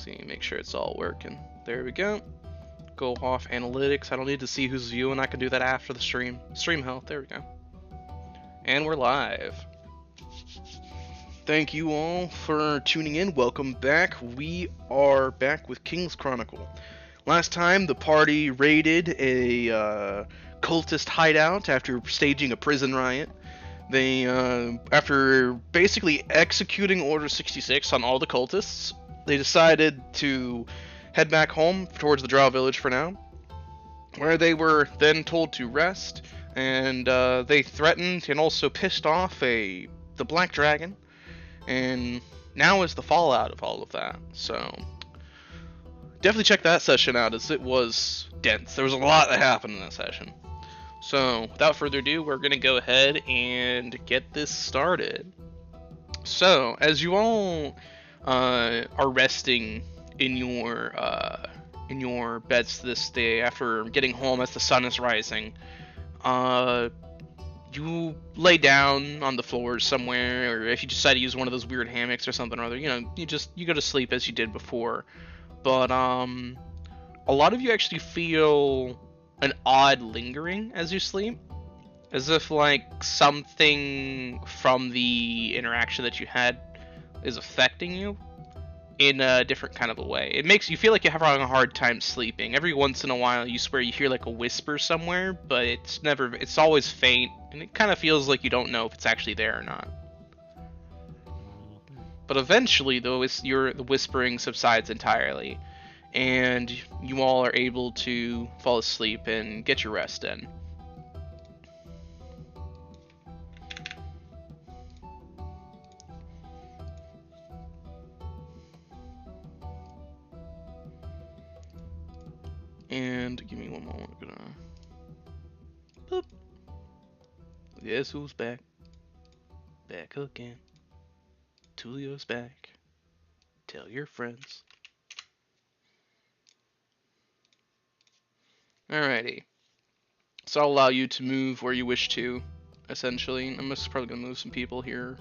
see, make sure it's all working. There we go. Go off analytics. I don't need to see who's viewing. I can do that after the stream. Stream health. There we go. And we're live. Thank you all for tuning in. Welcome back. We are back with Kingless Chronicle. Last time, the party raided a cultist hideout after staging a prison riot. They, after basically executing Order 66 on all the cultists, they decided to head back home towards the Drow village for now, where they were then told to rest, and they threatened and also pissed off the Black Dragon, and now is the fallout of all of that. So definitely check that session out, as it was dense. There was a lot that happened in that session. So without further ado, we're going to go ahead and get this started. So as you all are resting in your beds this day after getting home as the sun is rising, you lay down on the floor somewhere, or if you decide to use one of those weird hammocks or something or other, you know, you go to sleep as you did before. But a lot of you actually feel an odd lingering as you sleep, as if like something from the interaction that you had is affecting you in a different kind of a way. It makes you feel like you're having a hard time sleeping. Every once in a while you swear you hear like a whisper somewhere, but it's always faint, and it kind of feels like you don't know if it's actually there or not. But eventually, though, the whispering subsides entirely, and you all are able to fall asleep and get your rest in. And give me one moment. I'm gonna... Boop. Guess who's back? Back again. Tulio's back. Tell your friends. Alrighty. So I'll allow you to move where you wish to, essentially. I'm just probably gonna move some people here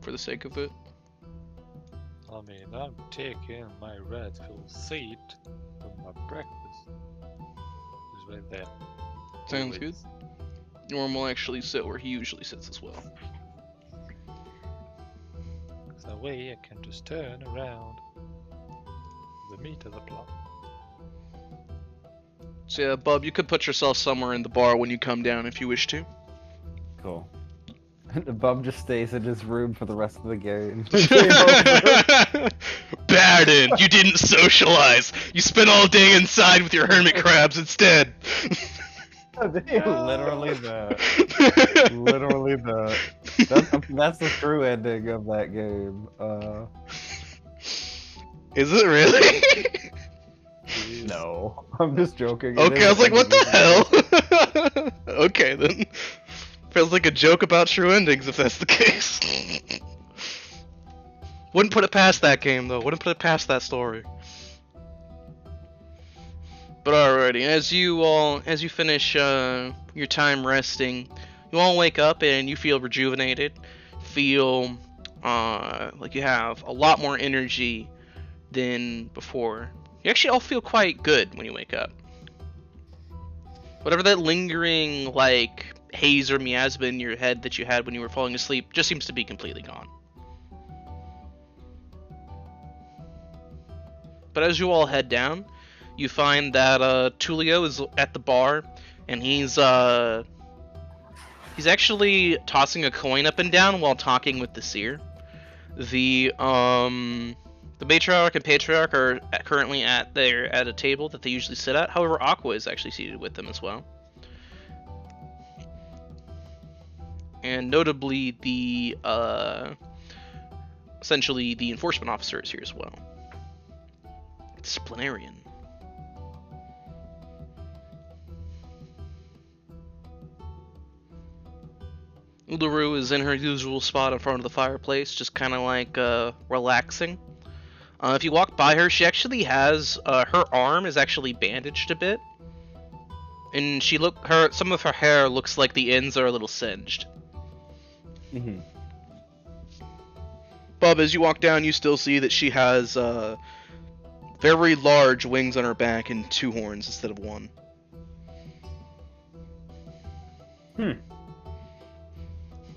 for the sake of it. I mean, I'm taking my rightful seat for my breakfast. It's right there. Sounds good. Norm will actually sit where he usually sits as well. That way I can just turn around the meat of the plot. So yeah, Bub, you could put yourself somewhere in the bar when you come down if you wish to. Cool. Bub just stays in his room for the rest of the game. Baden, you didn't socialize. You spent all day inside with your hermit crabs instead. Literally that's the true ending of that game. Is it really? No, I'm just joking. Okay, I was like, what the hell? Okay then. Feels like a joke about true endings if that's the case. Wouldn't put it past that game though. Wouldn't put it past that story. But alrighty, as you finish your time resting, you all wake up and you feel rejuvenated. Feel like you have a lot more energy than before. You actually all feel quite good when you wake up. Whatever that lingering like haze or miasma in your head that you had when you were falling asleep just seems to be completely gone. But as you all head down, you find that Tulio is at the bar, and he's actually tossing a coin up and down while talking with the seer. The matriarch and patriarch are currently at a table that they usually sit at. However, Aqua is actually seated with them as well. And notably, essentially the enforcement officer is here as well. Disciplinarian. Ularu is in her usual spot in front of the fireplace, just kind of like relaxing. If you walk by her, she actually has her arm is actually bandaged a bit, and some of her hair looks like the ends are a little singed. Mm-hmm. Bub, as you walk down, you still see that she has very large wings on her back and 2 horns instead of 1.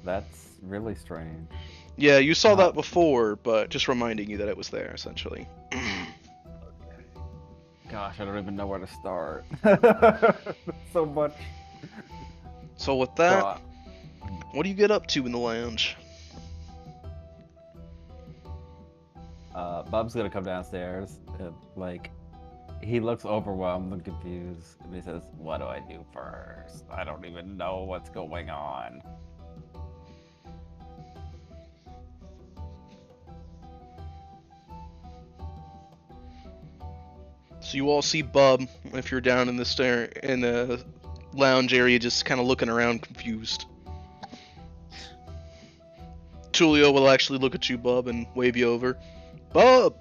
That's really strange. Yeah, you saw that before, but just reminding you that it was there, essentially. Gosh, I don't even know where to start. So much. So with that, So, what do you get up to in the lounge? Bub's gonna come downstairs. He looks overwhelmed and confused, and he says, "What do I do first? I don't even know what's going on." So you all see Bub, if you're down in the lounge area, just kind of looking around confused. Tulio will actually look at you, Bub, and wave you over. Bub!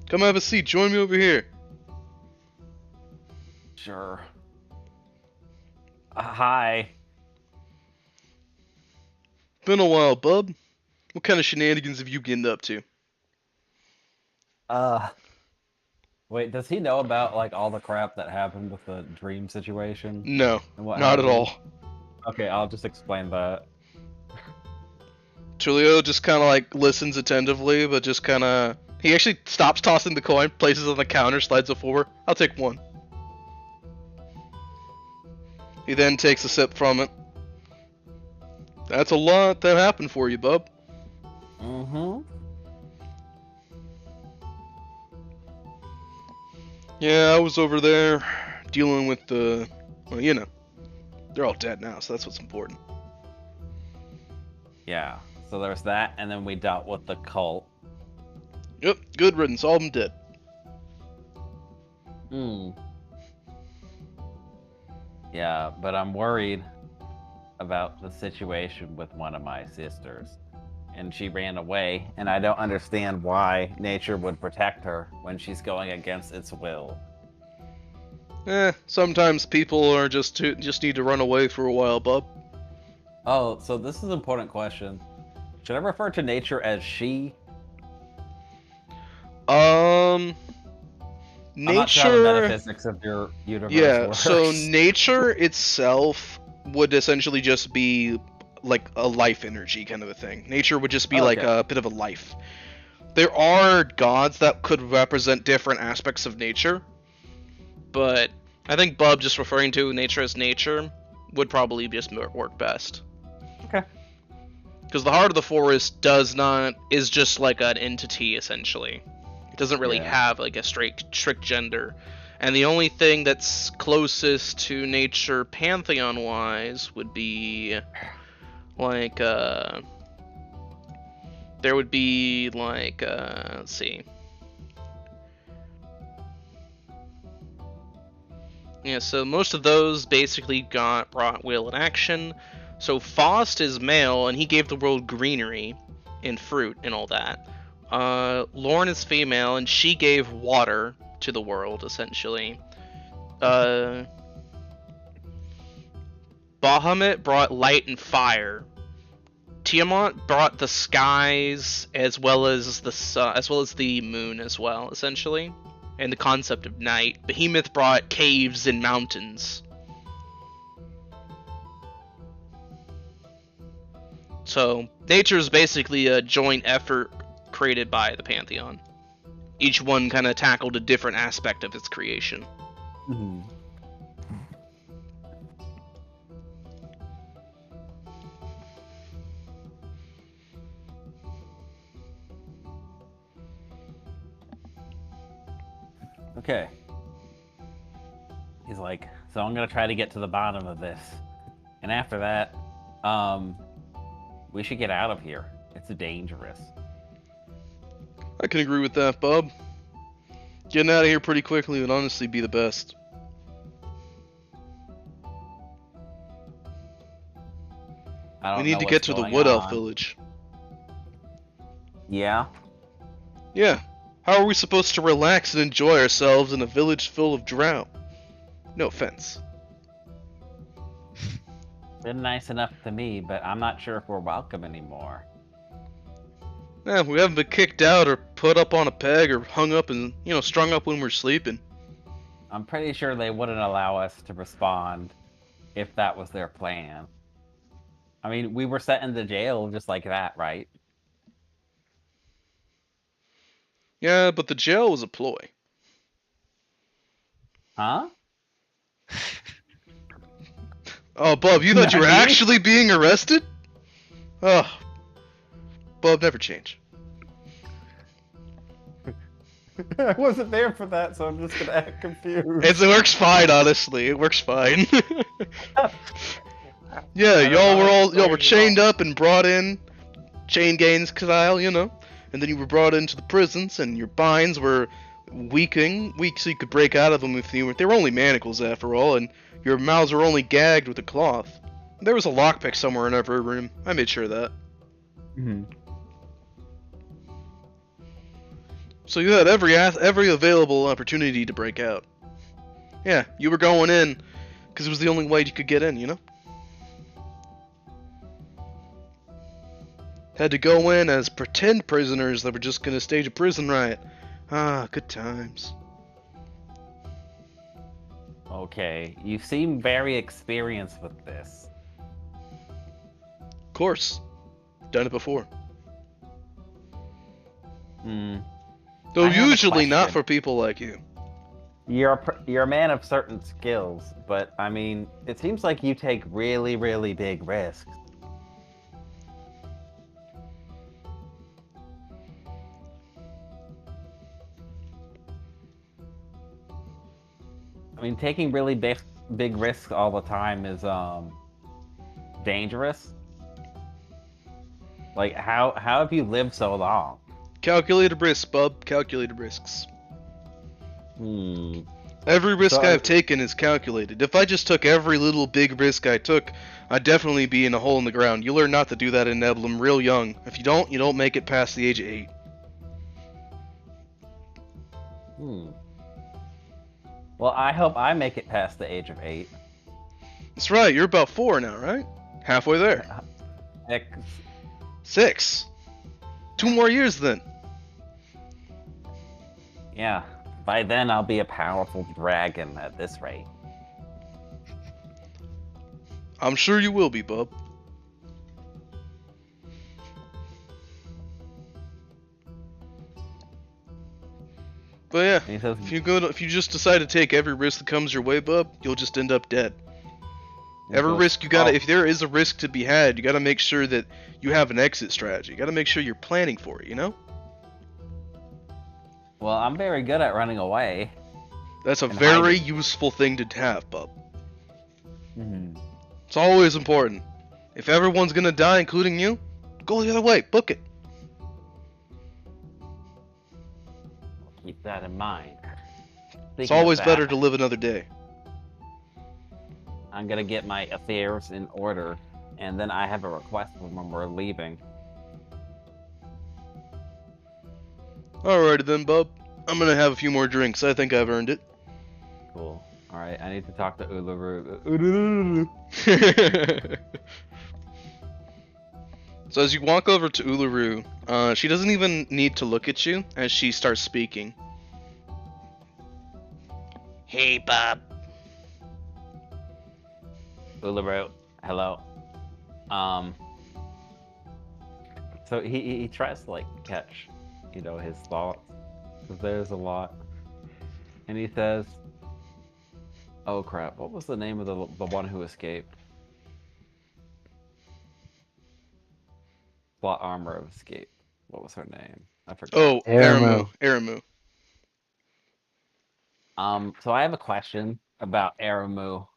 Come have a seat, join me over here. Sure. Hi. Been a while, Bub. What kind of shenanigans have you been up to? Wait, does he know about like all the crap that happened with the dream situation? No, And what not at happened? all. Okay, I'll just explain that. Tulio just kind of like listens attentively, but just kind of... He actually stops tossing the coin, places it on the counter, slides it forward. I'll take 1. He then takes a sip from it. That's a lot that happened for you, Bub. Mm-hmm. Yeah, I was over there dealing with the... Well, you know. They're all dead now, so that's what's important. Yeah. So there's that, and then we dealt with the cult. Yep, good riddance. All of them dead. Yeah, but I'm worried about the situation with one of my sisters. And she ran away, and I don't understand why nature would protect her when she's going against its will. Sometimes people are just need to run away for a while, Bub. Oh, so this is an important question. Should I refer to nature as she? Nature... I'm not sure how the metaphysics of your universe works. So nature itself would essentially just be like a life energy kind of a thing. Nature would just be like a bit of a life. There are gods that could represent different aspects of nature, but I think Bub just referring to nature as nature would probably just work best. Okay. Because the heart of the forest is just like an entity essentially. It doesn't really have like a strict gender. And the only thing that's closest to nature pantheon wise would be like there would be like let's see. Yeah, so most of those basically brought will in action. So Faust is male, and he gave the world greenery and fruit and all that. Lorne is female, and she gave water to the world, essentially. Bahamut brought light and fire. Tiamat brought the skies as well as the sun, as well as the moon as well, essentially, and the concept of night. Behemoth brought caves and mountains. So nature is basically a joint effort created by the pantheon. Each one kind of tackled a different aspect of its creation. Mm-hmm. Okay. He's like, so I'm gonna try to get to the bottom of this. And after that, we should get out of here. It's dangerous. I can agree with that, Bub. Getting out of here pretty quickly would honestly be the best. We need to get to the Wood Elf village. Yeah? Yeah. How are we supposed to relax and enjoy ourselves in a village full of drought? No offense. Been nice enough to me, but I'm not sure if we're welcome anymore. Yeah, we haven't been kicked out or put up on a peg or hung up and, strung up when we're sleeping. I'm pretty sure they wouldn't allow us to respond if that was their plan. I mean, we were sent into jail just like that, right? Yeah, but the jail was a ploy. Huh? Oh, Bub, you thought you were Nani? actually being arrested? Oh, Bub, never change. I wasn't there for that, so I'm just gonna act confused. It works fine, honestly. It works fine. Yeah, I don't know y'all what's were going chained on. up and brought in, chain gangs style, and then you were brought into the prisons, and your binds were weak so you could break out of them if you were. They were only manacles after all, and your mouths were only gagged with a cloth. There was a lockpick somewhere in every room. I made sure of that. Mm-hmm. So you had every available opportunity to break out. Yeah, you were going in because it was the only way you could get in. Had to go in as pretend prisoners that were just gonna stage a prison riot. Ah, good times. Okay, you seem very experienced with this. Of course, done it before. Hmm. Though I have a usually not question. for people like you. You're a man of certain skills, but I mean, it seems like you take really, really big risks. I mean, taking really big risks all the time is dangerous. Like how have you lived so long? Calculated risks, bub. Calculated risks. Hmm. Every risk So I've taken is calculated. If I just took every little big risk I took, I'd definitely be in a hole in the ground. You learn not to do that in Neblum real young. If you don't make it past the age of 8. hmm. Well, I hope I make it past the age of 8. That's right, you're about 4 now, right? Halfway there. Heck, 6. 2 more years then. yeah. By then, I'll be a powerful dragon at this rate. I'm sure you will be, bub. But yeah, And he says, if you just decide to take every risk that comes your way, bub, you'll just end up dead. Every risk if there is a risk to be had, you gotta make sure that you have an exit strategy. You gotta make sure you're planning for it. well, I'm very good at running away. That's a And very hiding. useful thing to have, bub. Hmm. It's always important. If everyone's gonna die, including you, go the other way. Book it. Keep that in mind. It's Speaking of always that, better to live another day. I'm gonna get my affairs in order, and then I have a request when we're leaving. Alrighty then, bub. I'm gonna have a few more drinks. I think I've earned it. Cool. All right, I need to talk to Uluru. So as you walk over to Uluru, she doesn't even need to look at you as she starts speaking. Hey, Bob. Uluru, hello. So he tries to like catch, his thoughts, because there's a lot, and he says, "Oh crap! What was the name of the one who escaped? Plot armor of escape. What was her name? I forgot." Oh, Aramu. Aramu. So I have a question about Aramu.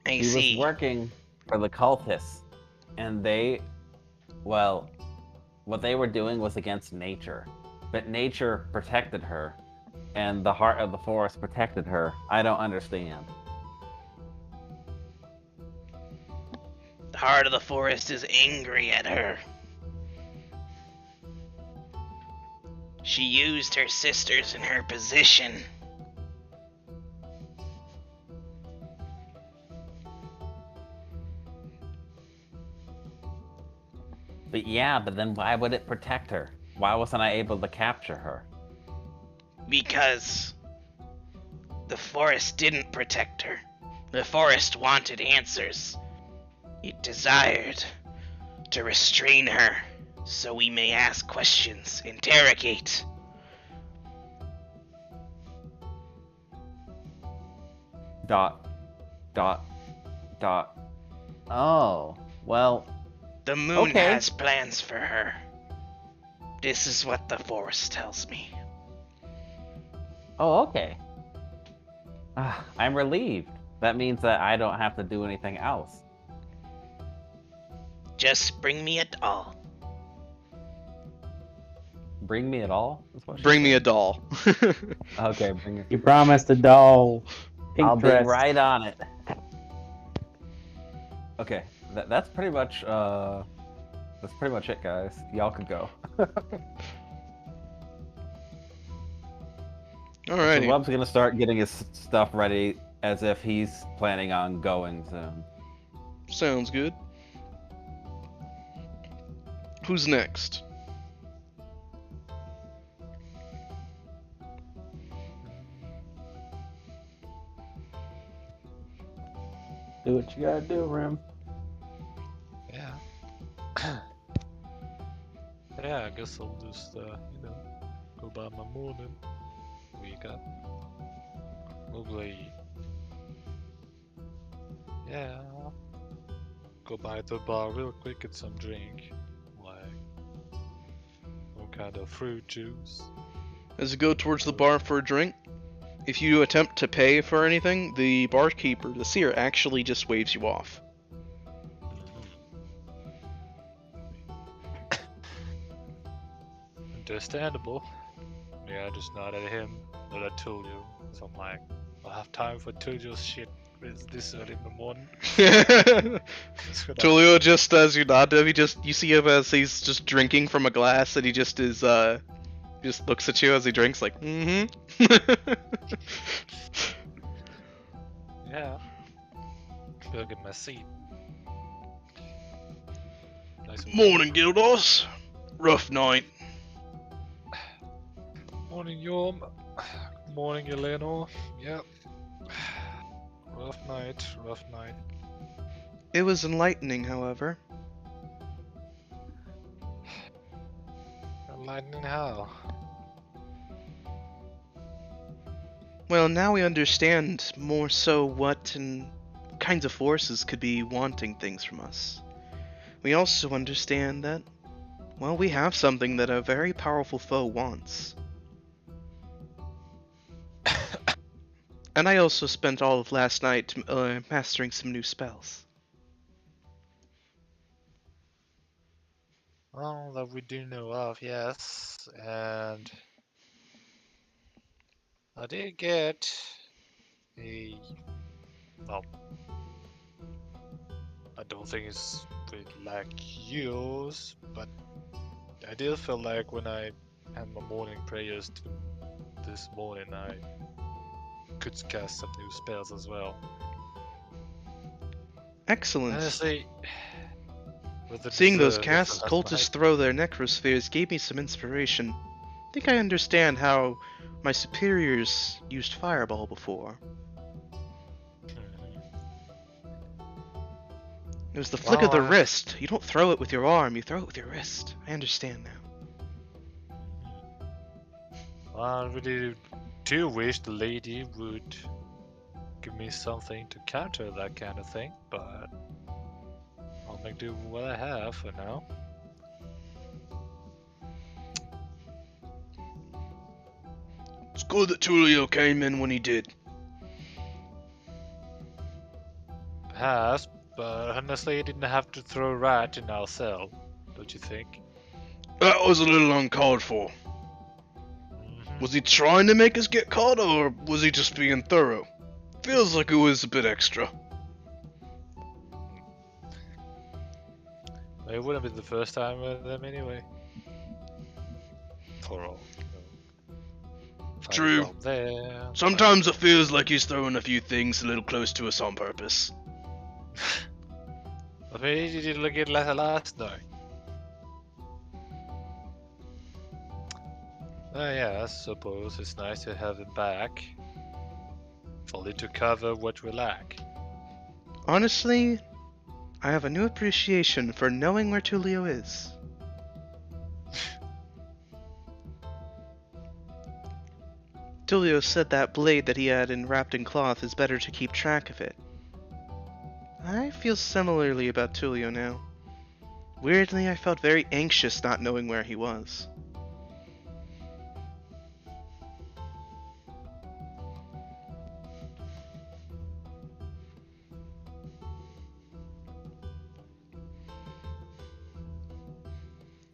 He was working for the cultists, and what they were doing was against nature, but nature protected her, and the heart of the forest protected her. I don't understand. The heart of the forest is angry at her. She used her sisters in her position. But yeah, but then why would it protect her? Why wasn't I able to capture her? Because the forest didn't protect her. The forest wanted answers. It desired to restrain her so we may ask questions, interrogate. Dot, dot, dot. Oh, well, The moon Okay. has plans for her. This is what the forest tells me. oh, okay. I'm relieved. That means that I don't have to do anything else. Just bring me a doll. Bring me at all? Is what she Bring me a said? doll. Okay, bring it. You promised a doll. Pink I'll dress. be right on it. Okay, that's pretty much it, guys. Y'all could go. So Alrighty. Wub's gonna start getting his stuff ready as if he's planning on going soon. Sounds good. Who's next? Do what you gotta do, Rim. Yeah. Yeah, I guess I'll just, go by my morning. Wake up. Probably. Yeah. Go by the bar real quick, get some drink. Like. Some kind of fruit juice. As you go towards the bar for a drink, if you attempt to pay for anything, the barkeeper, the seer, actually just waves you off. Understandable. Yeah, I just nodded at him, but I told you. So I'm like, I have time for Tulio's shit this early in the morning. That's what I- Tulio just, as you nod to him, you see him as he's just drinking from a glass, and he just is, just looks at you as he drinks, like, mm-hmm. Yeah. Go get my seat. Nice and Morning, Gildos. Rough night. Morning, Yorm. Morning, Eleanor. Yep. Rough night, rough night. It was enlightening, however. Enlightening how? Well, now we understand more so what and kinds of forces could be wanting things from us. We also understand that, well, we have something that a very powerful foe wants. And I also spent all of last night mastering some new spells. Well, that we do know of, yes. And I did get a. Well, I don't think it's really like yours, but I did feel like when I had my morning prayers this morning, I could cast some new spells as well. Excellent. Honestly, with the Seeing those deserve, casts that's cultists throw their necrospheres gave me some inspiration. I think I understand how my superiors used Fireball before. It was the flick of the Well, wrist. You don't throw it with your arm, you throw it with your wrist. I understand now. I really do wish the lady would give me something to counter that kind of thing, but I'll make do with what I have for now. It's good that Tulio came in when he did. Perhaps, but honestly, I didn't have to throw a rat in our cell, don't you think? That was a little uncalled for. Mhm. Was he trying to make us get caught, or was he just being thorough? Feels like it was a bit extra. It wouldn't be the first time with them anyway. For all. True. There. Sometimes it feels like he's throwing a few things a little close to us on purpose. I mean, you did look at last night. Yeah, I suppose it's nice to have him back. Fully to cover what we lack. Honestly, I have a new appreciation for knowing where Tulio is. Tulio said that blade that he had wrapped in cloth is better to keep track of it. I feel similarly about Tulio now. Weirdly, I felt very anxious not knowing where he was.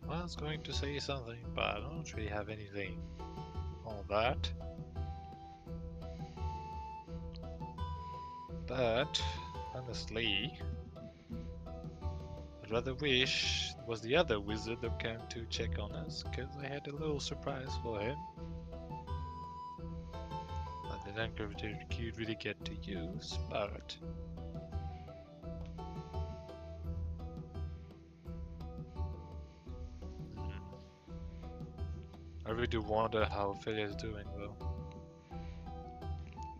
I was going to say something, but I don't really have anything on that. But, honestly, I'd rather wish it was the other wizard that came to check on us, because I had a little surprise for him. That the Anchorage could really get to use, but... I really do wonder how Ophelia is doing, though.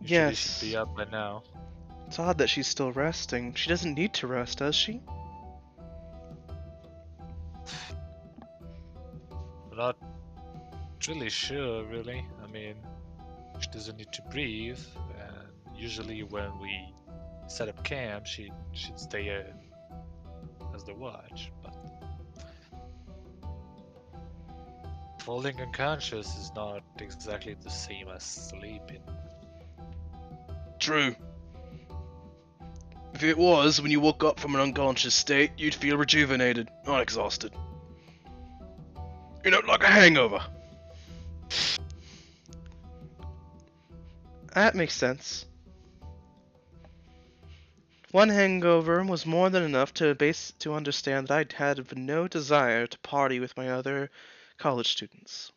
Usually Yes. she'd be up by now. It's odd that she's still resting. She doesn't need to rest, does she? I'm not really sure, really. I mean, she doesn't need to breathe, and usually when we set up camp, she should stay as the watch. But falling unconscious is not exactly the same as sleeping. True. If it was, when you woke up from an unconscious state, you'd feel rejuvenated, not exhausted. You know, like a hangover. That makes sense. One hangover was more than enough to understand that I had no desire to party with my other college students.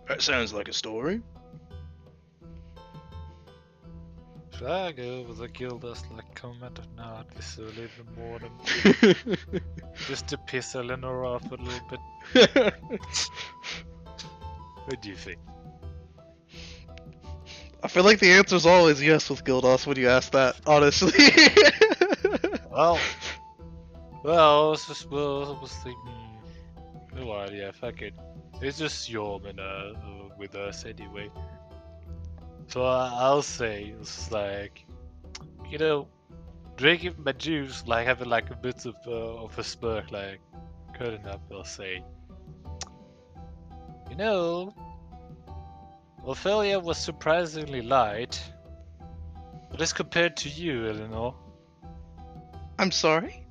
That sounds like a story. Should I go with the Gildas like comment or not this early in the morning? Just to piss Eleanor off a little bit. What do you think? I feel like the answer's always yes with Gildas when you ask that, honestly. Well, I was just thinking, no idea, fuck it. It's just Yorman with us anyway. So I'll say, it's like, you know, drinking my juice, like having like a bit of a smirk, like, curling up, I'll say, you know, Ophelia was surprisingly light, but as compared to you, Eleanor. I'm sorry?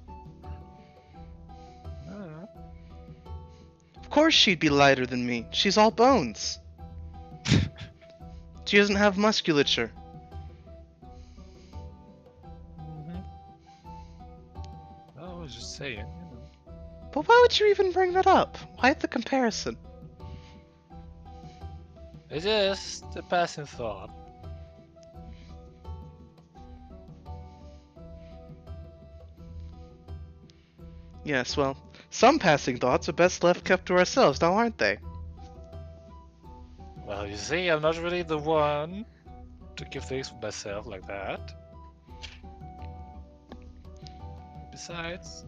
Of course she'd be lighter than me. She's all bones. She doesn't have musculature. I was just saying, you know. But why would you even bring that up? Why the comparison? It's just a passing thought. Yes, well, some passing thoughts are best left kept to ourselves, now aren't they? Well, you see, I'm not really the one to give things for myself like that. Besides,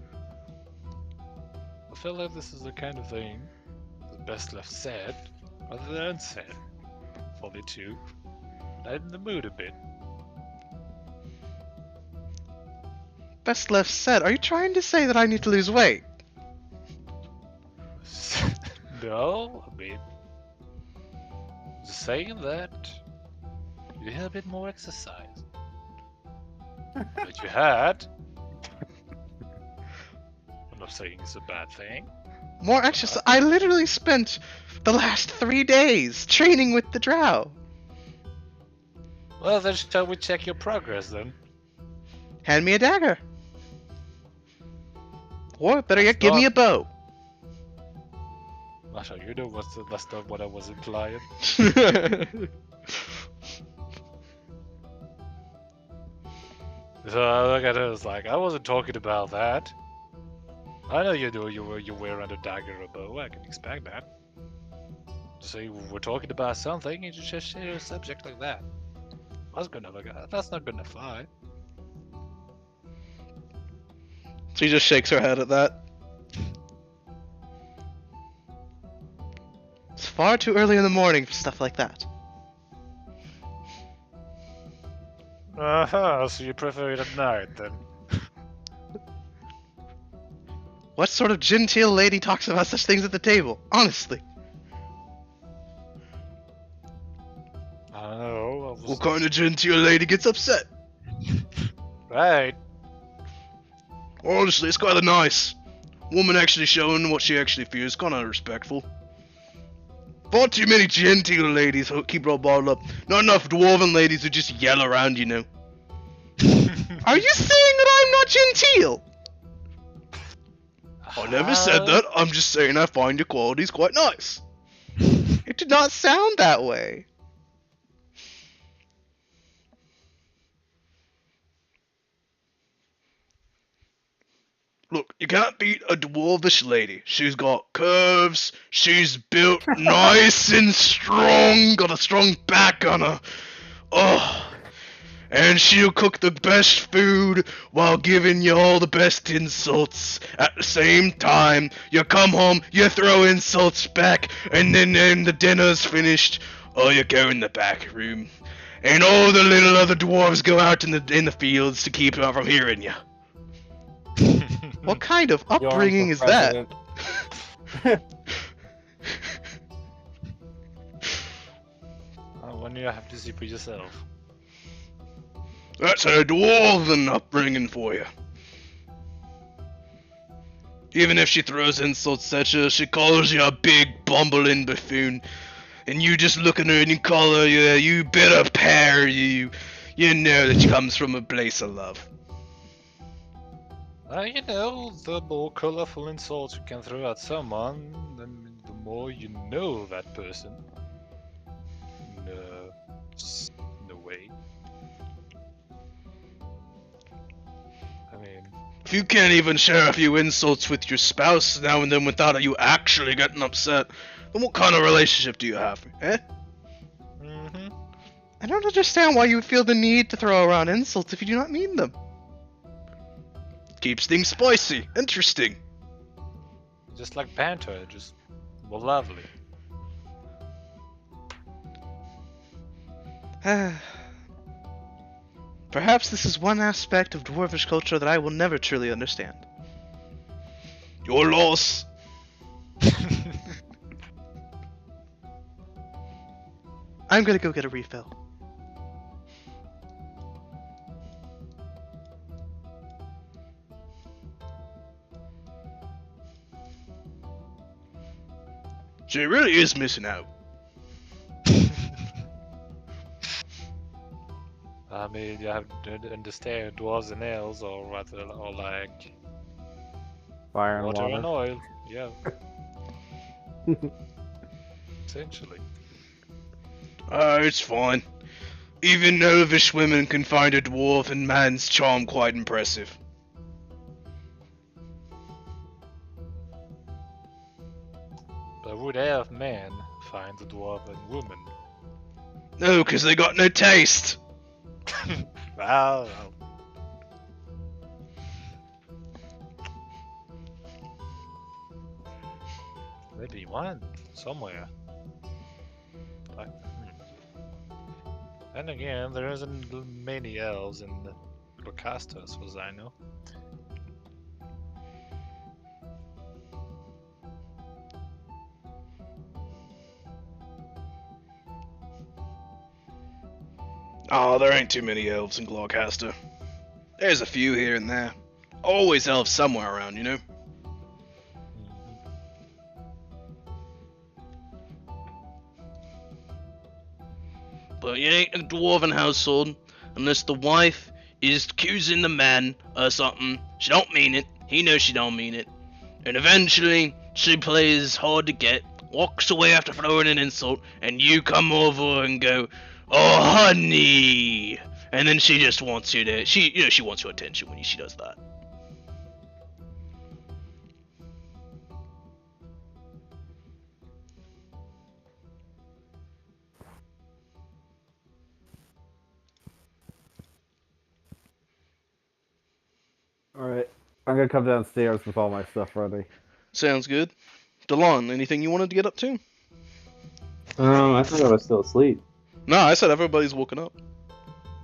I feel like this is the kind of thing that's best left said rather than unsaid. For me too. Lighten the mood a bit. Best left said, are you trying to say that I need to lose weight? No, I mean, just saying that you had a bit more exercise. But you had. I'm not saying it's a bad thing. More exercise? I literally spent the last 3 days training with the drow. Well, then shall we check your progress then? Hand me a dagger. Or better yet, give me a bow. Masha, you know that's not what I was implying. So I look at her, it's like, I wasn't talking about that. I know you wear under dagger or bow, I can expect that. So we're talking about something, you just share a subject like that. That's not gonna fly. She just shakes her head at that. It's far too early in the morning for stuff like that. So you prefer it at night then? What sort of genteel lady talks about such things at the table? Honestly. I don't know. What kind of genteel lady gets upset? Right. Honestly, it's kinda nice. Woman actually showing what she actually feels, kinda respectful. Far too many genteel ladies who keep it all bottled up. Not enough dwarven ladies who just yell around, you know. Are you saying that I'm not genteel? I never said that. I'm just saying I find your qualities quite nice. It did not sound that way. Look, you can't beat a dwarvish lady. She's got curves, she's built nice and strong, got a strong back on her. Oh, and she'll cook the best food while giving you all the best insults. At the same time, you come home, you throw insults back, and then when the dinner's finished, oh, you go in the back room. And all the little other dwarves go out in the fields to keep her from hearing you. What kind of Your upbringing is Uncle that? President. When you have to see for yourself. That's a dwarven upbringing for you. Even if she throws insults at you, she calls you a big bumbling buffoon. And you just look at her and you call her, you bitter pear, you know that she comes from a place of love. You know, the more colorful insults you can throw at someone, the more you know that person. In a way. I mean... If you can't even share a few insults with your spouse now and then without you actually getting upset, then what kind of relationship do you have, eh? Mm-hmm. I don't understand why you would feel the need to throw around insults if you do not mean them. Keeps things spicy, interesting. Just like banter, just more lovely. Perhaps this is one aspect of dwarvish culture that I will never truly understand. Your loss. I'm gonna go get a refill. She really is missing out. I mean, you have to understand dwarves and elves, or rather, or like Fire and water water. and oil. Yeah. Essentially. It's fine. Even elvish women can find a dwarf and man's charm quite impressive. But would elf men find the dwarven woman? No, 'cause they got no taste. Well, maybe one somewhere. Like, And again, there isn't many elves in Locasta, as far as I know. Oh, there ain't too many elves in Gloucester. There's a few here and there. Always elves somewhere around, you know? But you ain't a dwarven household unless the wife is accusing the man or something. She don't mean it. He knows she don't mean it. And eventually, she plays hard to get, walks away after throwing an insult, and you come over and go, "Oh, honey," And then she just wants you to, she wants your attention when she does that. All right. I'm gonna come downstairs with all my stuff ready. Sounds good. Delon, anything you wanted to get up to? I thought I was still asleep. No, I said everybody's woken up.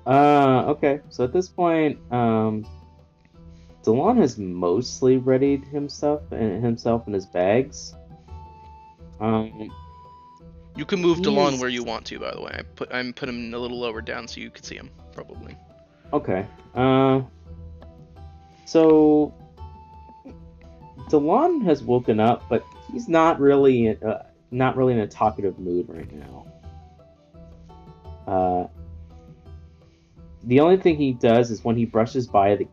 Okay. So at this point, Delon has mostly readied himself and his bags. You can move Delon He's- where you want to, by the way. I'm put him a little lower down so you can see him, probably. Okay. So Delon has woken up, but he's not really in a talkative mood right now. The only thing he does is when he brushes by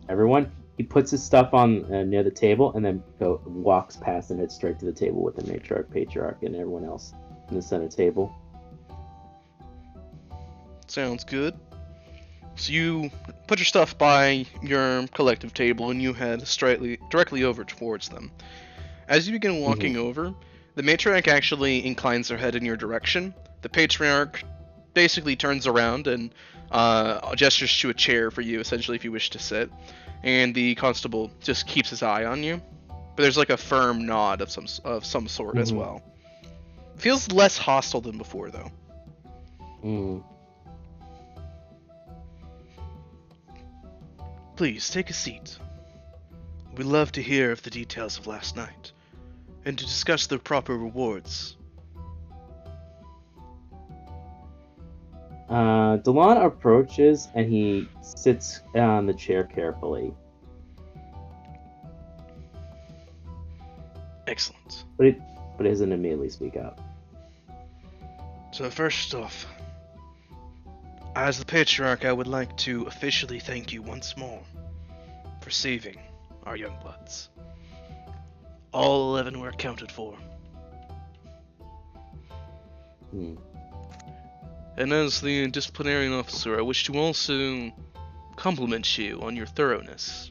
everyone, he puts his stuff on near the table and then walks past and heads straight to the table with the matriarch, patriarch, and everyone else in the center table. Sounds good. So you put your stuff by your collective table and you head directly over towards them. As you begin walking over, the matriarch actually inclines her head in your direction. The patriarch basically turns around and gestures to a chair for you, essentially, if you wish to sit. And the constable just keeps his eye on you. But there's like a firm nod of some sort as well. Feels less hostile than before, though. Please, take a seat. We'd love to hear of the details of last night, and to discuss the proper rewards. Delon approaches and he sits on the chair carefully. Excellent. But he doesn't immediately speak up. So first off, as the Patriarch, I would like to officially thank you once more for saving our young bloods. All 11 were accounted for. And as the disciplinarian officer, I wish to also compliment you on your thoroughness.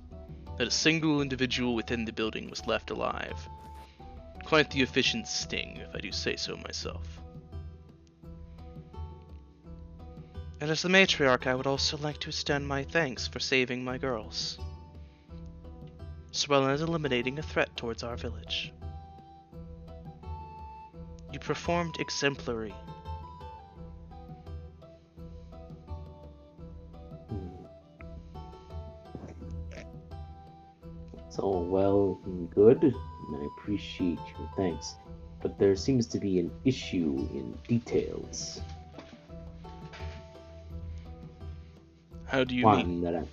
That a single individual within the building was left alive. Quite the efficient sting, if I do say so myself. And as the matriarch, I would also like to extend my thanks for saving my girls, as well as eliminating a threat towards our village. You performed exemplary. It's all well and good, and I appreciate your thanks, but there seems to be an issue in details. How do you mean?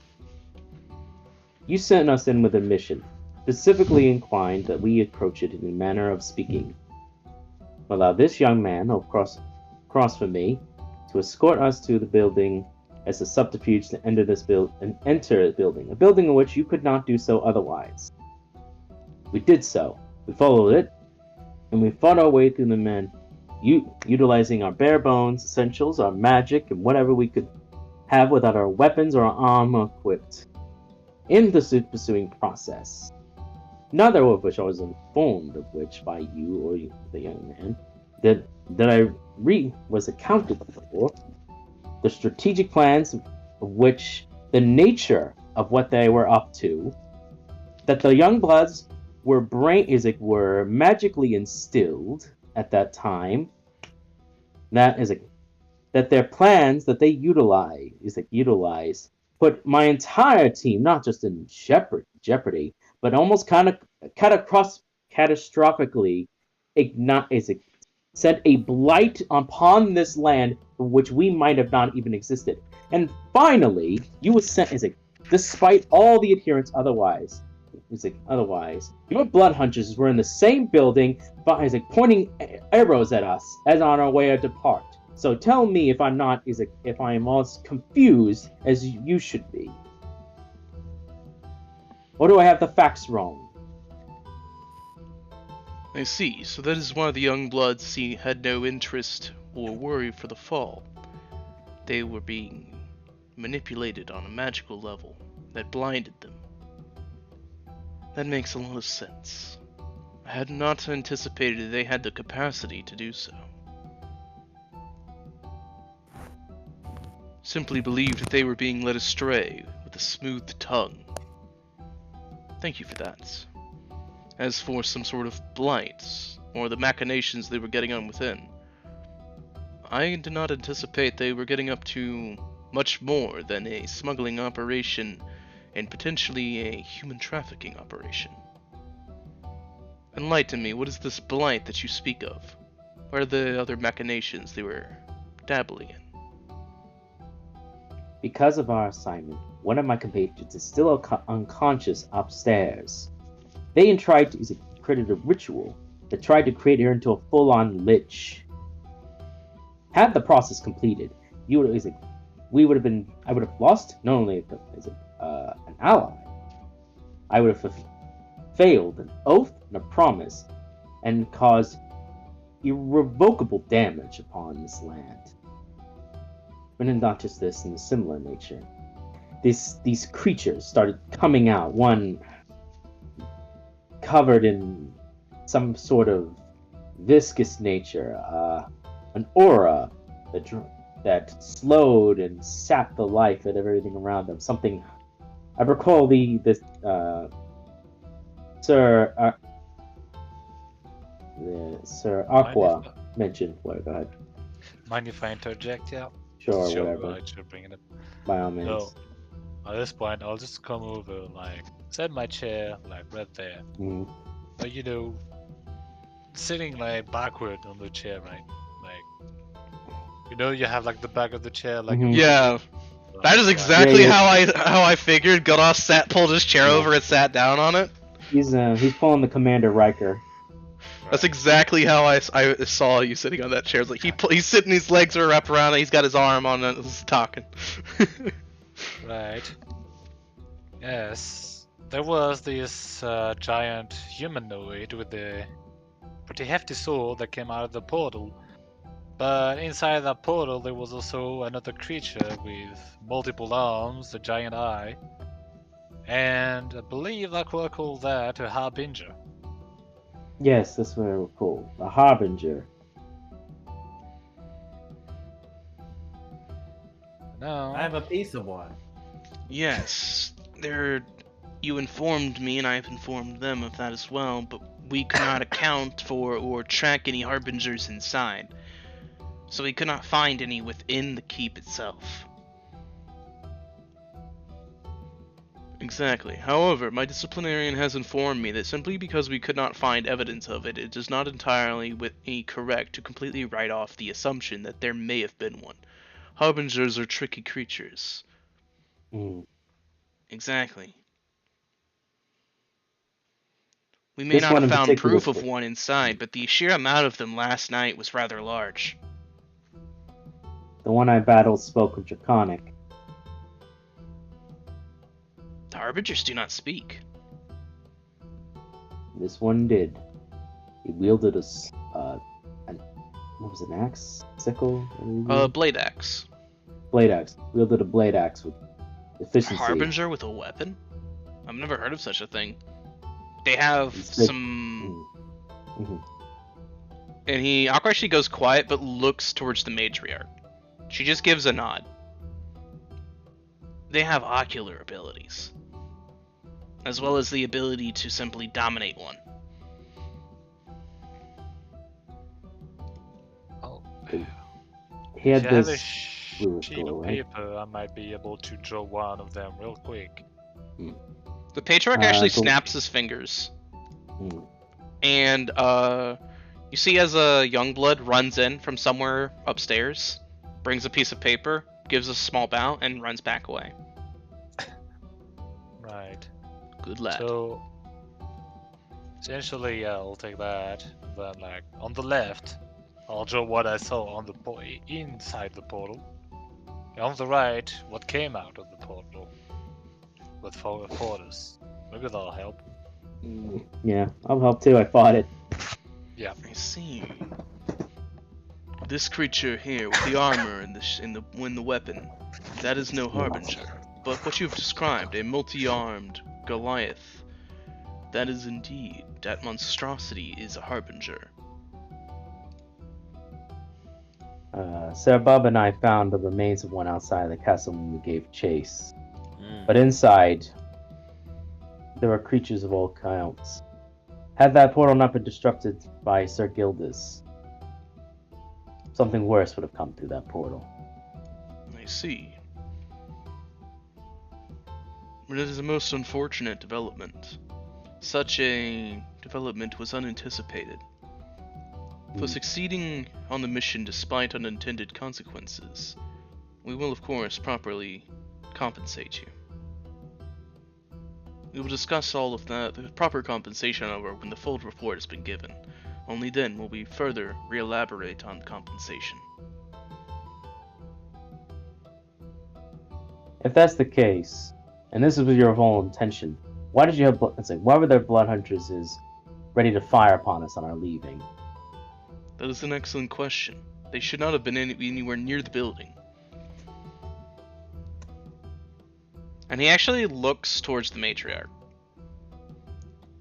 You sent us in with a mission, specifically inclined that we approach it in a manner of speaking. Allow this young man across from me to escort us to the building as a subterfuge to enter the building, a building in which you could not do so otherwise. We did so. We followed it, and we fought our way through the men, utilizing our bare bones essentials, our magic, and whatever we could have without our weapons or our armor equipped. In the pursuing process, neither of which I was informed of which by you or the young man, that I was accounted for, the strategic plans of which, the nature of what they were up to, that the young bloods were magically instilled at that time, that their plans that they utilize put my entire team not just in jeopardy, but almost kind of catastrophically set a blight upon this land for which we might have not even existed. And finally, you were sent despite all the adherents otherwise. Your blood hunters were in the same building, pointing arrows at us as on our way to depart. So tell me if I'm as confused as you should be. Or do I have the facts wrong? I see. So that is why the young bloods had no interest or worry for the fall. They were being manipulated on a magical level that blinded them. That makes a lot of sense. I had not anticipated they had the capacity to do so. Simply believed that they were being led astray with a smooth tongue. Thank you for that. As for some sort of blight, or the machinations they were getting on within, I did not anticipate they were getting up to much more than a smuggling operation and potentially a human trafficking operation. Enlighten me, what is this blight that you speak of? What are the other machinations they were dabbling in? Because of our assignment, one of my compatriots is still unconscious upstairs. They created a ritual that tried to create her into a full-on lich. Had the process completed, I would have lost not only an ally, I would have failed an oath and a promise, and caused irrevocable damage upon this land. But not just this, in a similar nature. These creatures started coming out, one covered in some sort of viscous nature, an aura that slowed and sapped the life out of everything around them. Something I recall Sir Aqua mentioned. Go ahead. Mind if I interject? Yeah. Sure, Sure, whatever. I should bring it up. By all means. So, at this point, I'll just come over, like, set my chair, like, right there. Mm. But, sitting, like, backward on the chair, right? Like, you have, like, the back of the chair, like... Mhm. Yeah, that is exactly Yeah. how I figured. Godos pulled his chair Yeah. over and sat down on it. He's pulling the Commander Riker. That's exactly how I saw you sitting on that chair. It's like he's sitting, his legs are wrapped around it, he's got his arm on it, he's talking. Right. Yes. There was this giant humanoid with a pretty hefty sword that came out of the portal. But inside that portal there was also another creature with multiple arms, a giant eye. And I believe I could call that a harbinger. Yes, that's what I recall. A harbinger. No. I have a piece of one. Yes, you informed me, and I've informed them of that as well, but we could not account for or track any harbingers inside. So we could not find any within the keep itself. Exactly. However, my disciplinarian has informed me that simply because we could not find evidence of it, it does not entirely correct to completely write off the assumption that there may have been one. Harbingers are tricky creatures. Mm. Exactly. We may This not one have in found particular proof of one inside, but the sheer amount of them last night was rather large. The one I battled spoke of Draconic. The Harbingers do not speak. This one did. He wielded an axe? Sickle? Blade axe. Blade axe. Wielded a blade axe with A efficiency. Harbinger with a weapon? I've never heard of such a thing. They have It's like- some... Mhm. And Aqua actually goes quiet, but looks towards the matriarch. She just gives a nod. They have ocular abilities, as well as the ability to simply dominate one. Oh. He had If you have a this. sheet of paper, I might be able to draw one of them real quick. The patriarch actually cool. snaps his fingers, Mm. and you see as a Youngblood runs in from somewhere upstairs, brings a piece of paper, gives a small bow, and runs back away. Right. Good lad. So, essentially, yeah, I'll take that. Then, like, on the left, I'll draw what I saw on the inside the portal. And on the right, what came out of the portal. With Fortis. Maybe that'll help. Yeah, I'll help too. I fought it. I see. This creature here with the armor and the weapon, that is no harbinger. But what you've described, a multi-armed Goliath, that is indeed, that monstrosity is a harbinger. Sarah Bob and I found the remains of one outside the castle when we gave chase. Mm. But inside, there were creatures of all kinds. Had that portal not been disrupted by Sir Gildas, something worse would have come through that portal. I see. But it is a most unfortunate development. Such a development was unanticipated. For succeeding on the mission despite unintended consequences, we will of course properly compensate you. We will discuss all of that, the proper compensation, however, when the full report has been given. Only then will we further re-elaborate on compensation. If that's the case, and this was your whole intention, why did you have? Why were there blood hunters ready to fire upon us on our leaving? That is an excellent question. They should not have been anywhere near the building. And he actually looks towards the matriarch.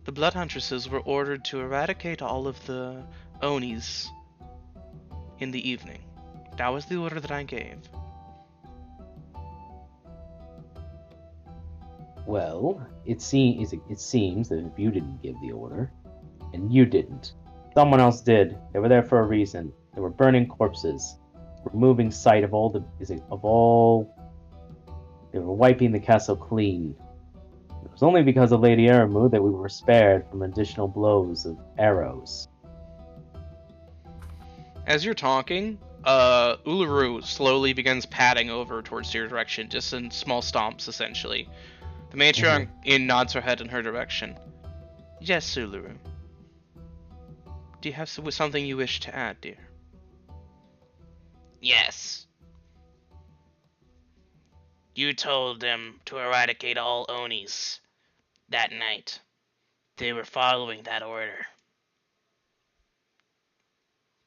The blood huntresses were ordered to eradicate all of the Onis in the evening. That was the order that I gave. Well, it seems that if you didn't give the order, and you didn't, someone else did. They were there for a reason. They were burning corpses, removing sight of all They were wiping the castle clean. It was only because of Lady Aramu that we were spared from additional blows of arrows. As you're talking, Uluru slowly begins padding over towards your direction, just in small stomps, essentially. The matriarch nods her head in her direction. Yes, Uluru. Do you have something you wish to add, dear? Yes. You told them to eradicate all Onis that night. They were following that order.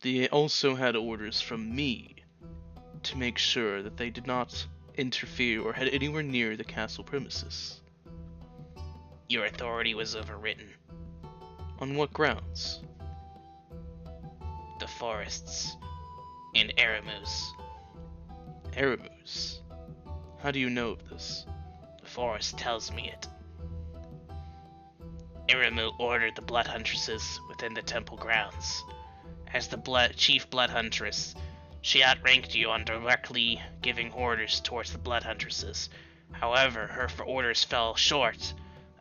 They also had orders from me to make sure that they did not interfere or head anywhere near the castle premises. Your authority was overwritten. On what grounds? The forests in Aramus. Aramus? How do you know of this? The forest tells me it. Aramu ordered the blood huntresses within the temple grounds. As the chief blood huntress, she outranked you on directly giving orders towards the blood huntresses. However, her orders fell short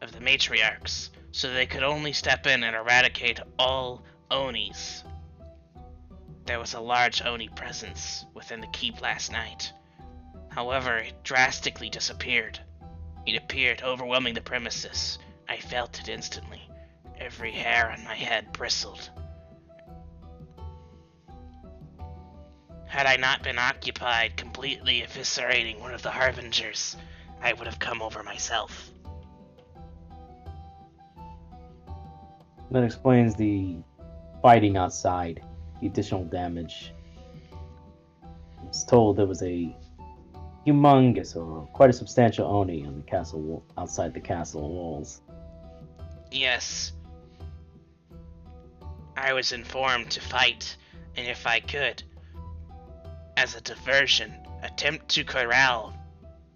of the matriarchs, so they could only step in and eradicate all Onis. There was a large Oni presence within the keep last night. However, it drastically disappeared. It appeared overwhelming the premises. I felt it instantly. Every hair on my head bristled. Had I not been occupied completely eviscerating one of the harbingers, I would have come over myself. That explains the fighting outside, the additional damage. I was told there was a humongous or quite a substantial Oni on the castle outside the castle walls. Yes. I was informed to fight, and if I could, as a diversion, attempt to corral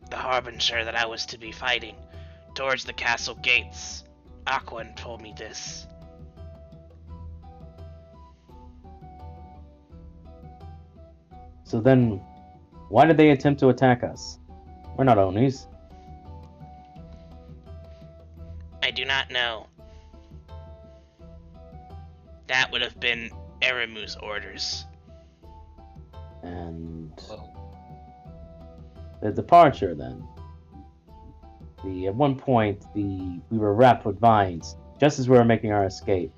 the harbinger that I was to be fighting towards the castle gates. Aquan told me this. So then, why did they attempt to attack us? We're not Onis. I do not know. That would have been Aramu's orders. And Well, the departure then. At one point, we were wrapped with vines just as we were making our escape.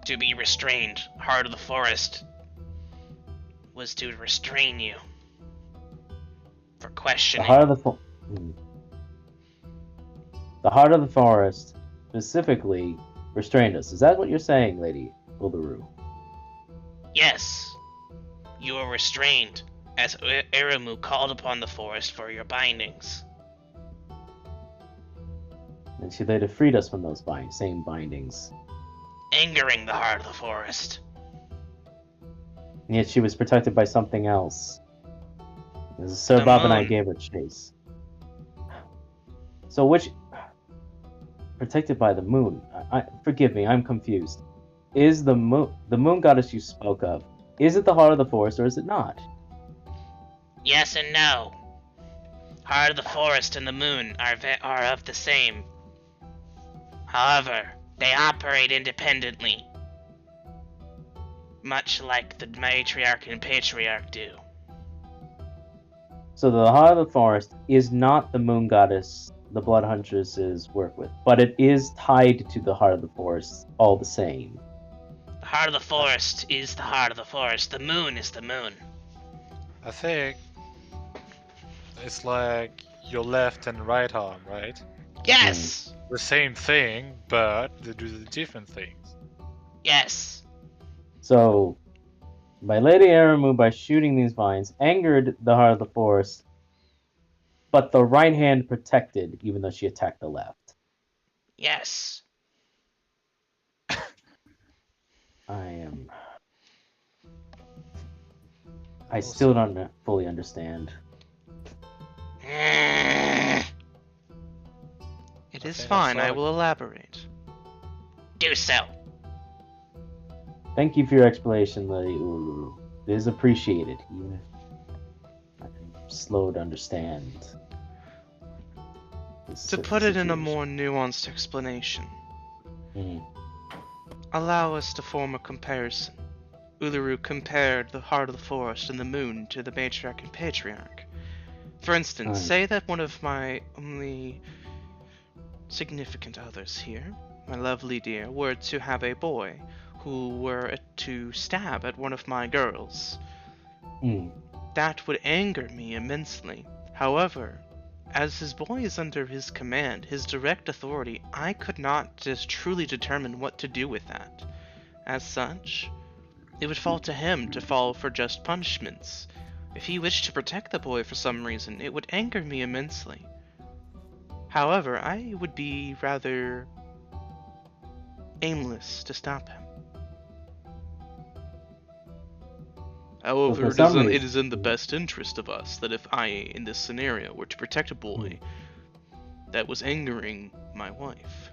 To be restrained, Heart of the Forest was to restrain you for The questioning. The heart of the forest specifically restrained us. Is that what you're saying, Lady Uluru? Yes, you were restrained as Eramu called upon the forest for your bindings. And she later freed us from those same bindings. Angering the heart of the forest. And yet she was protected by something else. As Sir The Bob and I moon. gave her chase. So which... Protected by the moon. Forgive me, I'm confused. Is the moon goddess you spoke of, is it the heart of the forest or is it not? Yes and no. Heart of the forest and the moon are of the same. However, they operate independently. Much like the matriarch and patriarch do. So the heart of the forest is not the moon goddess the blood huntresses work with, but it is tied to the heart of the forest all the same. The heart of the forest is the heart of the forest. The moon is the moon. I think it's like your left and right arm, right? Yes! The same thing, but they do the different things. Yes. So, by Lady Aramu, by shooting these vines, angered the heart of the forest, but the right hand protected, even though she attacked the left. Yes. I still don't fully understand. It I is think fine, I I saw will elaborate. Do so. Thank you for your explanation, Lady Uru. It is appreciated, even if I'm slow to understand. To put it in a more nuanced explanation, allow us to form a comparison. Uluru compared the heart of the forest and the moon to the matriarch and patriarch. For instance, say that one of my only significant others here, my lovely dear, were to have a boy who were to stab at one of my girls. That would anger me immensely. However, as his boy is under his command, his direct authority, I could not just truly determine what to do with that. As such, it would fall to him to fall for just punishments. If he wished to protect the boy for some reason, it would anger me immensely. However, I would be rather aimless to stop him. However, it is in the best interest of us that if I, in this scenario, were to protect a boy that was angering my wife,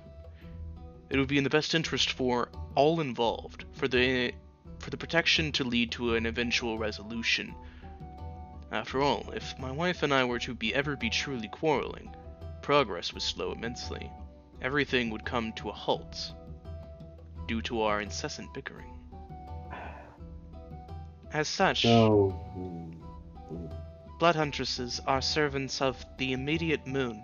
it would be in the best interest for all involved, for the protection to lead to an eventual resolution. After all, if my wife and I were to ever be truly quarreling, progress would slow immensely. Everything would come to a halt due to our incessant bickering. As such, blood huntresses are servants of the immediate moon.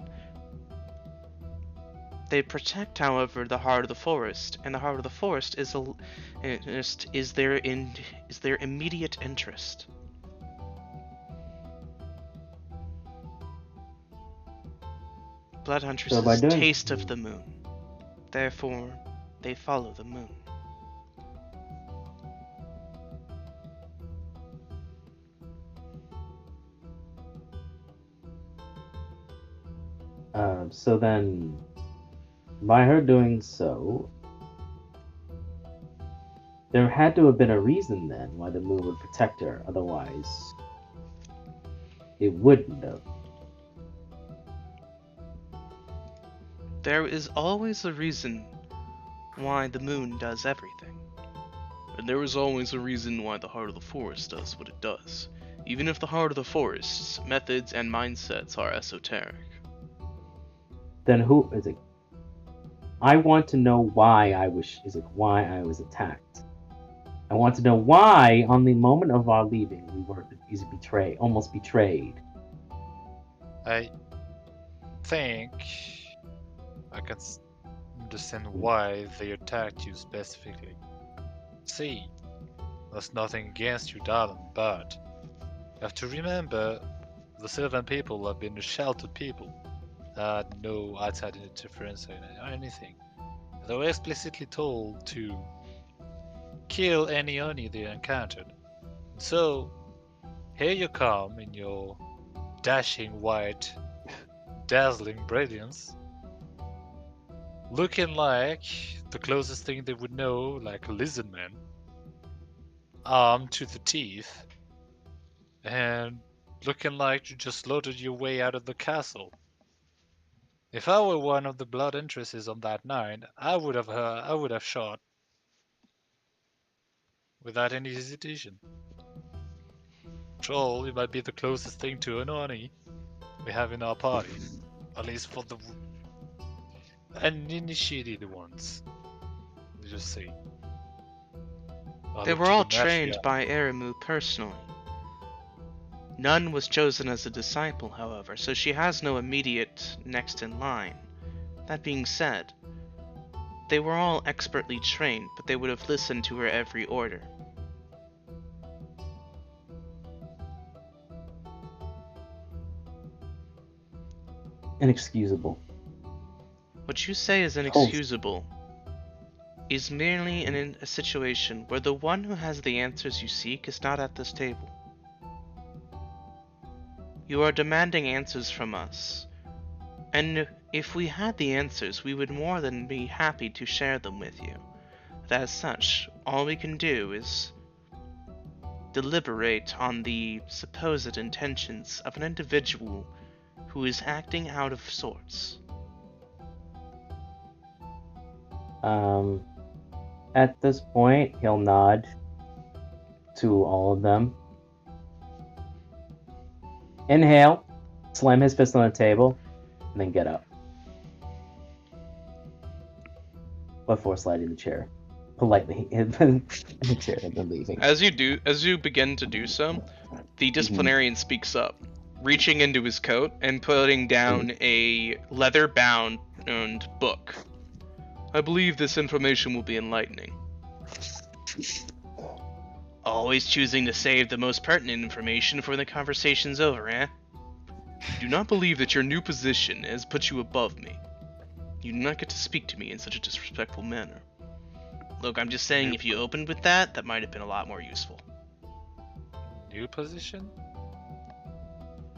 They protect, however, the heart of the forest, and the heart of the forest is their immediate interest. Blood huntresses taste of the moon. Therefore, they follow the moon. So then, by her doing so, there had to have been a reason then why the moon would protect her, otherwise it wouldn't have. There is always a reason why the moon does everything. And there is always a reason why the heart of the forest does what it does, even if the heart of the forest's methods and mindsets are esoteric. Then who is it? I want to know why I was attacked. I want to know why, on the moment of our leaving, we were almost betrayed. I think I can understand why they attacked you specifically. See, there's nothing against you, darling, but you have to remember the Sylvan people have been a sheltered people. No outside interference or anything. They were explicitly told to kill any Oni they encountered. So, here you come in your dashing white, dazzling brilliance, looking like the closest thing they would know, like a lizard man, armed to the teeth, and looking like you just loaded your way out of the castle. If I were one of the blood interests on that night, I would have shot without any hesitation. Troll, you might be the closest thing to an Oni we have in our party, at least for the uninitiated ones. Let's just say. They were all trained by Erimu personally. None was chosen as a disciple, however, so she has no immediate next in line. That being said, they were all expertly trained, but they would have listened to her every order. Inexcusable. What you say is inexcusable is merely in a situation where the one who has the answers you seek is not at this table. You are demanding answers from us, and if we had the answers, we would more than be happy to share them with you. But as such, all we can do is deliberate on the supposed intentions of an individual who is acting out of sorts. At this point, he'll nod to all of them. Inhale, slam his fist on the table, and then get up. Before sliding the chair. Politely in the chair and then leaving. As you begin to do so, the disciplinarian speaks up, reaching into his coat and putting down a leather-bound book. I believe this information will be enlightening. Always choosing to save the most pertinent information for when the conversation's over, eh? I do not believe that your new position has put you above me. You do not get to speak to me in such a disrespectful manner. Look, I'm just saying if you opened with that, that might have been a lot more useful. New position?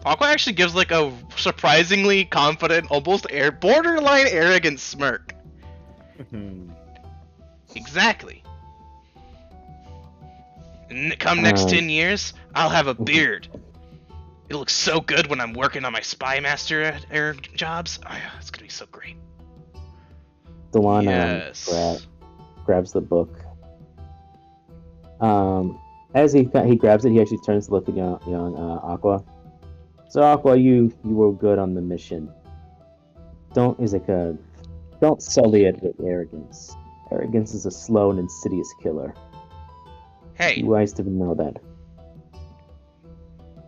Aqua actually gives like a surprisingly confident, almost borderline arrogant smirk. Exactly. Come next 10 years, I'll have a beard. It looks so good when I'm working on my spy master jobs. Oh, yeah, it's gonna be so great. Delon Yes. grabs the book. As he grabs it, he actually turns to look at young Aqua. So Aqua, you were good on the mission. Don't sully it with arrogance. Arrogance is a slow and insidious killer. Hey, You guys didn't know that.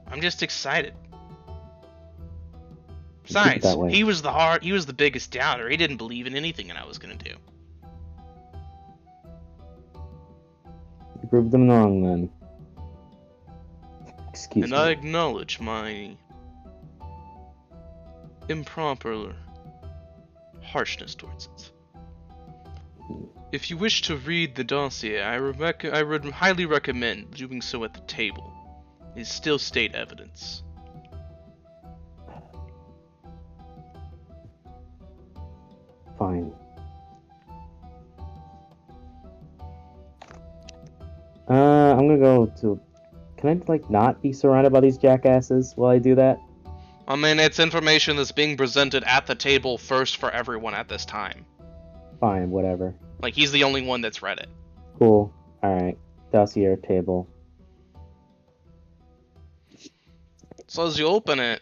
I'm just excited. Keep it Besides, that way. he was the biggest doubter. He didn't believe in anything that I was gonna do. You proved them wrong then. Excuse And me. I acknowledge my improper harshness towards it. If you wish to read the dossier, I would highly recommend doing so at the table. It's still state evidence. Fine. I'm gonna go to. Can I not be surrounded by these jackasses while I do that? I mean, it's information that's being presented at the table first for everyone at this time. Fine, whatever. Like, he's the only one that's read it. Cool. Alright. Dossier table. So as you open it,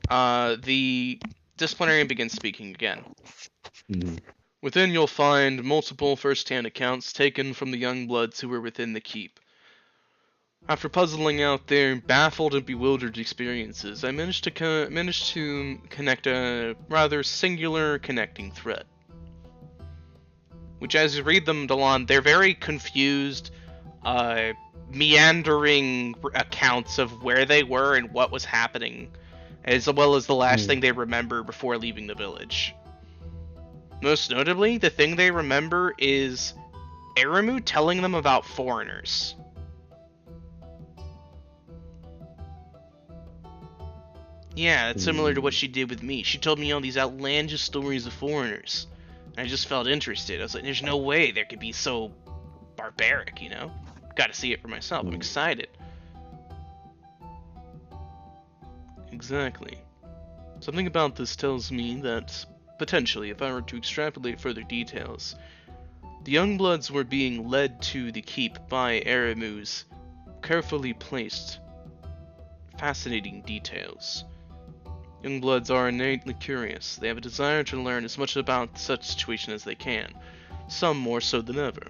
the disciplinarian begins speaking again. Mhm. Within you'll find multiple first-hand accounts taken from the young bloods who were within the keep. After puzzling out their baffled and bewildered experiences, I managed to connect a rather singular connecting thread. Which, as you read them, Delon, they're very confused, meandering accounts of where they were and what was happening, as well as the last thing they remember before leaving the village. Most notably, the thing they remember is Aramu telling them about foreigners. Yeah, it's similar to what she did with me. She told me all these outlandish stories of foreigners. And I just felt interested. I was like, there's no way there could be so barbaric, you know? Gotta see it for myself. I'm excited. Exactly. Something about this tells me that, potentially, if I were to extrapolate further details, the Youngbloods were being led to the keep by Aramu's carefully placed, fascinating details. Youngbloods are innately curious. They have a desire to learn as much about such situation as they can, some more so than ever.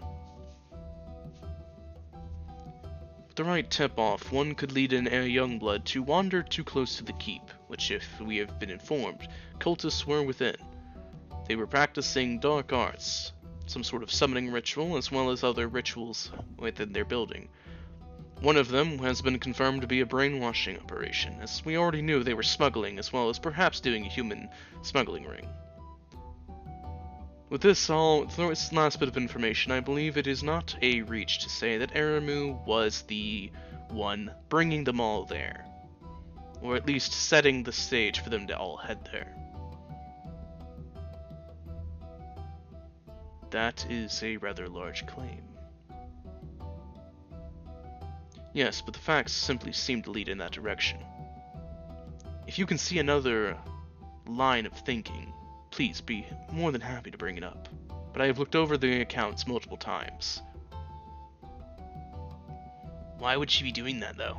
With the right tip-off, one could lead a Youngblood to wander too close to the keep, which, if we have been informed, cultists were within. They were practicing dark arts, some sort of summoning ritual, as well as other rituals within their building. One of them has been confirmed to be a brainwashing operation, as we already knew they were smuggling as well as perhaps doing a human smuggling ring. With this last bit of information, I believe it is not a reach to say that Aramu was the one bringing them all there, or at least setting the stage for them to all head there. That is a rather large claim. Yes, but the facts simply seem to lead in that direction. If you can see another line of thinking, please be more than happy to bring it up. But I have looked over the accounts multiple times. Why would she be doing that, though?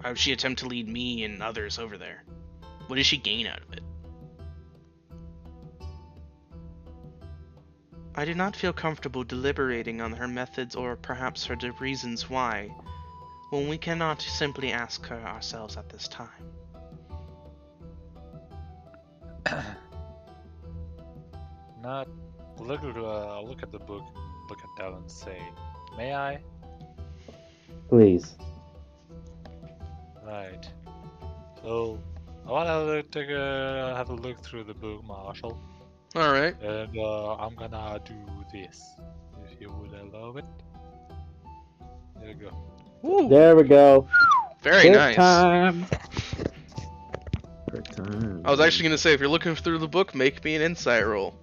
Why would she attempt to lead me and others over there? What does she gain out of it? I did not feel comfortable deliberating on her methods or perhaps her reasons why, when we cannot simply ask her ourselves at this time. Not look at the book, look at that and say, may I? Please. Right. So I wanna have a look through the book, Marshall. Alright. And I'm gonna do this, if you would allow it. There you go. Ooh, There we go. very Quick nice. time. Quick time. I was actually going to say, if you're looking through the book, make me an insight roll.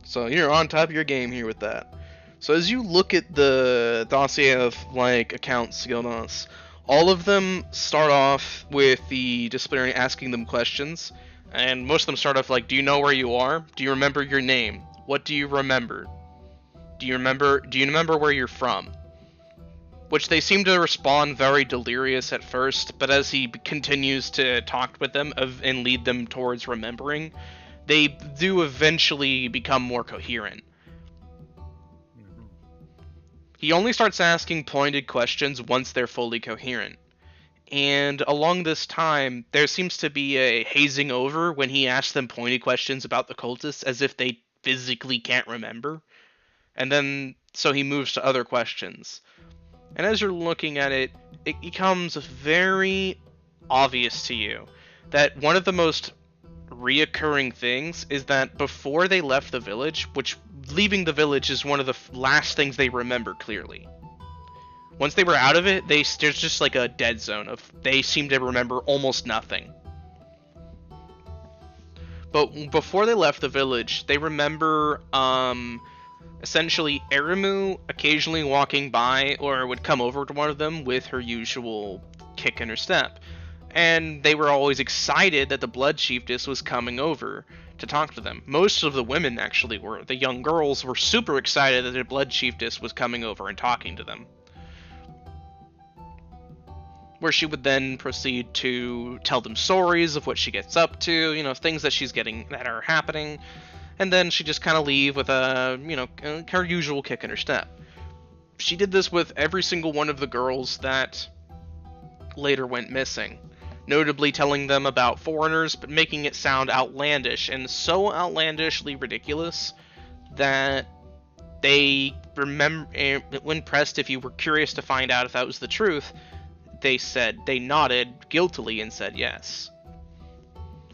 So you're on top of your game here with that. So as you look at the dossier of, like, accounts, Gildas, all of them start off with the disciplinary asking them questions. And most of them start off like, do you know where you are? Do you remember your name? What do you remember? Do you remember where you're from? Which they seem to respond very delirious at first, but as he continues to talk with them and lead them towards remembering, they do eventually become more coherent. He only starts asking pointed questions once they're fully coherent. And along this time, there seems to be a hazing over when he asks them pointed questions about the cultists as if they physically can't remember. And then, so he moves to other questions. And as you're looking at it, it becomes very obvious to you that one of the most reoccurring things is that before they left the village, which leaving the village is one of the last things they remember clearly. Once they were out of it, there's just like a dead zone of they seem to remember almost nothing. But before they left the village, they remember essentially Aramu occasionally walking by or would come over to one of them with her usual kick in her step. And they were always excited that the Blood Chiefess was coming over to talk to them. Most of the women actually were. The young girls were super excited that the Blood Chiefess was coming over and talking to them. Where she would then proceed to tell them stories of what she gets up to, you know, things that she's getting that are happening, and then she just kind of leave with a, you know, her usual kick in her step. She did this with every single one of the girls that later went missing, notably telling them about foreigners, but making it sound outlandish, and so outlandishly ridiculous that they remember, when pressed if you were curious to find out if that was the truth, they nodded guiltily and said yes.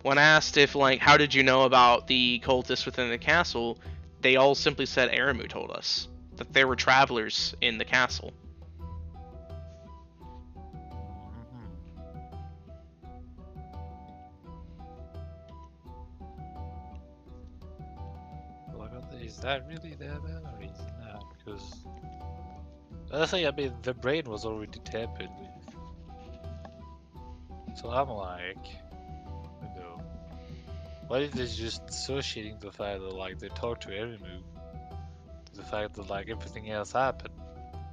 When asked if, like, how did you know about the cultists within the castle, they all simply said Aramu told us that there were travelers in the castle. Is that really there then, or is it not? Because honestly, I mean, the brain was already tampered with. So I'm like, you know, what if they're just associating the fact that like they talked to Erimu, the fact that like everything else happened,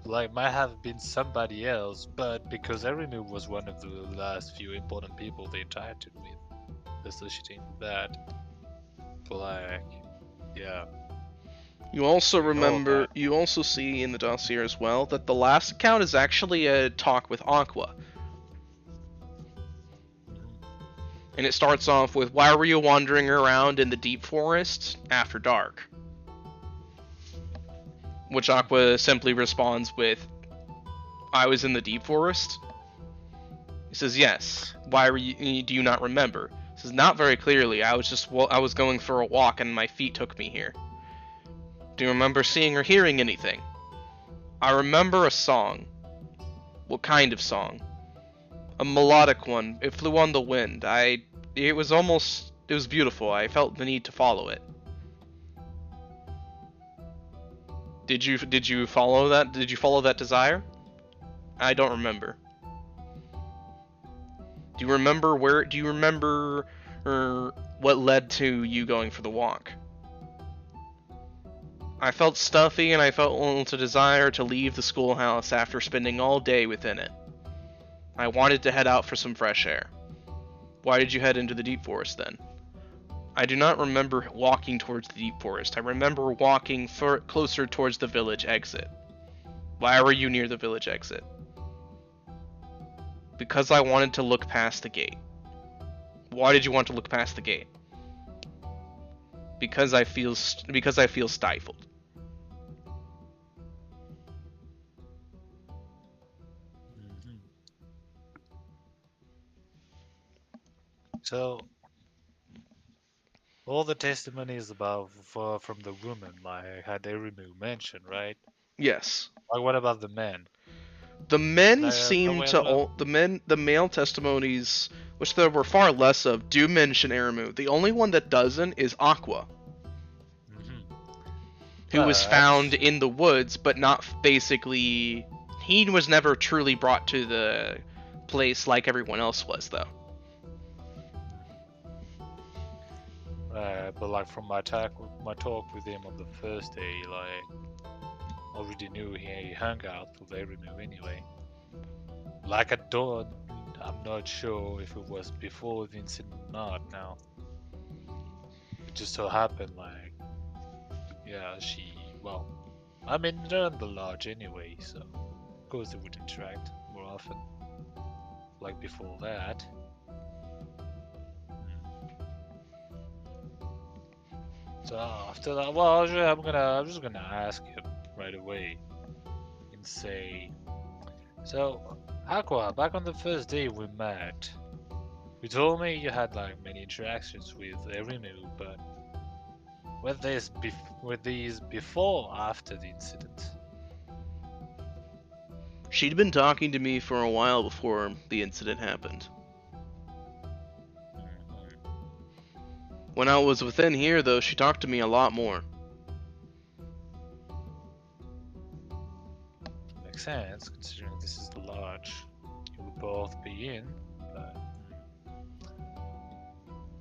like might have been somebody else, but because Erimu was one of the last few important people they interacted with, associating that, but like, yeah. You also We know remember, about. you also see in the dossier as well that the last account is actually a talk with Aqua. And it starts off with, why were you wandering around in the deep forest after dark? Which Aqua simply responds with, I was in the deep forest? He says, yes. Why were you, do you not remember? He says, not very clearly. I was going for a walk and my feet took me here. Do you remember seeing or hearing anything? I remember a song. What kind of song? A melodic one. It flew on the wind. It was beautiful. I felt the need to follow it. Did you follow that? Did you follow that desire? I don't remember. Do you remember what led to you going for the walk? I felt stuffy and I felt a desire to leave the schoolhouse after spending all day within it. I wanted to head out for some fresh air. Why did you head into the deep forest then? I do not remember walking towards the deep forest. I remember walking closer towards the village exit. Why were you near the village exit? Because I wanted to look past the gate. Why did you want to look past the gate? Because I feel stifled. So, all the testimonies about from the woman like had Erimu mentioned, right? Yes. Like, what about the men? The men No seem way to about. the male testimonies, which there were far less of, do mention Aramu. The only one that doesn't is Aqua, who was found But in the woods, but not basically. He was never truly brought to the place like everyone else was, though. but like from my talk with him on the first day, like already knew he hung out with Erimu anyway. Like at dawn, I'm not sure if it was before the incident or not. Now it just so happened, like, yeah, well, I mean, they're in the lodge anyway, so of course they would interact more often. Like before that. So after that, well, I'm just gonna ask him right away and say, so Aqua, back on the first day we met, you told me you had like many interactions with Erimu, but were these before or after the incident? She'd been talking to me for a while before the incident happened. When I was within here, though, she talked to me a lot more. Makes sense, considering this is the lodge you would both be in, but...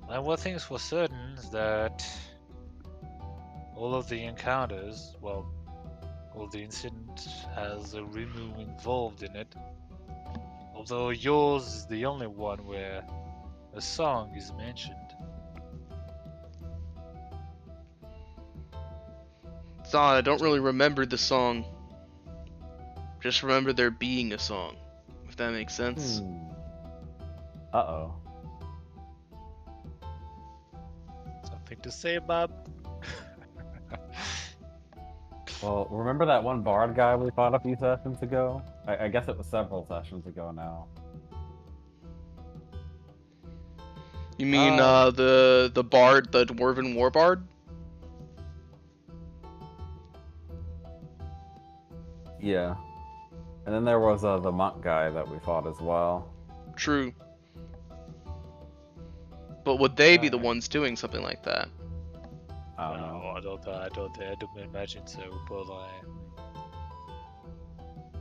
And one thing's for certain is that all of the encounters, well, all the incident has a Rimu involved in it. Although yours is the only one where a song is mentioned. It's odd, I don't really remember the song. Just remember there being a song, if that makes sense. Uh-oh. Something to say, Bob? Well, remember that one bard guy we fought a few sessions ago? I guess it was several sessions ago now. You mean the bard, the dwarven war bard? Yeah. And then there was the monk guy that we fought as well. True. But would they be the Alright. ones doing something like that? I don't know. No, I don't imagine so, but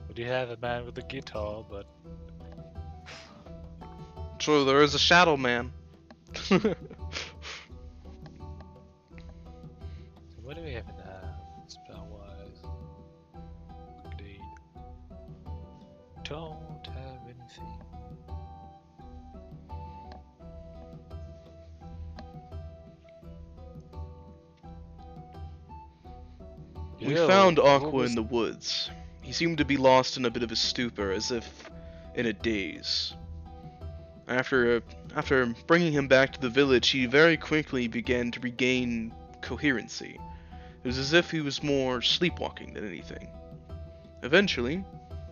we do have a man with a guitar, but True, there is a shadow man. so what do we even have spell-wise? Indeed. Don't have anything. We Yo, found what Aqua was- in the woods. He seemed to be lost in a bit of a stupor, as if in a daze. After bringing him back to the village, he very quickly began to regain coherency. It was as if he was more sleepwalking than anything. Eventually,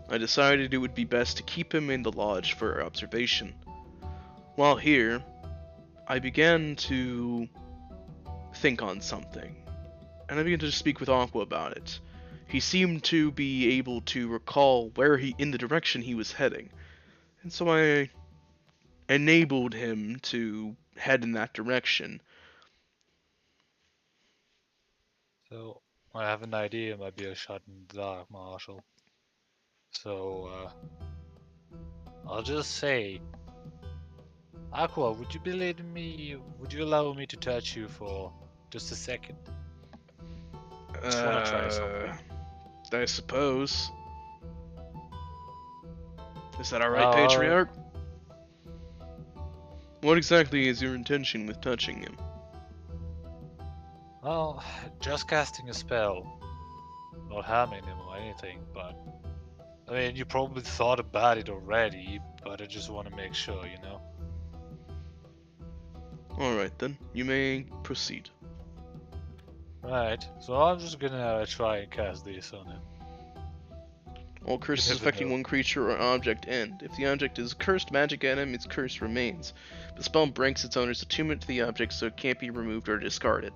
I decided it would be best to keep him in the lodge for observation. While here, I began to think on something, and I began to speak with Aqua about it. He seemed to be able to recall in the direction he was heading, and so I enabled him to head in that direction. So, I have an idea, it might be a shot in the dark, Marshall. So, I'll just say, Aqua, would you would you allow me to touch you for just a second? Just wanna try something. I suppose. Is that alright, Uh, Patriarch? What exactly is your intention with touching him? Well, just casting a spell. Not harming him or anything, but... I mean, you probably thought about it already, but I just want to make sure, you know? Alright then, you may proceed. Right, so I'm just gonna try and cast this on him. All curses never affecting know. one creature or object end. If the object is cursed magic item, its curse remains. The spell breaks its owner's attunement to the object, so it can't be removed or discarded.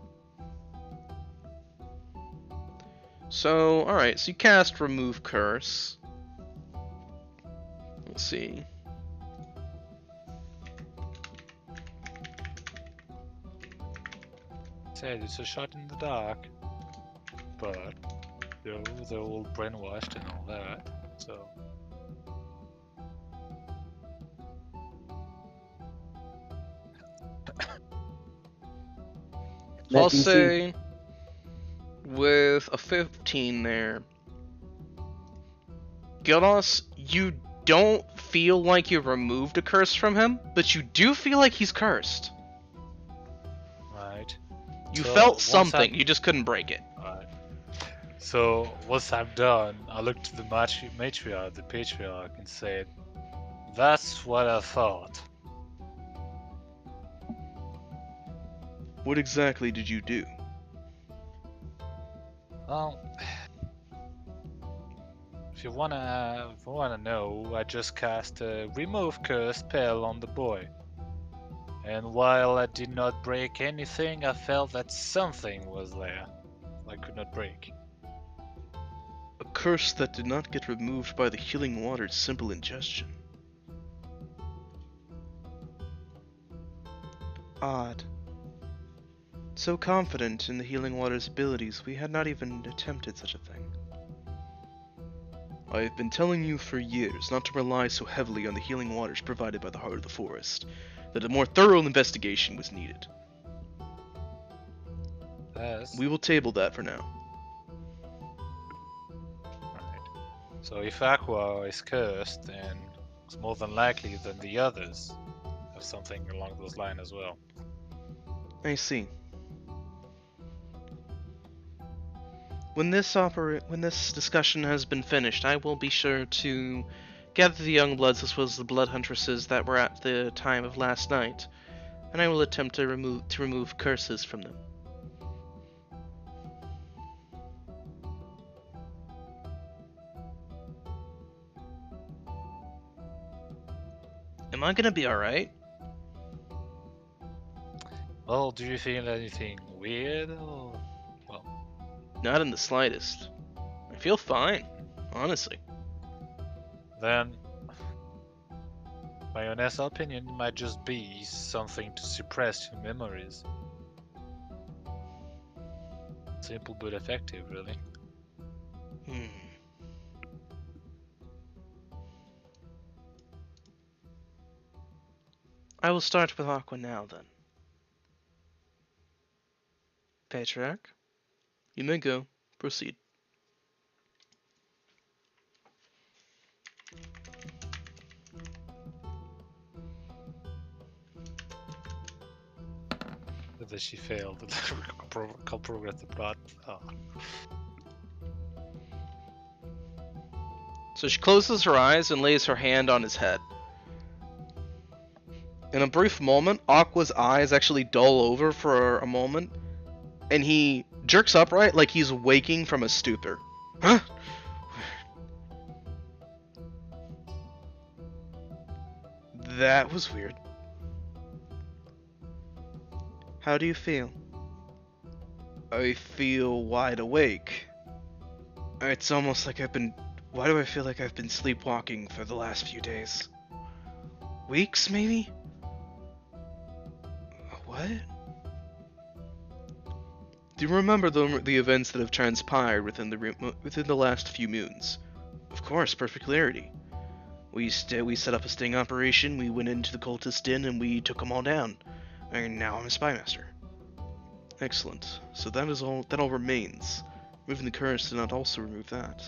So, alright, so you cast Remove Curse. Let's see. Said it's a shot in the dark, but they're all brainwashed and all that, so... So I'll That DC say, with a 15 there, Gildos, you don't feel like you removed a curse from him, but you do feel like he's cursed. Right. You So, felt once something, I'm- you just couldn't break it. Right. So, once I'm done, I looked to the matriarch, the patriarch, and said, "That's what I thought." What exactly did you do? Well, if you wanna know, I just cast a remove curse spell on the boy. And while I did not break anything, I felt that something was there I could not break. A curse that did not get removed by the healing water's simple ingestion. Odd. So confident in the healing water's abilities, we had not even attempted such a thing. I have been telling you for years not to rely so heavily on the healing waters provided by the heart of the forest, that a more thorough investigation was needed. Yes. We will table that for now. Right. So if Aqua is cursed, then it's more than likely that the others have something along those lines as well. I see. When this discussion has been finished, I will be sure to gather the young bloods as well as the blood huntresses that were at the time of last night, and I will attempt to remove curses from them. Am I gonna be alright? Well, do you feel anything weird or... Not in the slightest. I feel fine. honestly. Then, my honest opinion might just be something to suppress your memories. Simple but effective, really. Hmm. I will start with Aqua now, then. Patriarch, you may go. Proceed. That she failed. Can't progress the plot. Oh. So she closes her eyes and lays her hand on his head. In a brief moment, Aqua's eyes actually dull over for a moment, and he jerks upright like he's waking from a stupor. Huh? That was weird. How do you feel? I feel wide awake. It's almost like I've been... Why do I feel like I've been sleepwalking for the last few days? Weeks, maybe? What? Do you remember the events that have transpired within the last few moons? Of course, perfect clarity. We set up a sting operation, we went into the cultist den, and we took them all down. And now I'm a spy master. Excellent. So that all remains. Removing the curse did not also remove that.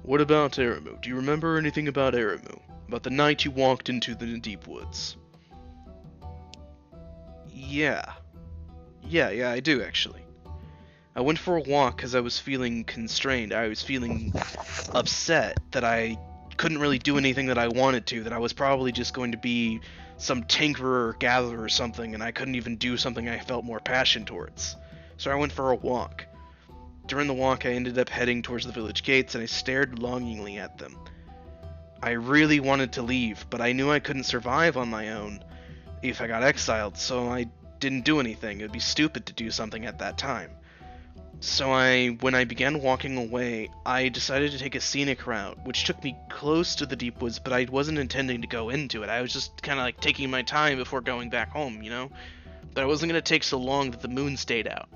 What about Aramu? Do you remember anything about Aramu? About the night you walked into the deep woods? Yeah, I do actually. I went for a walk because I was feeling constrained. I was feeling upset that I couldn't really do anything that I wanted to, that I was probably just going to be some tinkerer or gatherer or something, and I couldn't even do something I felt more passion towards. So I went for a walk. During the walk, I ended up heading towards the village gates, and I stared longingly at them. I really wanted to leave, but I knew I couldn't survive on my own if I got exiled, so I didn't do anything. It would be stupid to do something at that time. So when I began walking away, I decided to take a scenic route, which took me close to the deep woods, but I wasn't intending to go into it. I was just kind of like taking my time before going back home, you know? But I wasn't going to take so long that the moon stayed out.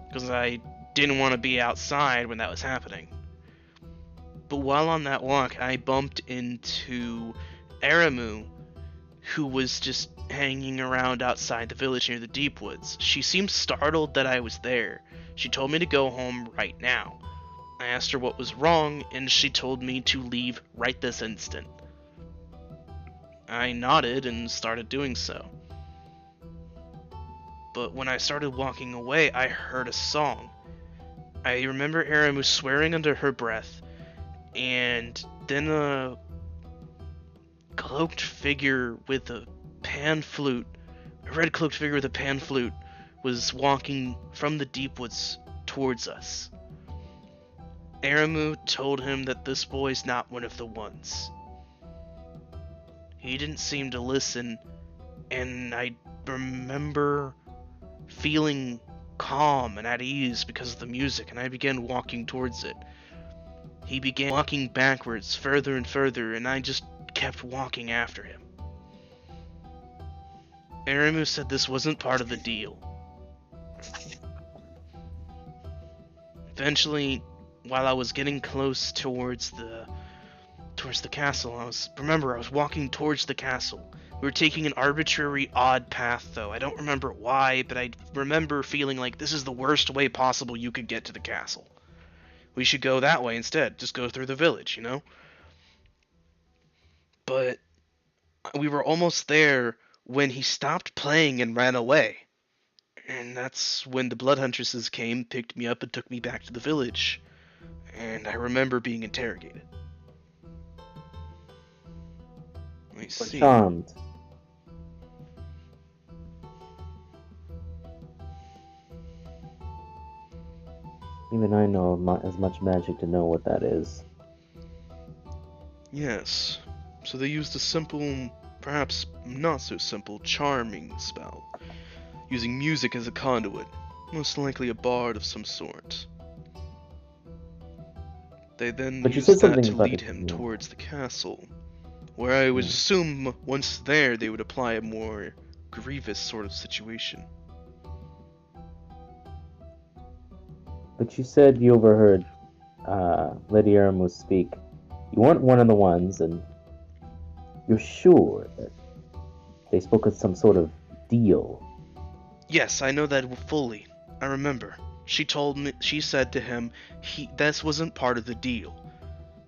Because I didn't want to be outside when that was happening. But while on that walk, I bumped into Aramu, who was just hanging around outside the village near the deep woods. She seemed startled that I was there. She told me to go home right now. I asked her what was wrong, and she told me to leave right this instant. I nodded and started doing so. But when I started walking away, I heard a song. I remember Aramu swearing under her breath, and then a cloaked figure with a pan flute, a red cloaked figure with a pan flute, was walking from the deep woods towards us. Aramu told him that this boy's not one of the ones. He didn't seem to listen, and I remember feeling calm and at ease because of the music, and I began walking towards it. He began walking backwards, further and further, and I just kept walking after him. Aramu said this wasn't part of the deal. Eventually, while I was getting close towards the castle, I was walking towards the castle. We were taking an arbitrary, odd path, though. I don't remember why, but I remember feeling like this is the worst way possible you could get to the castle. We should go that way instead. Just go through the village, you know? But we were almost there when he stopped playing and ran away. And that's when the blood huntresses came, picked me up, and took me back to the village. And I remember being interrogated. Let me see. Charmed. Even I know as much magic to know what that is. Yes. So they used a simple, perhaps not so simple, charming spell, using music as a conduit. Most likely a bard of some sort. They then But you used said that something to about lead it, him yeah. towards the castle, where I would assume once there they would apply a more grievous sort of situation. But you said you overheard Lady Aramu speak. You weren't one of the ones, and you're sure that they spoke of some sort of deal. Yes, I know that fully. I remember. She said to him, this wasn't part of the deal.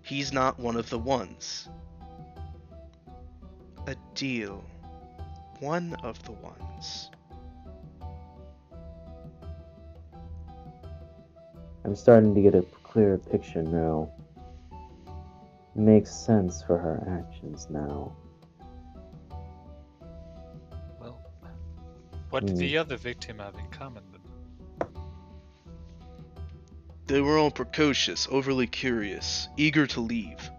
He's not one of the ones. A deal. One of the ones. I'm starting to get a clearer picture now. Makes sense for her actions now. Well, what did the other victim have in common then? They were all precocious, overly curious, eager to leave.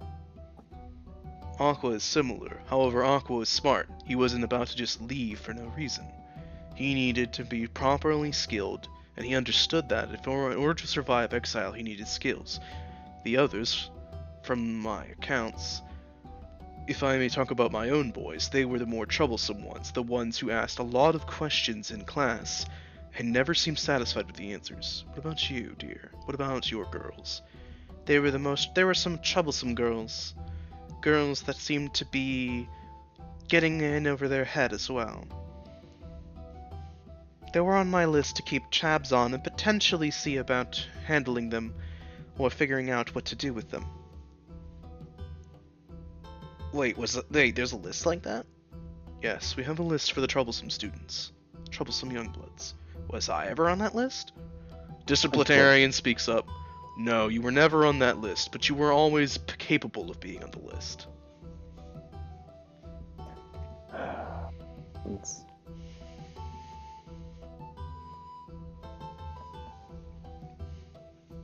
Aqua is similar, however Aqua was smart. He wasn't about to just leave for no reason. He needed to be properly skilled, and he understood that in order to survive exile he needed skills. The others, from my accounts, if I may talk about my own boys, they were the more troublesome ones, the ones who asked a lot of questions in class and never seemed satisfied with the answers. What about you, dear? What about your girls? There were some troublesome girls. Girls that seemed to be getting in over their head as well. They were on my list to keep tabs on and potentially see about handling them or figuring out what to do with them. Wait, there's a list like that? Yes, we have a list for the troublesome students. Troublesome youngbloods. Was I ever on that list? Disciplinarian speaks up. No, you were never on that list, but you were always capable of being on the list.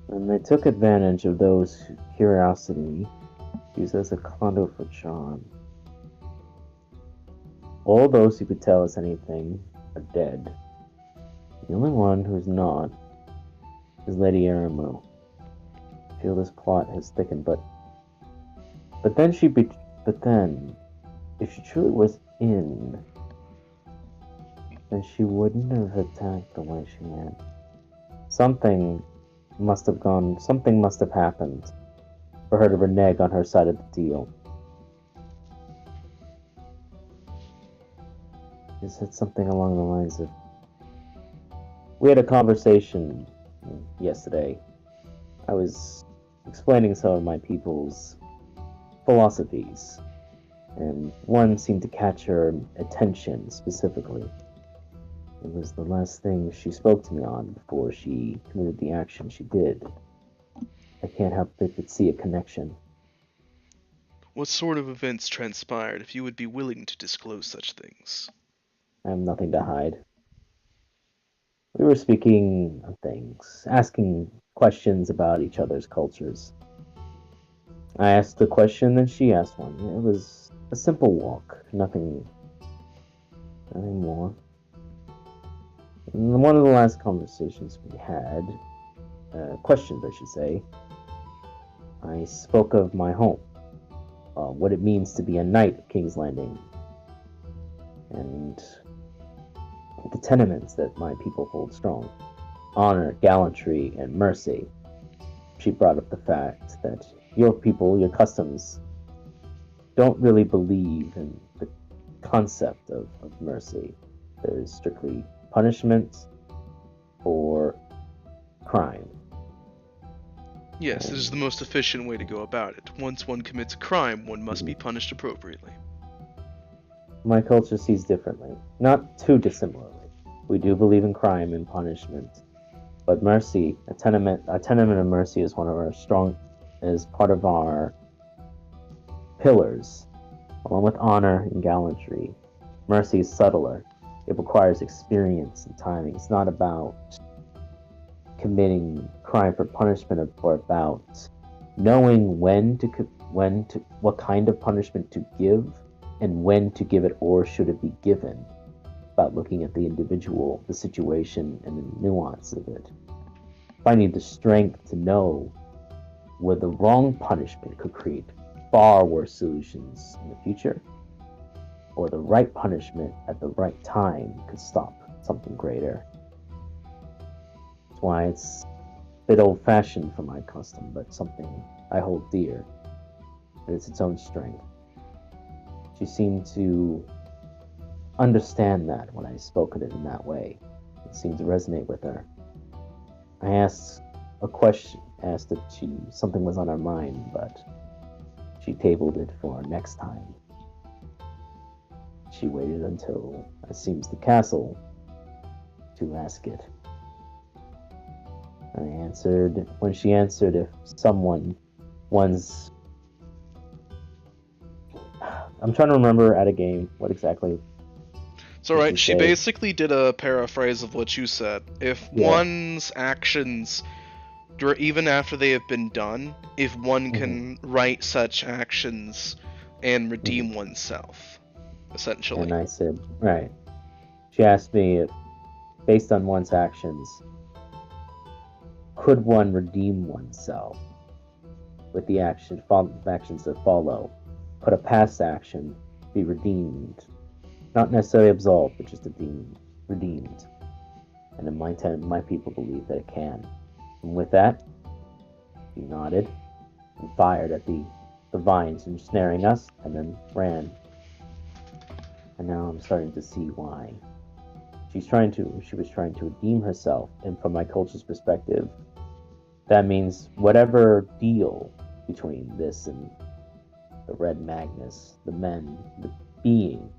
And they took advantage of those curiosity, used as a conduit for charm. All those who could tell us anything are dead. The only one who's not is Lady Aramu. I feel this plot has thickened, but then if she truly was in, then she wouldn't have attacked the way she had. Something must have happened for her to renege on her side of the deal. She said something along the lines of, we had a conversation yesterday. I was explaining some of my people's philosophies, and one seemed to catch her attention specifically. It was the last thing she spoke to me on before she committed the action she did. I can't help but see a connection. What sort of events transpired, if you would be willing to disclose such things? I have nothing to hide. We were speaking of things, asking questions about each other's cultures. I asked a question, then she asked one. It was a simple walk, nothing more. In one of the last conversations we had, questions I should say, I spoke of my home, what it means to be a knight of King's Landing, and the tenements that my people hold strong: honor, gallantry, and mercy. She brought up the fact that your people, your customs, don't really believe in the concept of mercy. There's strictly punishment for crime. Yes, this is the most efficient way to go about it. Once one commits a crime, one must be punished appropriately. My culture sees differently, not too dissimilarly. We do believe in crime and punishment, but mercy, a tenement of mercy is part of our pillars, along with honor and gallantry. Mercy is subtler. It requires experience and timing. It's not about committing crime for punishment, or about knowing what kind of punishment to give and when to give it, or should it be given. about looking at the individual, the situation, and the nuance of it. Finding the strength to know where the wrong punishment could create far worse solutions in the future, or the right punishment at the right time could stop something greater. That's why it's a bit old-fashioned for my custom, but something I hold dear. And it's its own strength. She seemed to understand that when I spoke of it in that way. It seemed to resonate with her. I asked a question, asked if something was on her mind, but she tabled it for next time. She waited until I seems the castle to ask it. I answered, when she answered if one's... I'm trying to remember at a game what exactly... It's alright, she basically did a paraphrase of what you said. If one's actions, even after they have been done, if one can right such actions and redeem oneself, essentially. And I said, right. She asked me if, based on one's actions, could one redeem oneself with the actions that follow? Could a past action be redeemed? Not necessarily absolved, but just redeemed. And in my people believe that it can. And with that, he nodded and fired at the vines ensnaring us, and then ran. And now I'm starting to see why. She was trying to redeem herself, and from my culture's perspective, that means whatever deal between this and the Red Magnus, the men, the being,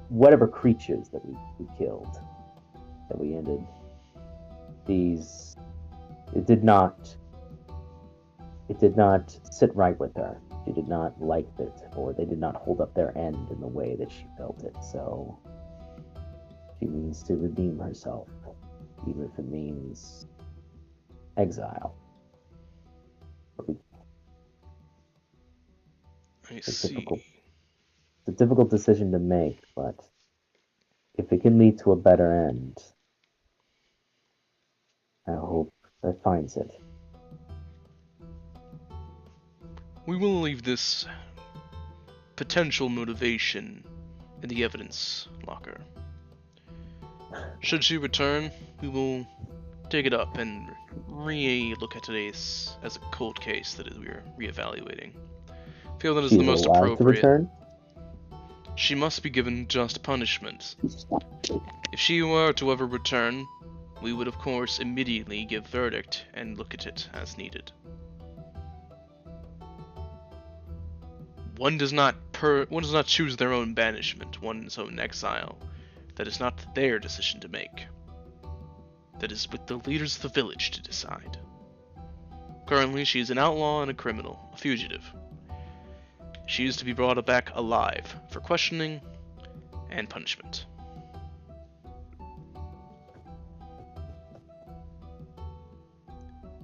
whatever creatures that we killed, that we ended, it did not sit right with her. She did not like it, or they did not hold up their end in the way that she felt it. So she means to redeem herself, even if it means exile. I see. It's a difficult decision to make, but if it can lead to a better end, I hope that finds it. We will leave this potential motivation in the evidence locker. Should she return, we will dig it up and re-look at today's as a cold case that we are re-evaluating. I feel that is the most appropriate. To return? She must be given just punishment. If she were to ever return, we would of course immediately give verdict and look at it as needed. One does not choose their own banishment, one's own exile. That is not their decision to make. That is with the leaders of the village to decide. Currently, she is an outlaw and a criminal, a fugitive. She is to be brought back alive for questioning and punishment.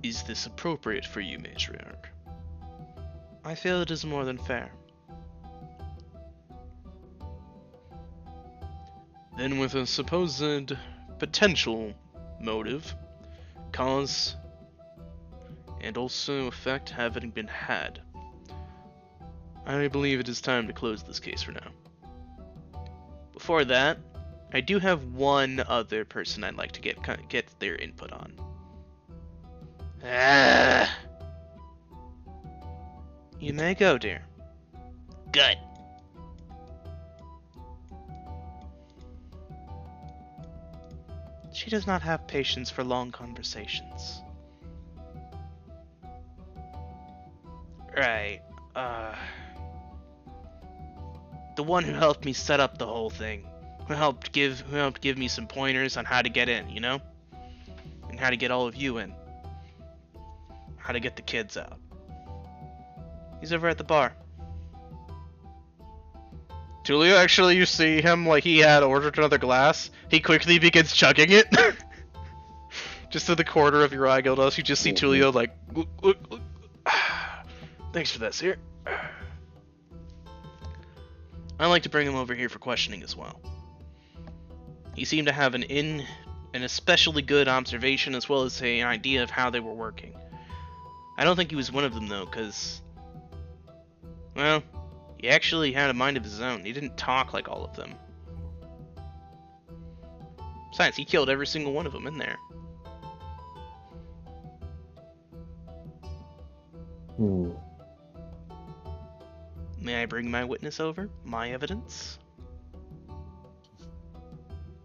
Is this appropriate for you, Matriarch? I feel it is more than fair. Then with a supposed potential motive, cause, and also effect having been had, I believe it is time to close this case for now. Before that, I do have one other person I'd like to get their input on. You may go, dear. Good. She does not have patience for long conversations. Right. The one who helped me set up the whole thing. Who helped give me some pointers on how to get in, you know? And how to get all of you in. How to get the kids out. He's over at the bar. Tulio, actually, you see him like he had ordered another glass. He quickly begins chugging it. Just to the corner of your eye, Gildos, you just see Tulio like, look. Thanks for that, sir. I'd like to bring him over here for questioning as well. He seemed to have an especially good observation as well as an idea of how they were working. I don't think he was one of them though, because, well, he actually had a mind of his own. He didn't talk like all of them. Besides, he killed every single one of them in there. May I bring my witness over? My evidence?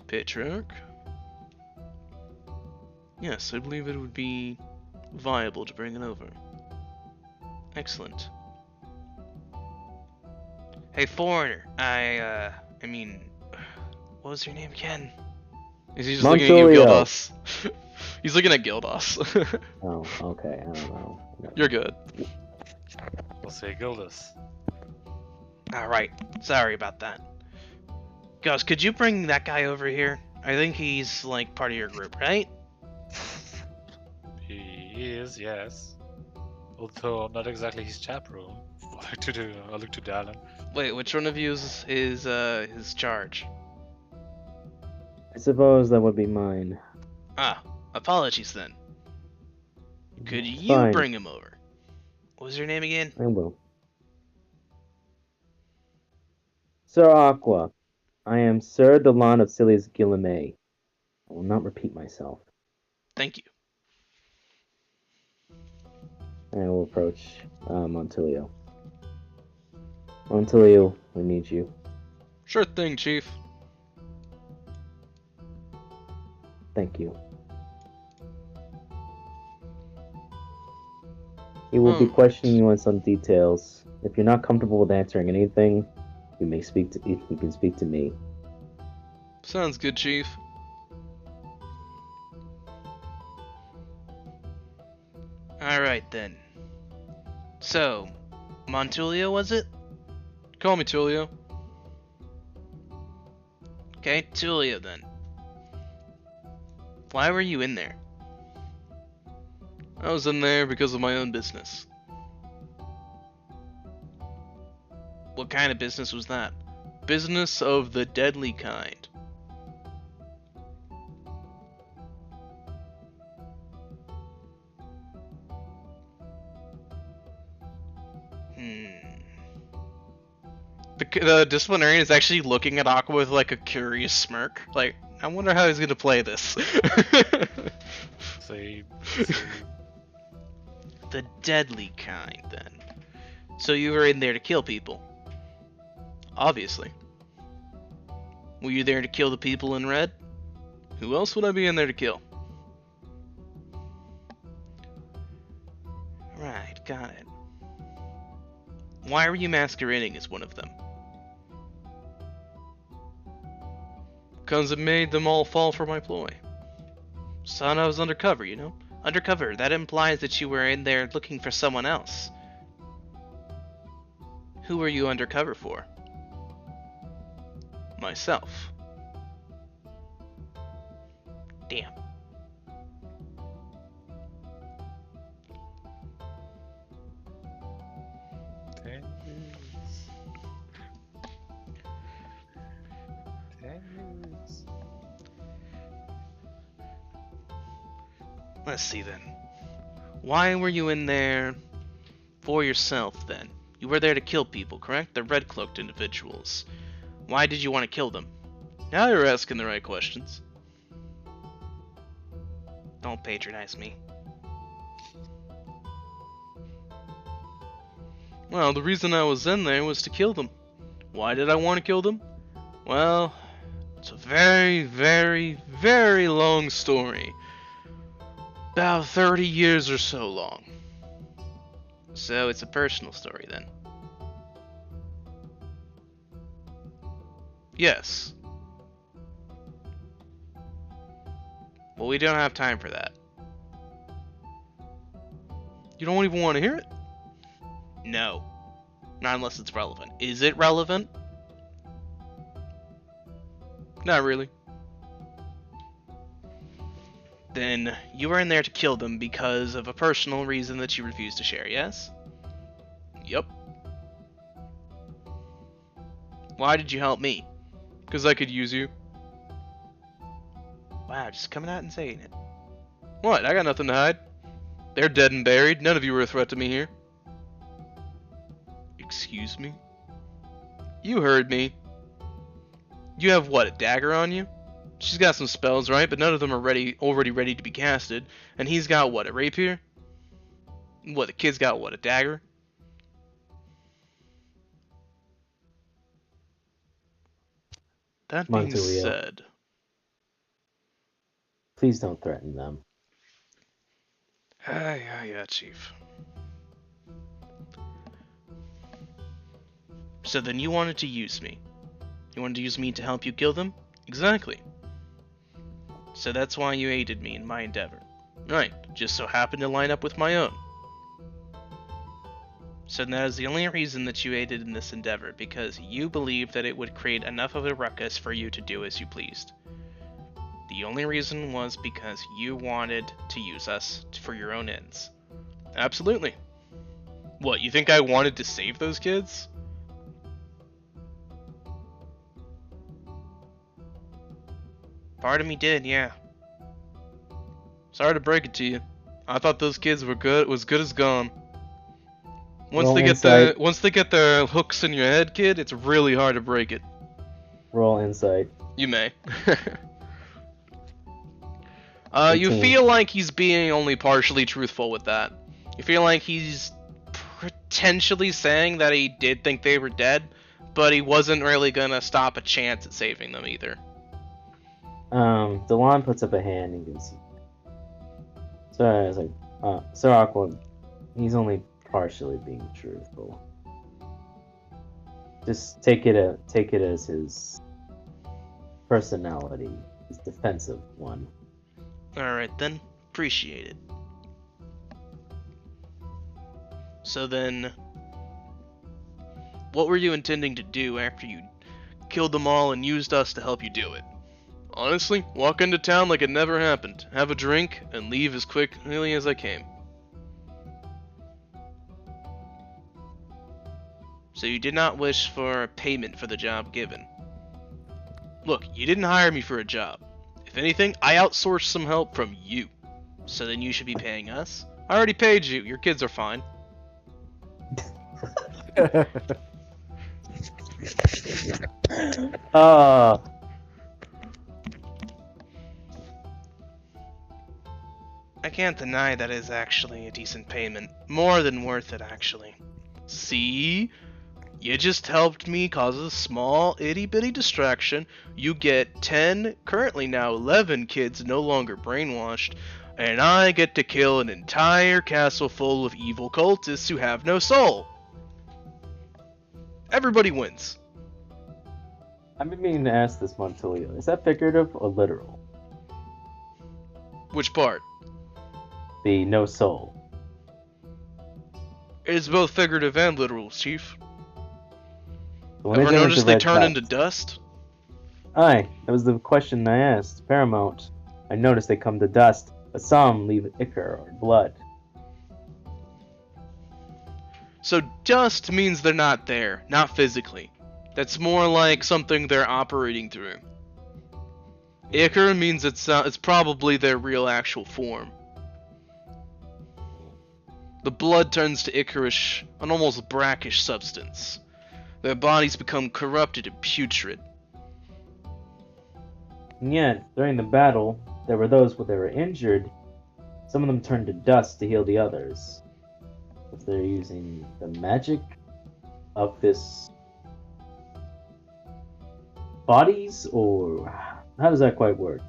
Patriarch? Yes, I believe it would be viable to bring it over. Excellent. Hey, foreigner, I mean, what was your name again? Is he just looking at you, Montoya. Gildas? He's looking at Gildas. Oh, okay. I don't know. You're good. We'll say Gildas. Alright, sorry about that. Gus, could you bring that guy over here? I think he's, like, part of your group, right? He is, yes. Although I'm not exactly his chaperone. I look to Dallin. Wait, which one of you is his charge? I suppose that would be mine. Ah, apologies then. Could you Fine. bring him over? What was your name again? I will. Sir Aqua, I am Sir Delan of Silius Guillemay. I will not repeat myself. Thank you. I will approach Montilio. Montilio, we need you. Sure thing, Chief. Thank you. He will be questioning you on some details. If you're not comfortable with answering anything, you can speak to me. Sounds good, Chief. Alright then. So, Montulio was it? Call me Tulio. Okay, Tulio then. Why were you in there? I was in there because of my own business. What kind of business was that? Business of the deadly kind. The disciplinarian is actually looking at Aqua with like a curious smirk. Like, I wonder how he's gonna play this. Say, The deadly kind, then. So you were in there to kill people. Obviously. Were you there to kill the people in red? Who else would I be in there to kill? Right, got it. Why were you masquerading as one of them? Because it made them all fall for my ploy. Son, I was undercover, you know? Undercover, that implies that you were in there looking for someone else. Who were you undercover for? Myself. Damn. Let's see then. Why were you in there for yourself then? You were there to kill people, correct? The red-cloaked individuals. Why did you want to kill them? Now you're asking the right questions. Don't patronize me. Well, the reason I was in there was to kill them. Why did I want to kill them? Well, it's a very, very, very long story. About 30 years or so long. So it's a personal story then. Yes. Well, we don't have time for that. You don't even want to hear it? No. Not unless it's relevant. Is it relevant? Not really. Then you were in there to kill them because of a personal reason that you refused to share, yes? Yup. Why did you help me? Because I could use you. Wow, just coming out and saying it. What? I got nothing to hide. They're dead and buried. None of you are a threat to me here. Excuse me? You heard me. You have what, a dagger on you? She's got some spells, right? But none of them are already ready to be casted. And he's got what, a rapier? What, the kid's got what, a dagger? That being Montilio. said... Please don't threaten them. Yeah, Chief. So then you wanted to use me. You wanted to use me to help you kill them? Exactly. So that's why you aided me in my endeavor. Right, just so happened to line up with my own. So that is the only reason that you aided in this endeavor, because you believed that it would create enough of a ruckus for you to do as you pleased. The only reason was because you wanted to use us for your own ends. Absolutely. What, you think I wanted to save those kids? Part of me did, yeah. Sorry to break it to you. I thought those kids were good as gone. Once Roll they get insight. once they get their hooks in your head, kid, it's really hard to break it. Roll insight. You may. You 18. feel like he's being only partially truthful with that. You feel like he's potentially saying that he did think they were dead, but he wasn't really gonna stop a chance at saving them either. Delon puts up a hand. You can see. So I was like, Sir Aqua, he's only partially being truthful. Just take it as his personality, his defensive one. Alright then, appreciate it. So then, what were you intending to do after you killed them all and used us to help you do it? Honestly, walk into town like it never happened, have a drink, and leave as quickly as I came. So you did not wish for payment for the job given. Look, you didn't hire me for a job. If anything, I outsourced some help from you. So then you should be paying us. I already paid you, your kids are fine. I can't deny that is actually a decent payment. More than worth it, actually. See? You just helped me cause a small, itty-bitty distraction. You get 10, currently now 11 kids no longer brainwashed, and I get to kill an entire castle full of evil cultists who have no soul. Everybody wins. I've been meaning to ask this, Montilio. Is that figurative or literal? Which part? The no soul. It is both figurative and literal, Chief. When Ever go noticed into they red turn dots- into dust? Aye, that was the question I asked. Paramount. I noticed they come to dust, but some leave ichor or blood. So dust means they're not there, not physically. That's more like something they're operating through. Ichor means it's probably their real actual form. The blood turns to ichorish, an almost brackish substance. Their bodies become corrupted and putrid. And yet, during the battle, there were those where they were injured. Some of them turned to dust to heal the others. If they're using the magic of this bodies, or how does that quite work?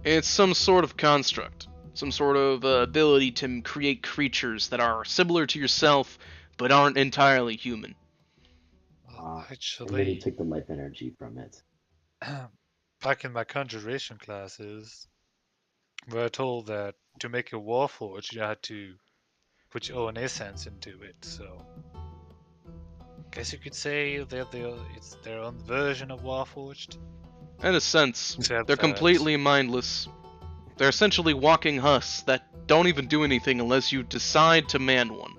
It's some sort of construct. Some sort of ability to create creatures that are similar to yourself, but aren't entirely human. And then you Actually, take the life energy from it. back in my conjuration classes, we were told that to make a warforged, you had to put your own essence into it. So, guess you could say it's their own version of warforged. In a sense, Except they're that- completely mindless. They're essentially walking husks that don't even do anything unless you decide to man one.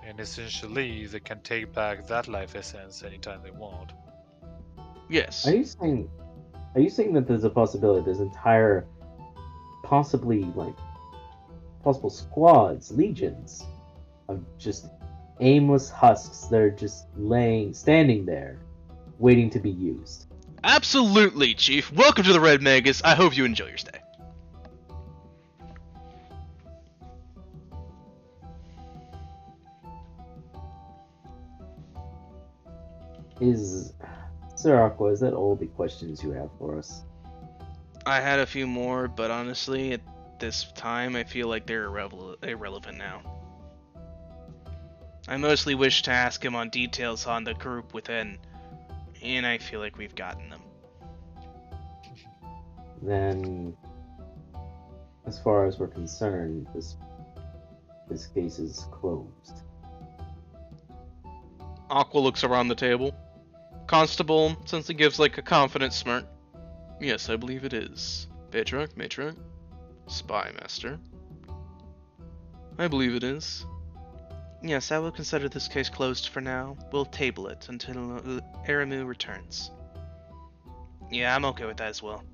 And essentially, they can take back that life essence anytime they want. Yes. Are you saying Are you saying that there's a possibility there's entire, possibly, like, possible squads, legions of just aimless husks that are just standing there, waiting to be used? Absolutely, Chief. Welcome to the Red Magus. I hope you enjoy your stay. Sir Aqua, is that all the questions you have for us? I had a few more, but honestly, at this time, I feel like they're irrelevant now. I mostly wish to ask him on details on the group within, and I feel like we've gotten them. Then, as far as we're concerned, this case is closed. Aqua looks around the table. Constable, since he gives like a confident smirk. Yes, I believe it is. Patriarch, Matriarch, Spy Master. I believe it is. Yes, I will consider this case closed for now. We'll table it until Aramu returns. Yeah, I'm okay with that as well.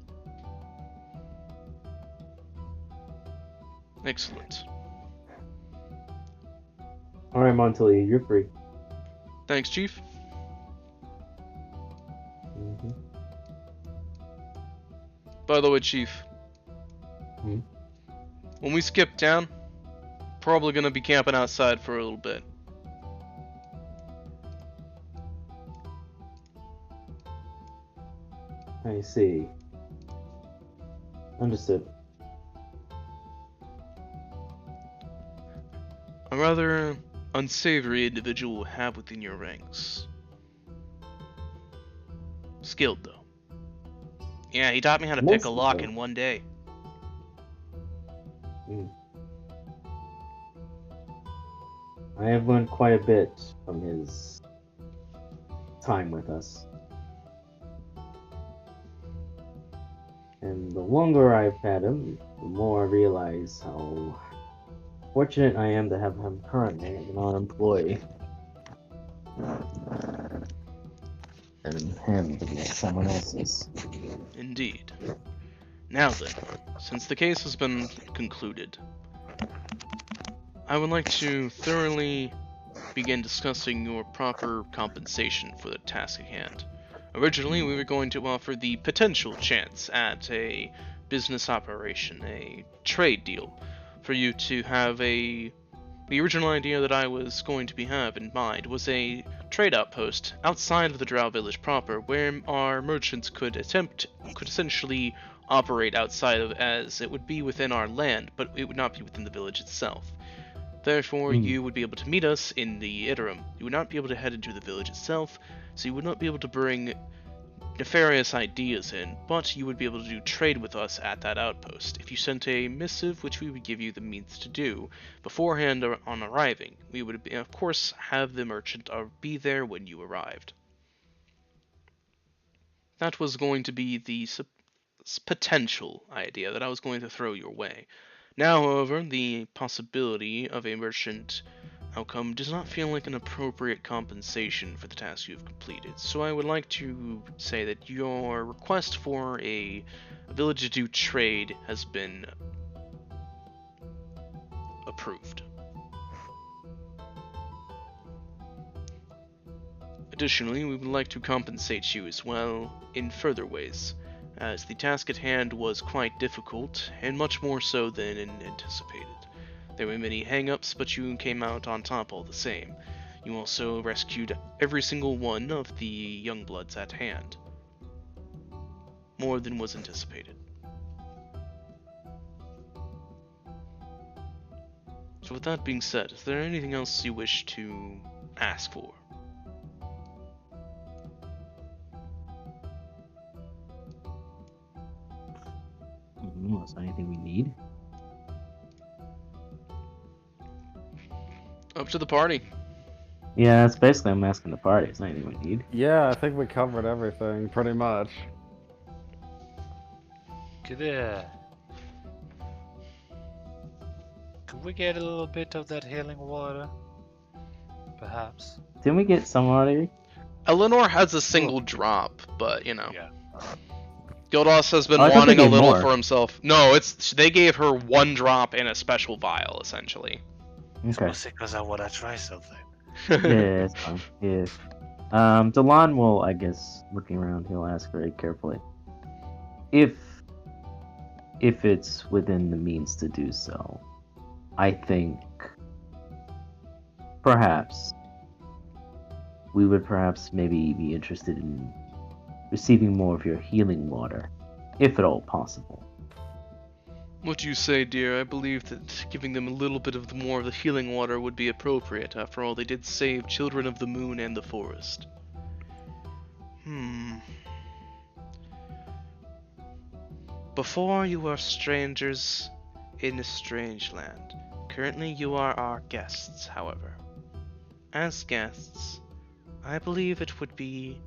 Excellent. Alright, Montalia, you're free. Thanks, Chief. Mm-hmm. By the way, Chief. Hmm? When we skip down, probably gonna be camping outside for a little bit. I see. Understood. A rather unsavory individual will have within your ranks. Skilled, though. Yeah, he taught me how to pick a Mostly lock so. in one day. I have learned quite a bit from his time with us. And the longer I've had him, the more I realize how fortunate I am to have him currently as an employee. And him to be someone else's. Indeed. Now then, since the case has been concluded, I would like to thoroughly begin discussing your proper compensation for the task at hand. Originally, we were going to offer the potential chance at a business operation, a trade deal, for you to have a... The original idea that I was going to have in mind was a trade outpost outside of the Drow village proper, where our merchants could essentially operate outside of, as it would be within our land, but it would not be within the village itself. Therefore, you would be able to meet us in the interim. You would not be able to head into the village itself, so you would not be able to bring nefarious ideas in, but you would be able to do trade with us at that outpost. If you sent a missive, which we would give you the means to do, beforehand on arriving, we would, of course, have the merchant be there when you arrived. That was going to be the potential idea that I was going to throw your way. Now, however, the possibility of a merchant outcome does not feel like an appropriate compensation for the task you have completed, so I would like to say that your request for a village to do trade has been approved. Additionally, we would like to compensate you as well in further ways, as the task at hand was quite difficult, and much more so than anticipated. There were many hang-ups, but you came out on top all the same. You also rescued every single one of the Youngbloods at hand. More than was anticipated. So with that being said, is there anything else you wish to ask for? Is there anything we need? Up to the party. Yeah, that's basically I'm asking the party. It's not anything we need. Yeah, I think we covered everything pretty much. Could we get a little bit of that healing water? Perhaps. Didn't we get some already? Eleanor has a single drop, but you know. Yeah. Gildos has been Oh, I thought they wanting a gave little more. for himself. No, they gave her 1 drop in a special vial, essentially. Okay. Mostly because I want to try something. Yeah, it's fine. Yeah. Delon will, I guess, looking around, he'll ask very carefully. If it's within the means to do so, I think perhaps we would perhaps maybe be interested in receiving more of your healing water, if at all possible. What do you say, dear? I believe that giving them a little bit of more of the healing water would be appropriate. After all, they did save children of the moon and the forest. Before you were strangers in a strange land. Currently you are our guests, however. As guests, I believe it would be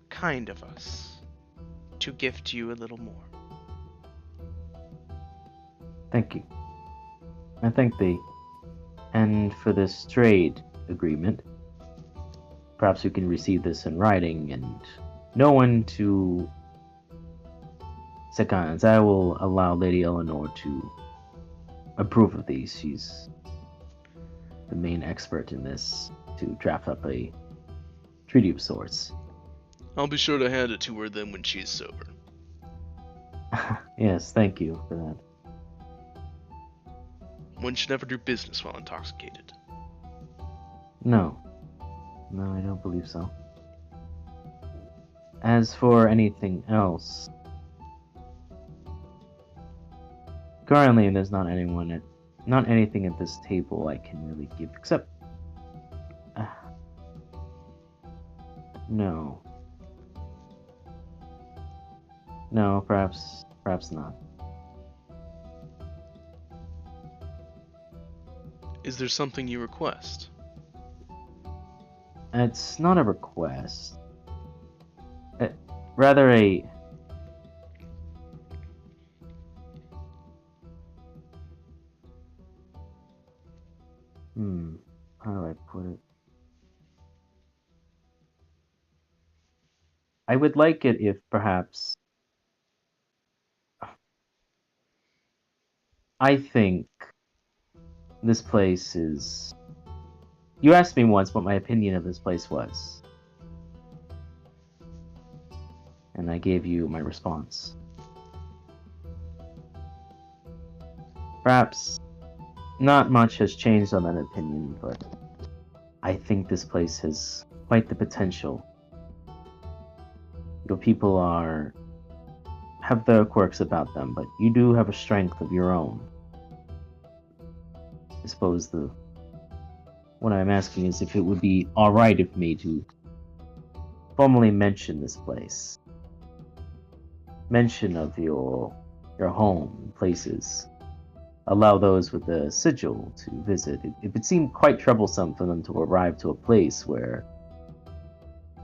kind of us to gift you a little more. Thank you. I thank thee. And for this trade agreement, perhaps we can receive this in writing and no one to seconds. I will allow Lady Eleanor to approve of these. She's the main expert in this to draft up a treaty of sorts. I'll be sure to hand it to her then when she's sober. Yes, thank you for that. One should never do business while intoxicated. No. No, I don't believe so. As for anything else, currently there's not anything at this table I can really give, except... no. No, perhaps not. Is there something you request? It's not a request. Rather a... how do I put it? I would like it if perhaps... I think this place is... You asked me once what my opinion of this place was. And I gave you my response. Perhaps not much has changed on that opinion, but I think this place has quite the potential. Your people have their quirks about them, but you do have a strength of your own. I suppose what I'm asking is if it would be alright of me to formally mention this place. Mention of your home, places. Allow those with the sigil to visit. It would seem quite troublesome for them to arrive to a place where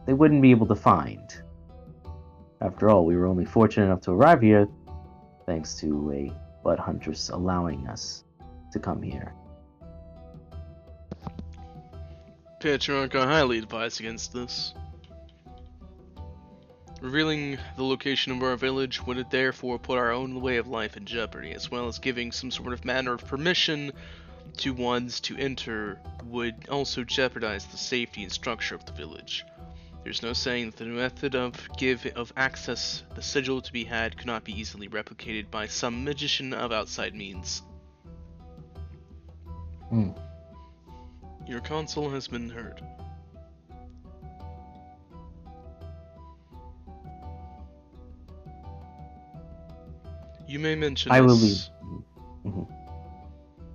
they wouldn't be able to find. After all, we were only fortunate enough to arrive here thanks to a blood huntress allowing us to come here. Patriarch, I highly advise against this. Revealing the location of our village would therefore put our own way of life in jeopardy, as well as giving some sort of manner of permission to ones to enter would also jeopardize the safety and structure of the village. There's no saying that the method of access the sigil to be had could not be easily replicated by some magician of outside means. Your counsel has been heard. You may mention I will this. leave.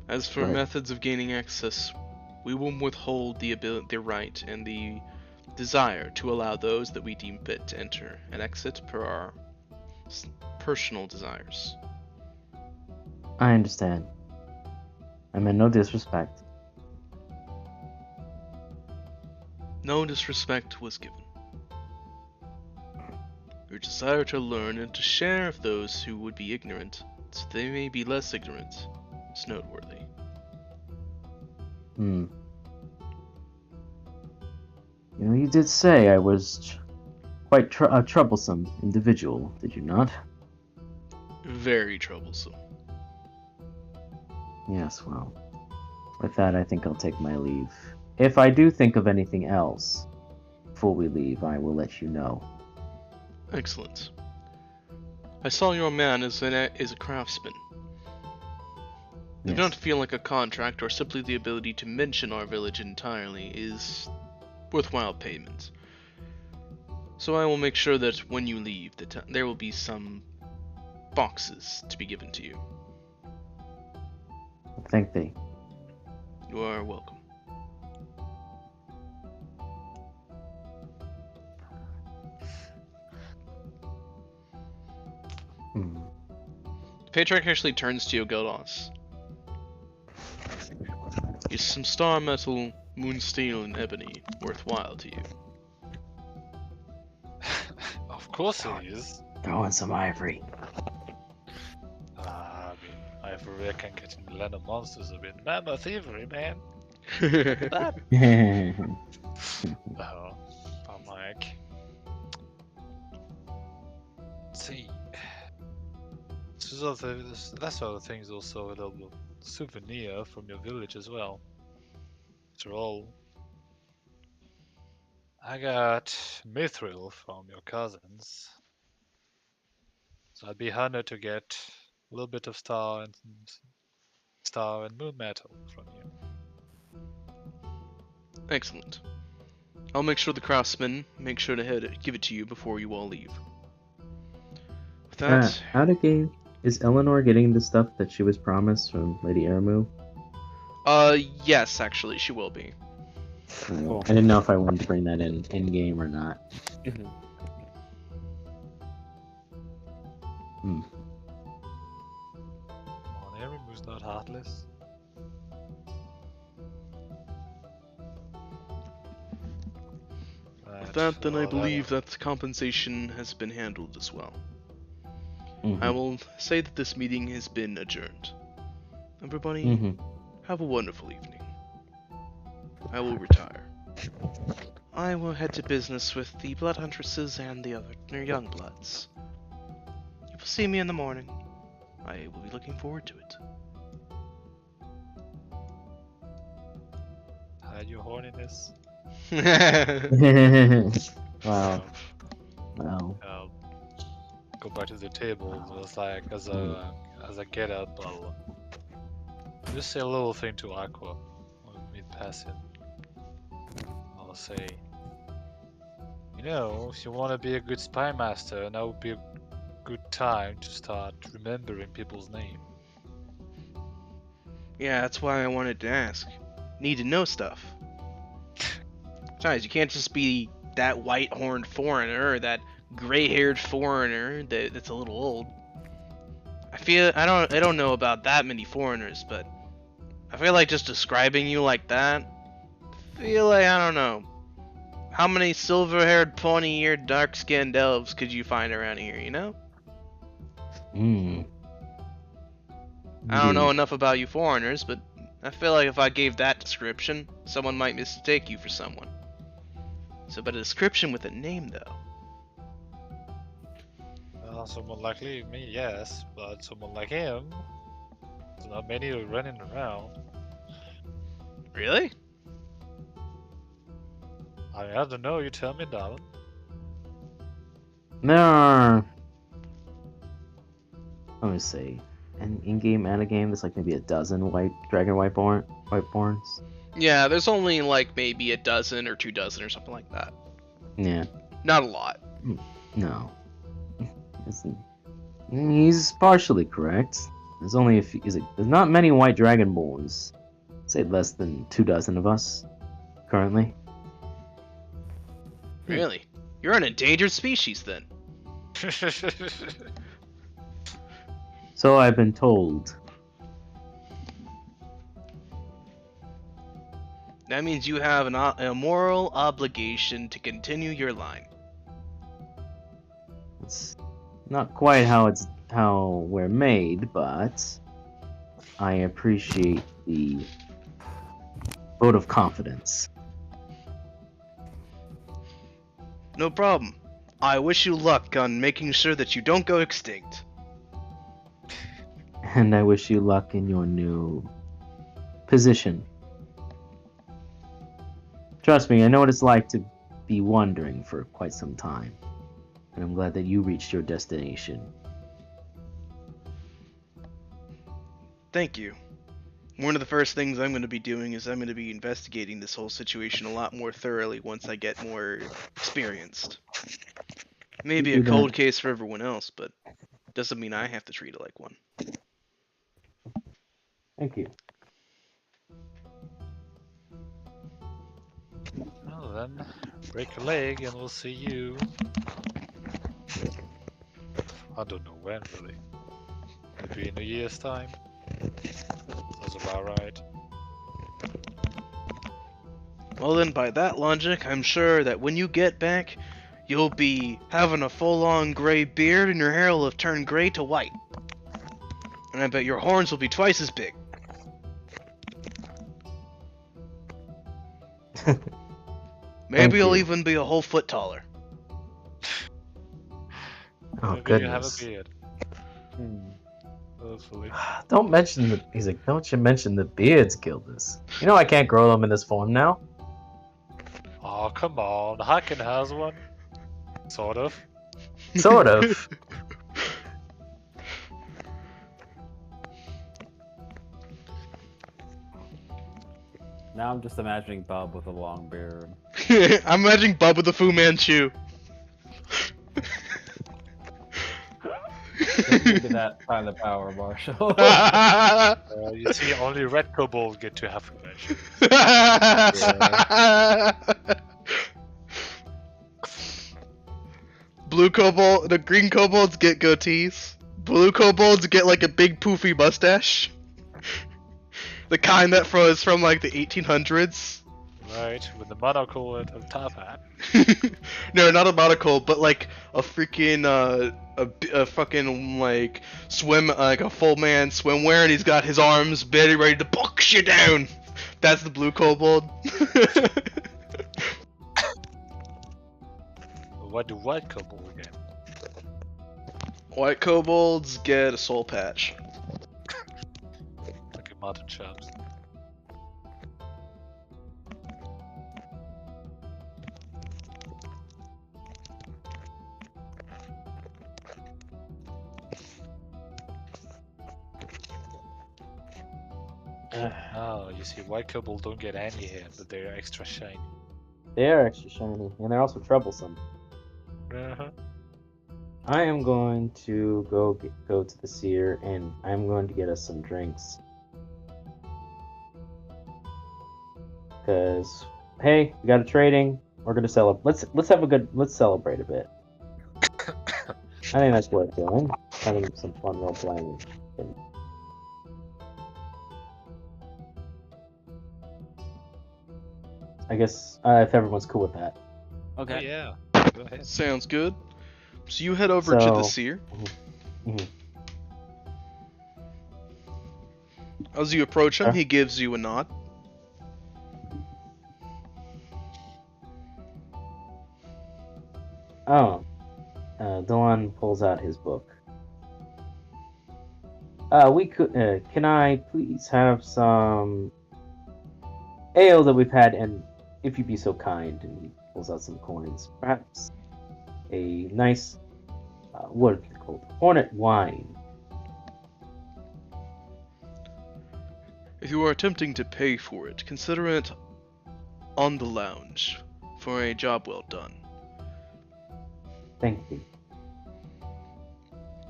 As for Right. methods of gaining access, we will withhold the right and the desire to allow those that we deem fit to enter and exit per our personal desires. I understand. I meant no disrespect. No disrespect was given. Your desire to learn and to share with those who would be ignorant, so they may be less ignorant, is noteworthy. You know, you did say I was quite a troublesome individual, did you not? Very troublesome. Yes, well, with that, I think I'll take my leave. If I do think of anything else before we leave, I will let you know. Excellent. I saw your man is a craftsman. I Yes. don't feel like a contract or simply the ability to mention our village entirely is worthwhile payment. So I will make sure that when you leave, there will be some boxes to be given to you. Thank thee. You are welcome. Hmm. The patriarch actually turns to you, Geldos. Is some star metal, moon steel, and ebony worthwhile to you? Of course it is. Throw in some ivory. I mean, ivory can get in the land of monsters a bit. Mammoth ivory, man. Look at that. I'm like, see, that sort of thing is also a little souvenir from your village as well. After all, I got mithril from your cousins, so I'd be honored to get a little bit of star and moon metal from you. Excellent. I'll make sure the craftsman make sure to give it to you before you all leave. With that, Out of game, is Eleanor getting the stuff that she was promised from Lady Aramu? yes, actually, she will be. I didn't know if I wanted to bring that in game or not. Come on, Aramu's not heartless. With that, then I believe that compensation has been handled as well. I will say that this meeting has been adjourned. Everybody, have a wonderful evening. I will retire. I will head to business with the blood huntresses and the other young bloods. You will see me in the morning. I will be looking forward to it. Hide your horniness. Wow. Wow. Go back to the table. It's like as I get up, I'll just say a little thing to Aqua when we pass him. I'll say, you know, if you want to be a good spy master, now would be a good time to start remembering people's name. Yeah, that's why I wanted to ask. Need to know stuff. Besides, you can't just be that white-horned foreigner or that gray-haired foreigner that's a little old. I don't know about that many foreigners, but I feel like just describing you like that, I don't know. How many silver-haired, pointy-eared, dark-skinned elves could you find around here, you know? I don't know enough about you foreigners, but I feel like if I gave that description, someone might mistake you for someone. So, but a description with a name, though. Someone like me, yes, but someone like him, there's not many running around. Really? I don't know, you tell me, darling. There are, let me see, in-game and a game, there's like maybe a dozen whiteborns. Yeah, there's only like maybe a dozen or 2 dozen or something like that. Yeah. Not a lot. No. He's partially correct. There's only a few. There's not many white dragonborns. I'd say less than 2 dozen of us currently. Really? You're an endangered species then. So I've been told. That means you have a moral obligation to continue your line. It's not quite how we're made, but I appreciate the vote of confidence. No problem. I wish you luck on making sure that you don't go extinct. And I wish you luck in your new position. Trust me, I know what it's like to be wandering for quite some time. And I'm glad that you reached your destination. Thank you. One of the first things I'm going to be doing is I'm going to be investigating this whole situation a lot more thoroughly once I get more experienced. Maybe a Do that. cold case for everyone else, but doesn't mean I have to treat it like one. Thank you. Well then, break a leg and we'll see you. I don't know when really. Maybe in a year's time. Sounds about right. Well then, by that logic, I'm sure that when you get back, you'll be having a full-on gray beard and your hair will have turned gray to white. And I bet your horns will be twice as big. Maybe you'll you. even be a whole foot taller. Oh, Maybe goodness. you have a beard. Hopefully. Don't mention the. He's like, don't you mention the beards, Gildas. You know I can't grow them in this form now. Oh, come on. Haken has one. Sort of. Sort of. Now I'm just imagining Bub with a long beard. I'm imagining Bub with a Fu Manchu. Maybe that kind of power, Marshall. You see, only red kobolds get to have a measure. Blue kobold, the green kobolds get goatees. Blue kobolds get like a big poofy mustache. The kind that is from like the 1800s. Right, with the monocle and a top hat. No, not a monocle, but like a freaking a fucking like like a full man swimwear, and he's got his arms very ready to box you down. That's the blue kobold. What do white kobold get? White kobolds get a soul patch. Like a mutton chops. Oh, you see, white kobold don't get any hair, but they're extra shiny. They are extra shiny, and they're also troublesome. Uh-huh. I am going to go to the seer, and I'm going to get us some drinks. Cause hey, we got a trading. We're gonna celebrate. Let's celebrate a bit. I think that's worth doing. Having some fun role playing. I guess if everyone's cool with that. Okay. Oh, yeah. Go ahead. Sounds good. So you head over to the So- seer. Mhm. As you approach him, Okay. he gives you a nod. Oh, Dylan pulls out his book. We could. Can I please have some ale that we've had, and if you'd be so kind, and he pulls out some coins, perhaps a nice, what is it called? Hornet wine. If you are attempting to pay for it, consider it on the lounge for a job well done. Thank you.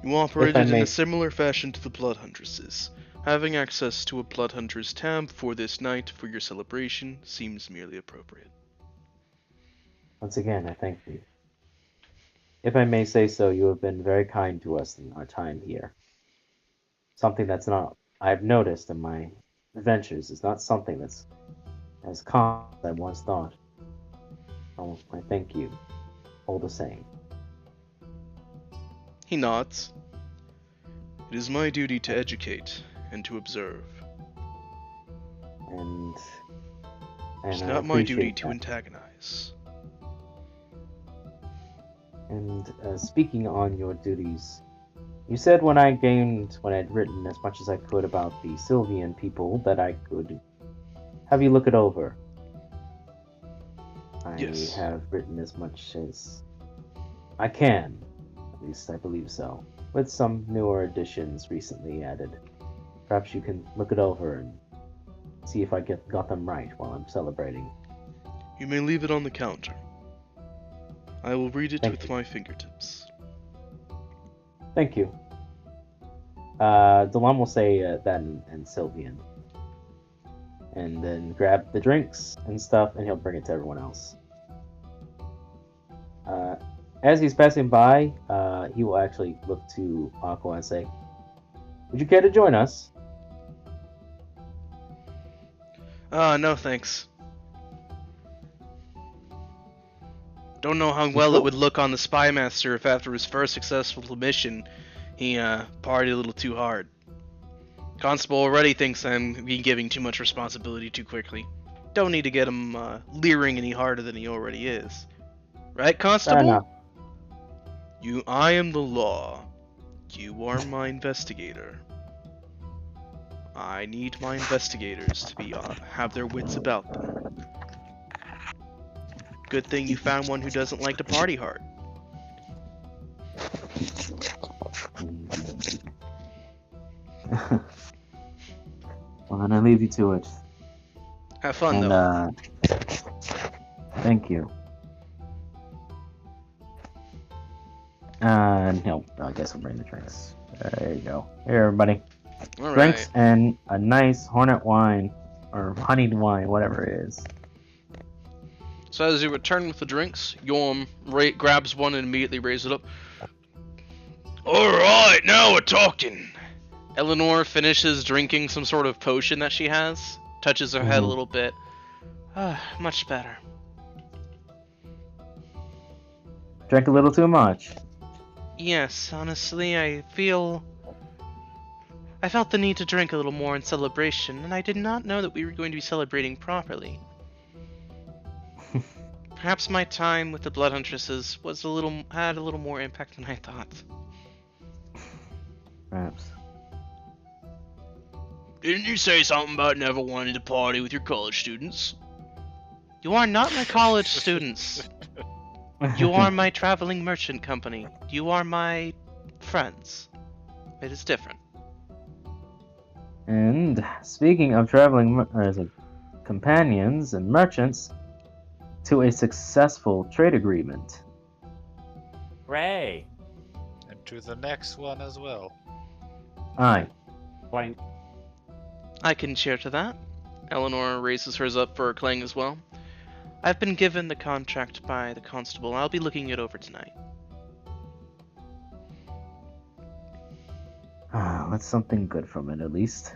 You operated in may- a similar fashion to the Blood Huntresses. Having access to a Blood Huntress tab for this night for your celebration seems merely appropriate. Once again, I thank you. If I may say so, you have been very kind to us in our time here. Something that's not I've noticed in my adventures is not something that's as common as I once thought. Oh, I thank you. All the same. He nods. It is my duty to educate and to observe. And It's I not my duty appreciate to that. antagonize. And speaking on your duties, you said when I'd written as much as I could about the Sylvian people that I could have you look it over. I Yes. have written as much as I can. At least I believe so. With some newer additions recently added. Perhaps you can look it over and see if I got them right while I'm celebrating. You may leave it on the counter. I will read it Thank with you. my fingertips. Thank you. Delam will say that in Sylvian. And then grab the drinks and stuff, and he'll bring it to everyone else. As he's passing by, he will actually look to Aqua and say, "Would you care to join us?" No thanks. Don't know how well it Sure. would look on the Spy Master if after his first successful mission, he partied a little too hard. Constable already thinks I'm being giving too much responsibility too quickly. Don't need to get him leering any harder than he already is. Right, Fair Constable? enough. I am the law. You are my investigator. I need my investigators to be have their wits about them. Good thing you found one who doesn't like to party hard. Well, then I leave you to it. Have fun, And though. thank you. No, I guess I'll bring the drinks. There you go. Here, everybody. All Drinks right. and a nice hornet wine, or honeyed wine, whatever it is. So as you return with the drinks, Yorm grabs one and immediately raises it up. Alright, now we're talking. Eleanor finishes drinking some sort of potion that she has, touches her head a Mhm. little bit. Much better. Drank a little too much. Yes, honestly, I felt the need to drink a little more in celebration, and I did not know that we were going to be celebrating properly. Perhaps my time with the Blood Huntresses had a little more impact than I thought. Perhaps. Didn't you say something about never wanting to party with your college students? You are not my college students. You are my traveling merchant company. You are my friends. It is different. And speaking of traveling companions and merchants, to a successful trade agreement. Ray. And to the next one as well. Aye. Point. I can cheer to that. Eleanor raises hers up for Clang as well. I've been given the contract by the constable. I'll be looking it over tonight. That's something good from it, at least.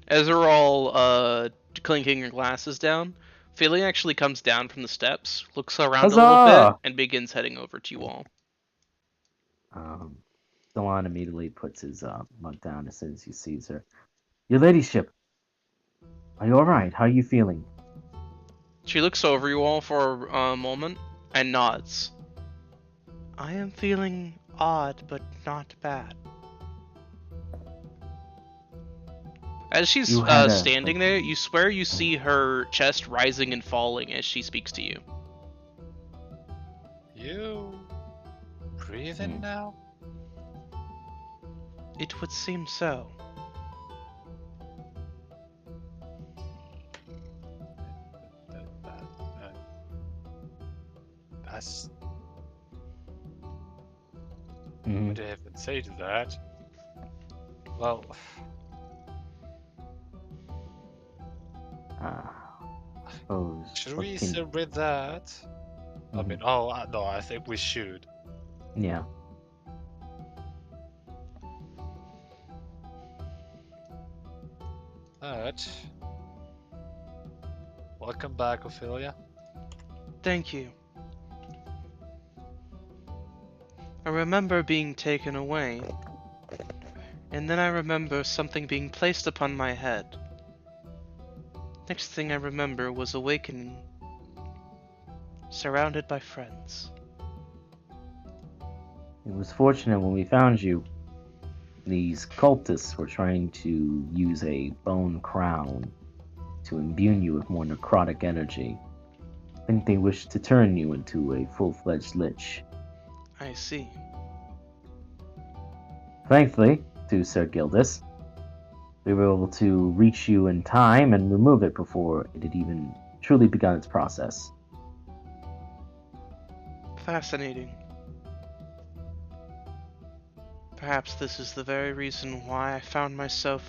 As they're all clinking their glasses down, Philly actually comes down from the steps, looks around a little Huzzah! bit, and begins heading over to you all. Delon immediately puts his mug down as soon as he sees her. Your ladyship, are you alright? How are you feeling? She looks over you all for a moment and nods. I am feeling odd, but not bad. As she's You had standing there, you swear you see her chest rising and falling as she speaks to you. You breathing now? It would seem so. That's. Mhm. What do I even say to that? Well, I suppose. should what we can- celebrate that? I Mhm. mean, no, I think we should. Yeah. Alright. Welcome back, Ophelia. Thank you. I remember being taken away, and then I remember something being placed upon my head. Next thing I remember was awakening, surrounded by friends. It was fortunate when we found you. These cultists were trying to use a bone crown to imbue you with more necrotic energy. I think they wished to turn you into a full-fledged lich. I see. Thankfully, to Sir Gildas, we were able to reach you in time and remove it before it had even truly begun its process. Fascinating. Perhaps this is the very reason why I found myself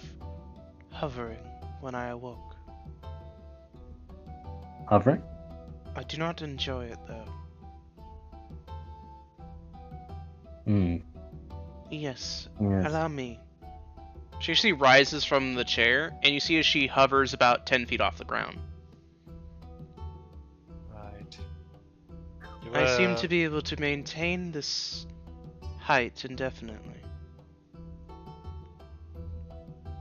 hovering when I awoke. Hovering? I do not enjoy it, though. Yes, Yes. allow me. She actually rises from the chair, and you see as she hovers about 10 feet off the ground. Right. I seem to be able to maintain this height indefinitely.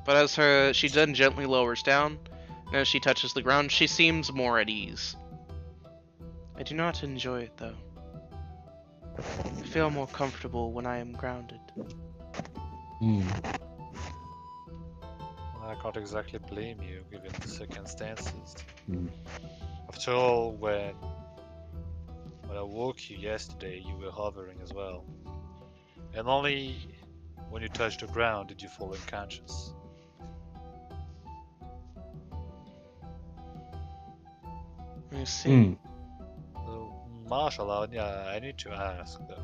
But as she then gently lowers down, and as she touches the ground, she seems more at ease. I do not enjoy it, though. I feel more comfortable when I am grounded. I can't exactly blame you, given the circumstances. Mm. After all, when I woke you yesterday, you were hovering as well. And only when you touched the ground did you fall unconscious. I see. So, martial art, yeah, I need to ask though.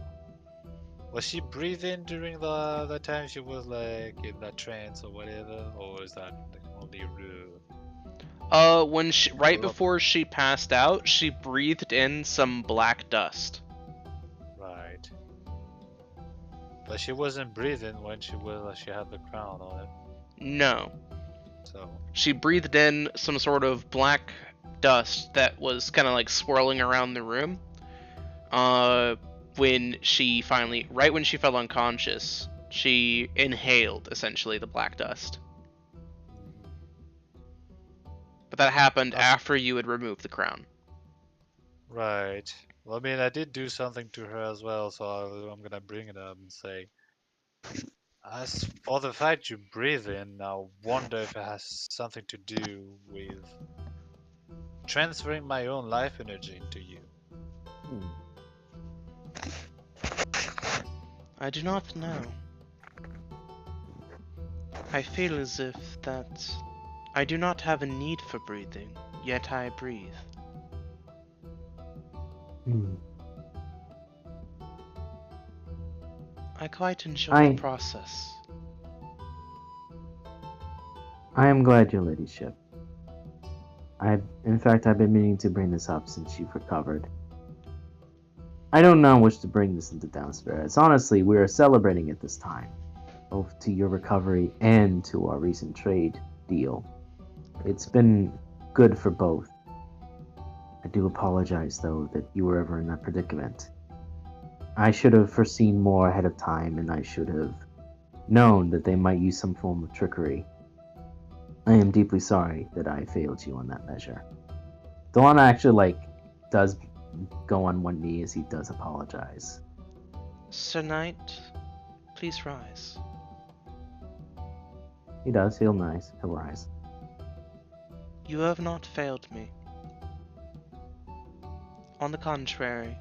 Was she breathing during the time she was like in that trance or whatever, or is that like, only rude? Right before she passed out, she breathed in some black dust. Right. But she wasn't breathing when she had the crown on it. No. So She breathed in some sort of black dust that was kind of like swirling around the room. When she fell unconscious, she inhaled essentially the black dust. But that happened after you had removed the crown. right. Well, I mean, I did do something to her as well, so I'm gonna bring it up and say, as for the fact you breathe in, I wonder if it has something to do with transferring my own life energy into you. I do not know. I feel as if that I do not have a need for breathing, yet I breathe. I quite enjoy the process. I am glad, your ladyship. In fact, I've been meaning to bring this up since you've recovered. I don't know which to bring this into Down Spirits. Honestly, we are celebrating it this time, both to your recovery and to our recent trade deal. It's been good for both. I do apologize, though, that you were ever in that predicament. I should have foreseen more ahead of time, and I should have known that they might use some form of trickery. I am deeply sorry that I failed you on that measure. Delana actually, does go on one knee as he does apologize. Sir Knight, please rise. He does. He'll rise. You have not failed me. On the contrary,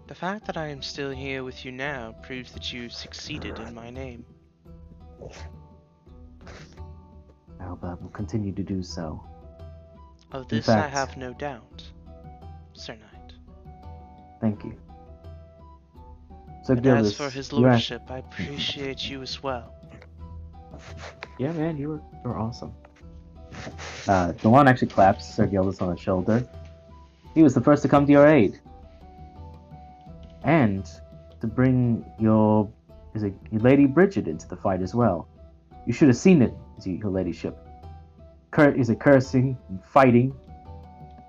the fact that I am still here with you now proves that you succeeded in my name. Alba will continue to do so. Of this I have no doubt, Sir Knight. Thank you. So And as for his lordship, I appreciate you as well. Yeah, man, you were awesome. Dewan actually claps Sir Gildas on the shoulder. He was the first to come to your aid. And to bring your Lady Bridget into the fight as well. You should have seen it, your ladyship. Cursing and fighting,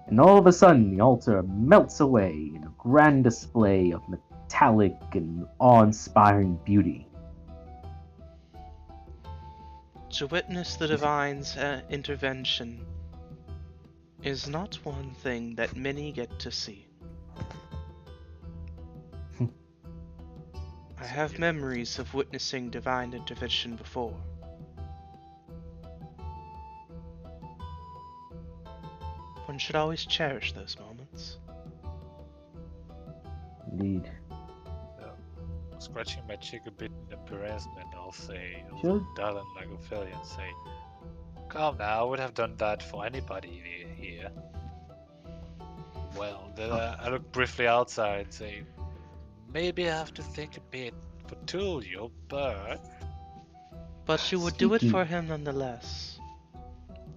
and all of a sudden the altar melts away in a grand display of metallic and awe-inspiring beauty. To witness the divine's intervention is not one thing that many get to see. I So, have yeah. memories of witnessing divine intervention before. One should always cherish those moments. Indeed. Scratching my cheek a bit in embarrassment, I'll say, Sure. darling like Ophelia, and say, "Come now, I would have done that for anybody here." Well, then I look briefly outside and say, "Maybe I have to think a bit for Tulio, but But you would do it Speaking- for him nonetheless.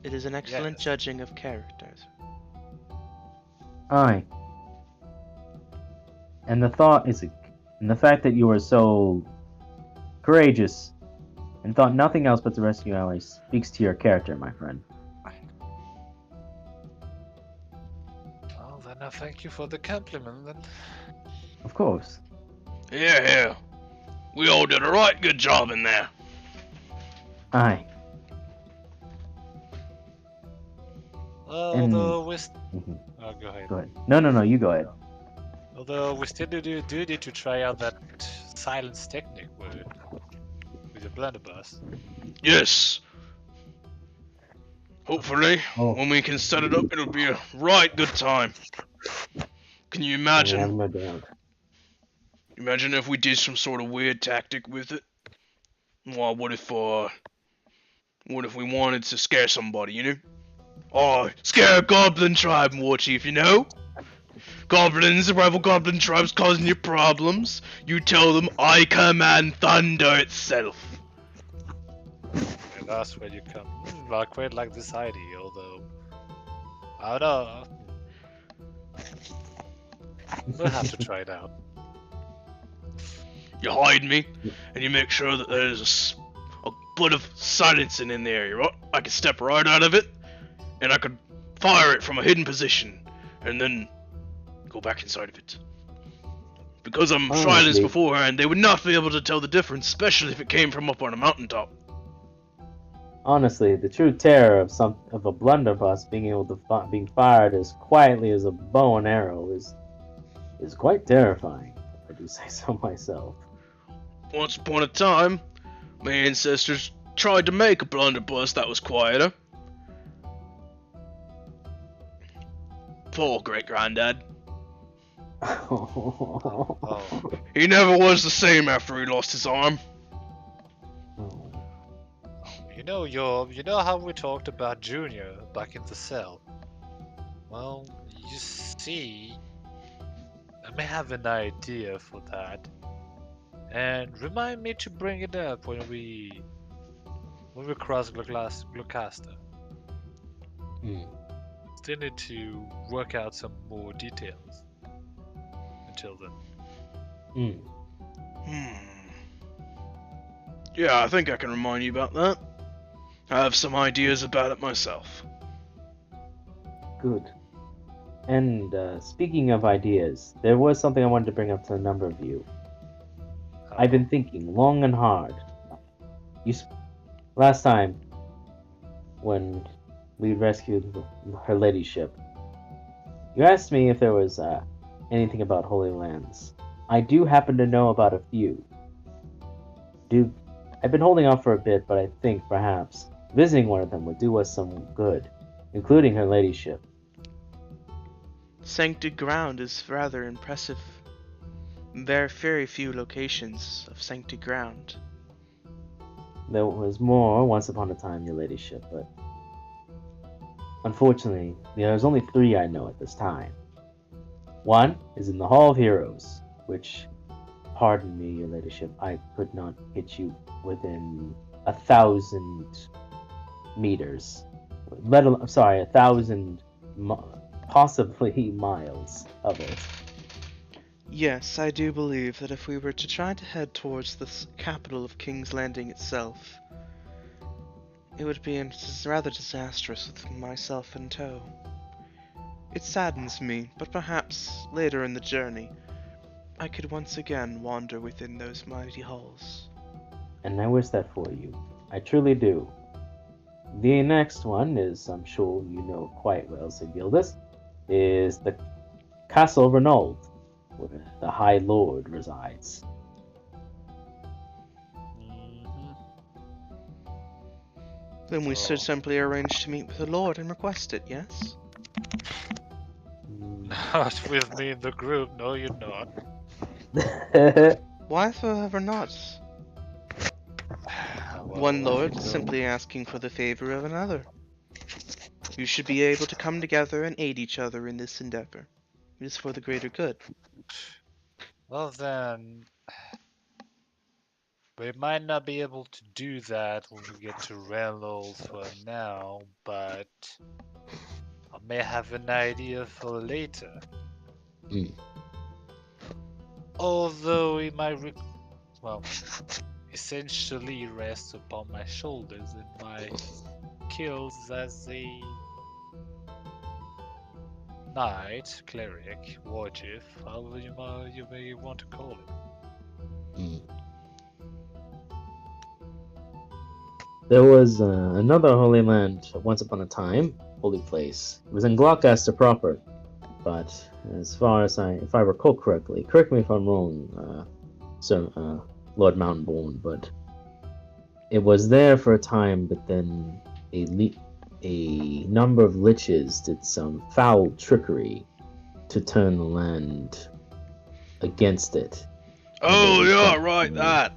It is an excellent Yes. judging of characters. Aye. And the thought is, and the fact that you were so courageous and thought nothing else but to rescue allies speaks to your character, my friend. well, then I thank you for the compliment. Then Of course. Yeah. We all did a right good job in there. Aye. although we Mhm. oh, go ahead. Go ahead. No, you go ahead. Although we still do need to try out that silence technique with the blunderbuss. Yes. Hopefully, Oh. when we can set it up, it'll be a right good time. Can you I have imagine? no doubt. Imagine if we did some sort of weird tactic with it. Well, what if we wanted to scare somebody, you know? Oh, scare a goblin tribe, War Chief, you know? Goblins, rival goblin tribes causing you problems. You tell them I command thunder itself. And that's where you come. I quite like this idea, although I don't know. We'll have to try it out. You hide me, and you make sure that there's a bit of silencing in the area, right? I can step right out of it, and I could fire it from a hidden position, and then go back inside of it. Because I'm silenced Honestly- beforehand, they would not be able to tell the difference, especially if it came from up on a mountaintop. Honestly, the true terror of a blunderbuss being fired as quietly as a bow and arrow is quite terrifying. If I do say so myself. Once upon a time, my ancestors tried to make a blunderbuss that was quieter. Poor great-granddad. Oh, He never was the same after he lost his arm. you know how we talked about Junior back in the cell? Well, you see, I may have an idea for that. And remind me to bring it up when we cross Glucaster. Hmm. Still need to work out some more details. Until then. Yeah, I think I can remind you about that. I have some ideas about it myself. Good. And speaking of ideas, there was something I wanted to bring up to a number of you. I've been thinking long and hard. Last time, when we rescued her ladyship, you asked me if there was anything about Holy Lands. I do happen to know about a few. I've been holding off for a bit, but I think perhaps visiting one of them would do us some good, including her ladyship. Sancted ground is rather impressive. There are very few locations of sancted ground. There was more once upon a time, your ladyship, but unfortunately, there's only 3 I know at this time. One is in the Hall of Heroes, which, pardon me, your ladyship, I could not get you within 1,000 meters. Let alone, sorry, 1,000 possibly miles of it. Yes, I do believe that if we were to try to head towards the capital of King's Landing itself, it would be rather disastrous with myself in tow. It saddens me, but perhaps later in the journey, I could once again wander within those mighty halls. And I wish that for you. I truly do. The next one is, I'm sure you know quite well, Sir Gildas, is the Castle Renauld, where the High Lord resides. Then we should Oh. simply arrange to meet with the Lord and request it, yes? Not with me in the group, no you're not. Whysoever not? One Well, Lord simply asking for the favor of another. You should be able to come together and aid each other in this endeavor. It is for the greater good. well then, we might not be able to do that when we get to Reynolds for now, but I may have an idea for later. Hmm. Although it might, well, essentially rest upon my shoulders and my skills as a knight, cleric, warchief, however you may want to call it. Hmm. There was another holy land once upon a time, holy place. It was in Gloucester proper, but as far as if I recall correctly, correct me if I'm wrong, Lord Mountainborn, but it was there for a time, but then a number of liches did some foul trickery to turn the land against it. Oh, They yeah, tried right, to- that.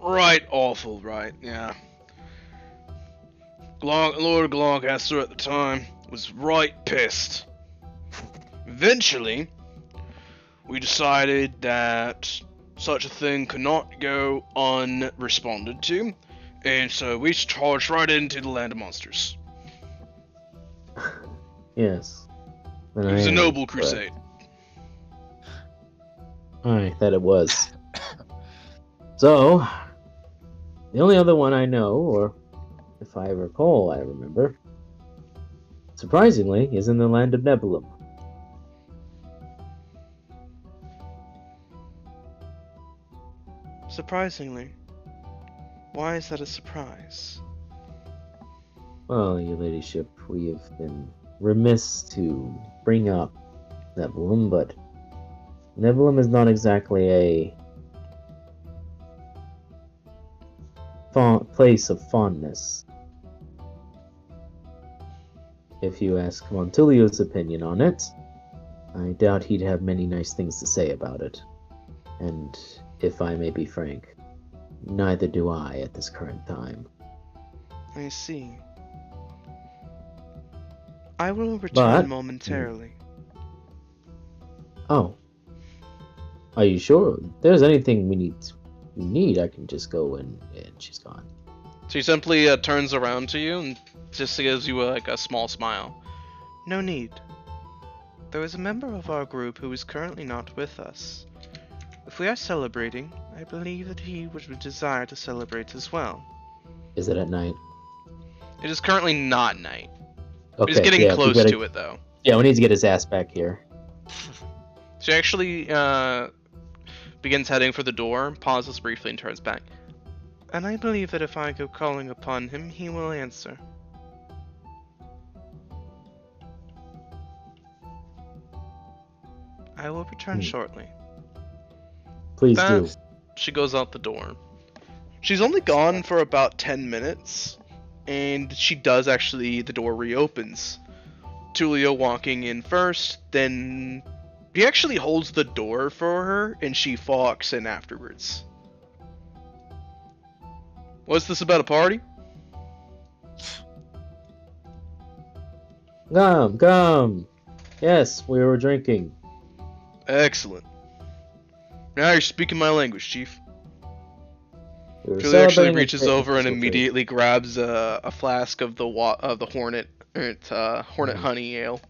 Right, awful, right, yeah. Lord Gloucester at the time was right pissed. Eventually, we decided that such a thing could not go unresponded to, and so we charged right into the land of monsters. Yes. It was a noble crusade. Aye, that it was. So, the only other one I know, or if I recall, I remember, surprisingly, is in the land of Nebulum. Surprisingly. Why is that a surprise? Well, your ladyship, we have been remiss to bring up Nebulum, but Nebulum is not exactly a place of fondness. If you ask Montilio's opinion on it, I doubt he'd have many nice things to say about it. And if I may be frank, neither do I at this current time. I see. I will return But- momentarily. Oh. Are you sure? If there's anything you need, I can just go and she's gone. She simply turns around to you and just gives you a small smile. No need. There is a member of our group who is currently not with us. If we are celebrating, I believe that he would desire to celebrate as well. Is it at night? It is currently not night. Okay, It is getting yeah, close to it, though. Yeah, we need to get his ass back here. She actually begins heading for the door, pauses briefly, and turns back. And I believe that if I go calling upon him, he will answer. I will return shortly. Please do. She goes out the door. She's only gone for about 10 minutes, and she does actually, the door reopens. Tulio walking in first, then he actually holds the door for her, and she walks in afterwards. What's this about, a party? Come. Yes, we were drinking. Excellent. Now you're speaking my language, Chief. We were Julie actually celebrating a reaches great over and festival. immediately grabs a flask of the Hornet Honey Ale.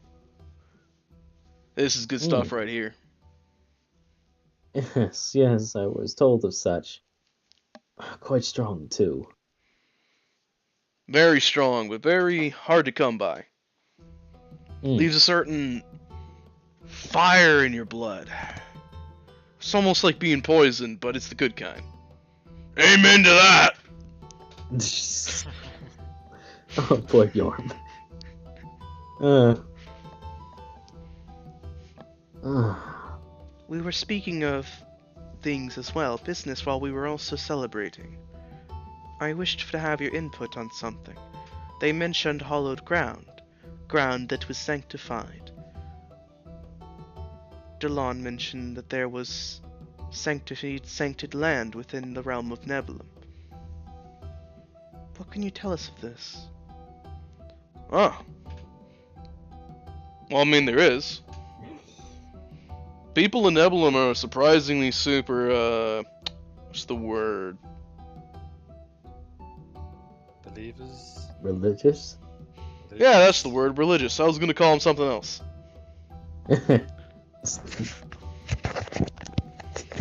This is good stuff right here. Yes, I was told of such. Quite strong, too. Very strong, but very hard to come by. Mm. Leaves a certain fire in your blood. It's almost like being poisoned, but it's the good kind. Amen to that! Oh, poor Bjorn. We were speaking of things as well, business, while we were also celebrating. I wished to have your input on something. They mentioned hallowed ground, ground that was sanctified. Delon mentioned that there was sancted land within the realm of Nebulum. What can you tell us of this? Oh. Well, I mean, there is. People in Nebulum are surprisingly super, what's the word? Believers? Religious? Yeah, that's the word, religious. I was gonna call them something else.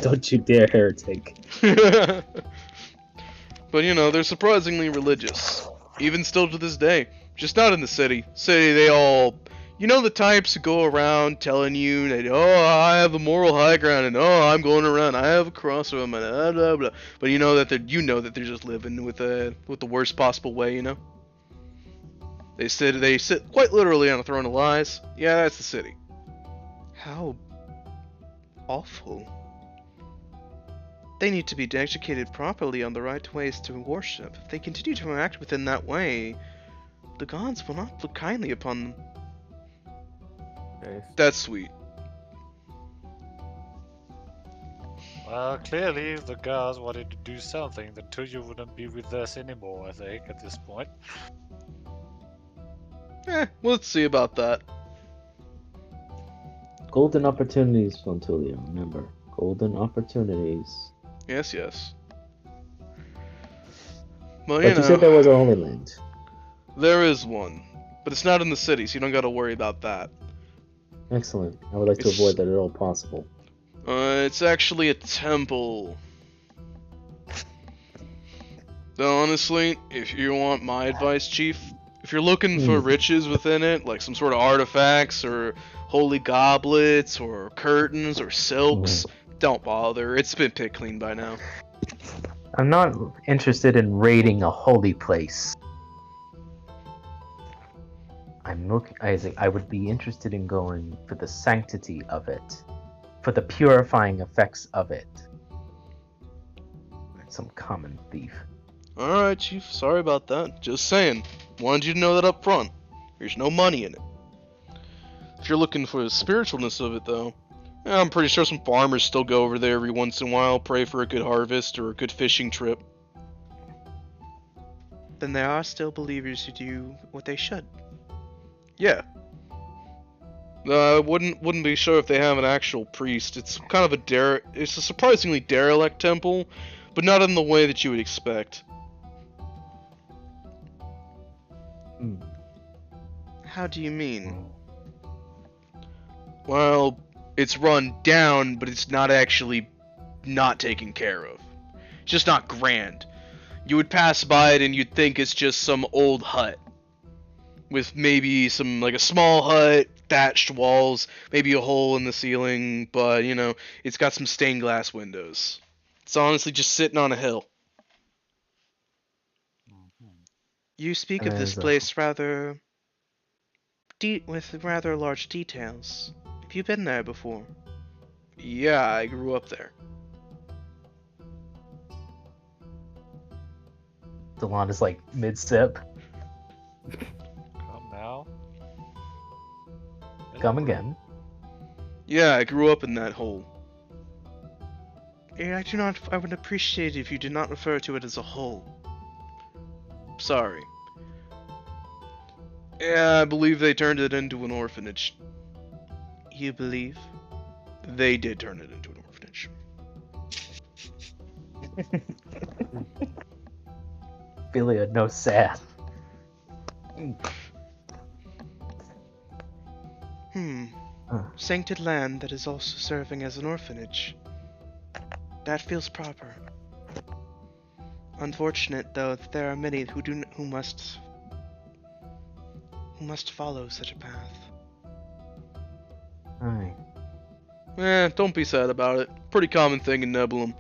Don't you dare, heretic. But you know, they're surprisingly religious. Even still to this day. Just not in the city. City, they all... You know the types who go around telling you that, oh, I have the moral high ground, and oh, I'm going around, I have a crossroad, and blah, blah, blah. But you know that they're just living with the worst possible way, you know? They sit quite literally on a throne of lies. Yeah, that's the city. How awful. They need to be educated properly on the right ways to worship. If they continue to act within that way, the gods will not look kindly upon them. That's sweet. Well, clearly the gods wanted to do something. The Tuya wouldn't be with us anymore, I think, at this point. Let's see about that. Golden opportunities, Fontulia, remember. Golden opportunities. Yes, yes. But you said there was a Holy Land. There is one. But it's not in the city, so you don't gotta worry about that. Excellent. I would like to avoid that at all possible. It's actually a temple. Though honestly, if you want my advice, Chief, if you're looking for riches within it, like some sort of artifacts or holy goblets or curtains or silks, don't bother. It's been picked clean by now. I'm not interested in raiding a holy place. I would be interested in going for the sanctity of it, for the purifying effects of it. Some common thief. Alright, Chief. Sorry about that. Just saying. Wanted you to know that up front. There's no money in it. If you're looking for the spiritualness of it, though, I'm pretty sure some farmers still go over there every once in a while, pray for a good harvest or a good fishing trip. Then there are still believers who do what they should. Yeah. Wouldn't be sure if they have an actual priest. It's kind of it's a surprisingly derelict temple, but not in the way that you would expect. How do you mean? Well, it's run down, but it's not actually not taken care of. It's just not grand. You would pass by it and you'd think it's just some old hut. With maybe like a small hut, thatched walls, maybe a hole in the ceiling, but, you know, it's got some stained glass windows. It's honestly just sitting on a hill. You speak of this place with rather large details. Have you been there before? Yeah, I grew up there. Delon is like mid-sip. Come now. Come again. Yeah, I grew up in that hole. I would appreciate it if you did not refer to it as a hole. Sorry. Yeah, I believe they turned it into an orphanage. You believe? They did turn it into an orphanage. Philia, no sad. Sancted land that is also serving as an orphanage. That feels proper. Unfortunate, though, that there are many who must follow such a path. Aye. Don't be sad about it. Pretty common thing in Nebulum.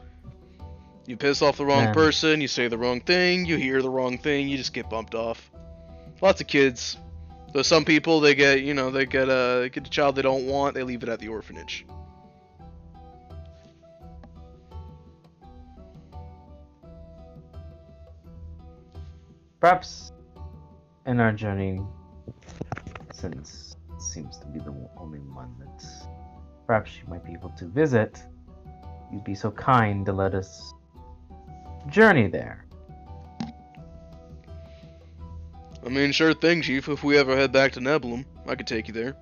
You piss off the wrong person, you say the wrong thing, you hear the wrong thing, you just get bumped off. Lots of kids. Though some people, they get a child they don't want, they leave it at the orphanage. Perhaps in our journey, since it seems to be the only one that perhaps you might be able to visit, you'd be so kind to let us journey there. I mean, sure thing, Chief. If we ever head back to Nebulum, I could take you there.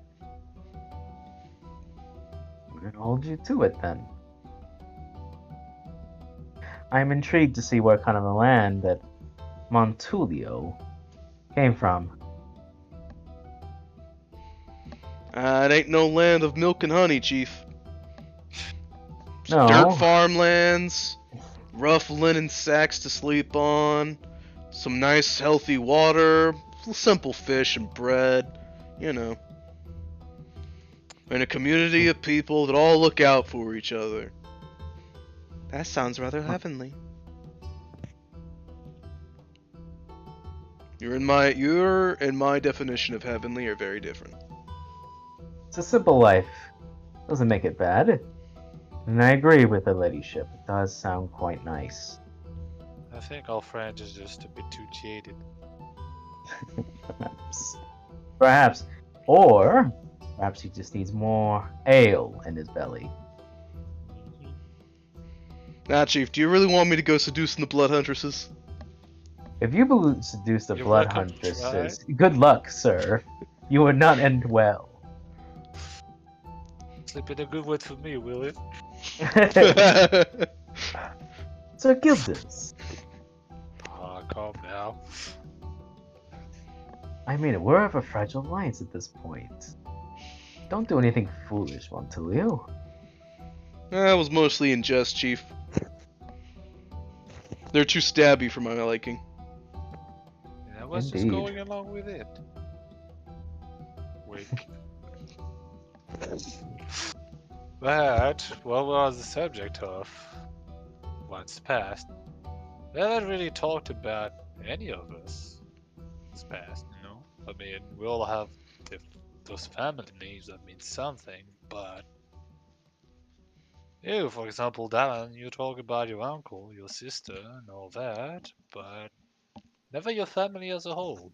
We're gonna hold you to it then. I'm intrigued to see what kind of a land that Montulio came from. It ain't no land of milk and honey, Chief. No. Dirt farmlands, rough linen sacks to sleep on, some nice healthy water, simple fish and bread, you know. And a community of people that all look out for each other. That sounds rather heavenly. Your and my definition of heavenly are very different. It's a simple life. Doesn't make it bad. And I agree with the ladyship. It does sound quite nice. I think our friend is just a bit too jaded. Perhaps. Or perhaps he just needs more ale in his belly. Nah, Chief, do you really want me to go seducing the blood huntresses? If you seduce the You're blood welcome to huntresses, good luck, sir. You would not end well. Slip in a good word for me, will it? Sir Gildas. Ah, calm down. I mean, we're of a fragile alliance at this point. Don't do anything foolish, Montulio. That was mostly in jest, Chief. They're too stabby for my liking. And I was just Indeed. going along with it. Wink. But what was the subject of what's past? We haven't really talked about any of us. It's past, you know. I mean, we all have those family names that mean something, but you, for example, Dallin, you talk about your uncle, your sister, and all that, but never your family as a whole.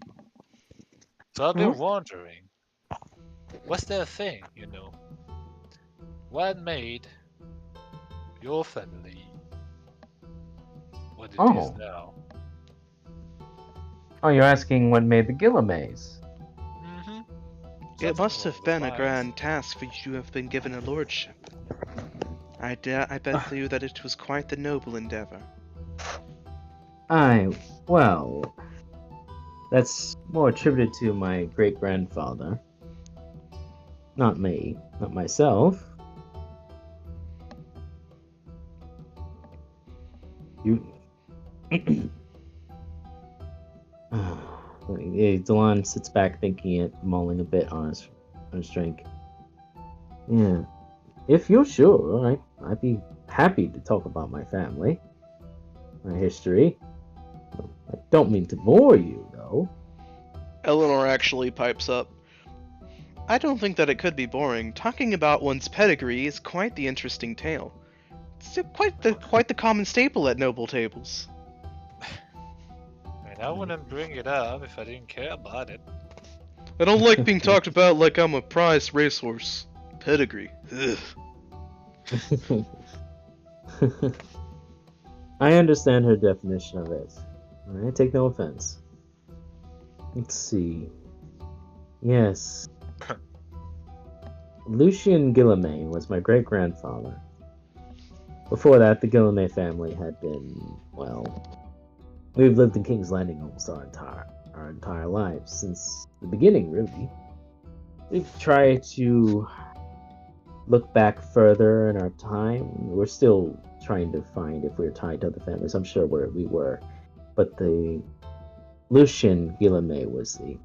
So I've been wondering, what's their thing, you know? What made your family what it is now? Oh, you're asking what made the Gillimays? Mm-hmm. It must have been a grand task for you to have been given a lordship. I bet you that it was quite the noble endeavor. Well, that's more attributed to my great-grandfather. Not me, not myself. Delon sits back thinking it, mulling a bit on his drink. Yeah. If you're sure, I'd be happy to talk about my family. My history. I don't mean to bore you, though. Eleanor actually pipes up. I don't think that it could be boring. Talking about one's pedigree is quite the interesting tale. It's quite the common staple at noble tables. And I wouldn't bring it up if I didn't care about it. I don't like being talked about like I'm a prized racehorse. Pedigree. Ugh. I understand her definition of it. I take no offense. Let's see. Yes. Lucian Gillamay was my great-grandfather. Before that, the Gillamay family had been, well, we've lived in King's Landing almost our entire lives, since the beginning, really. We've tried to look back further in our time. We're still trying to find if we're tied to other families. I'm sure we were. But the Lucian Gillamay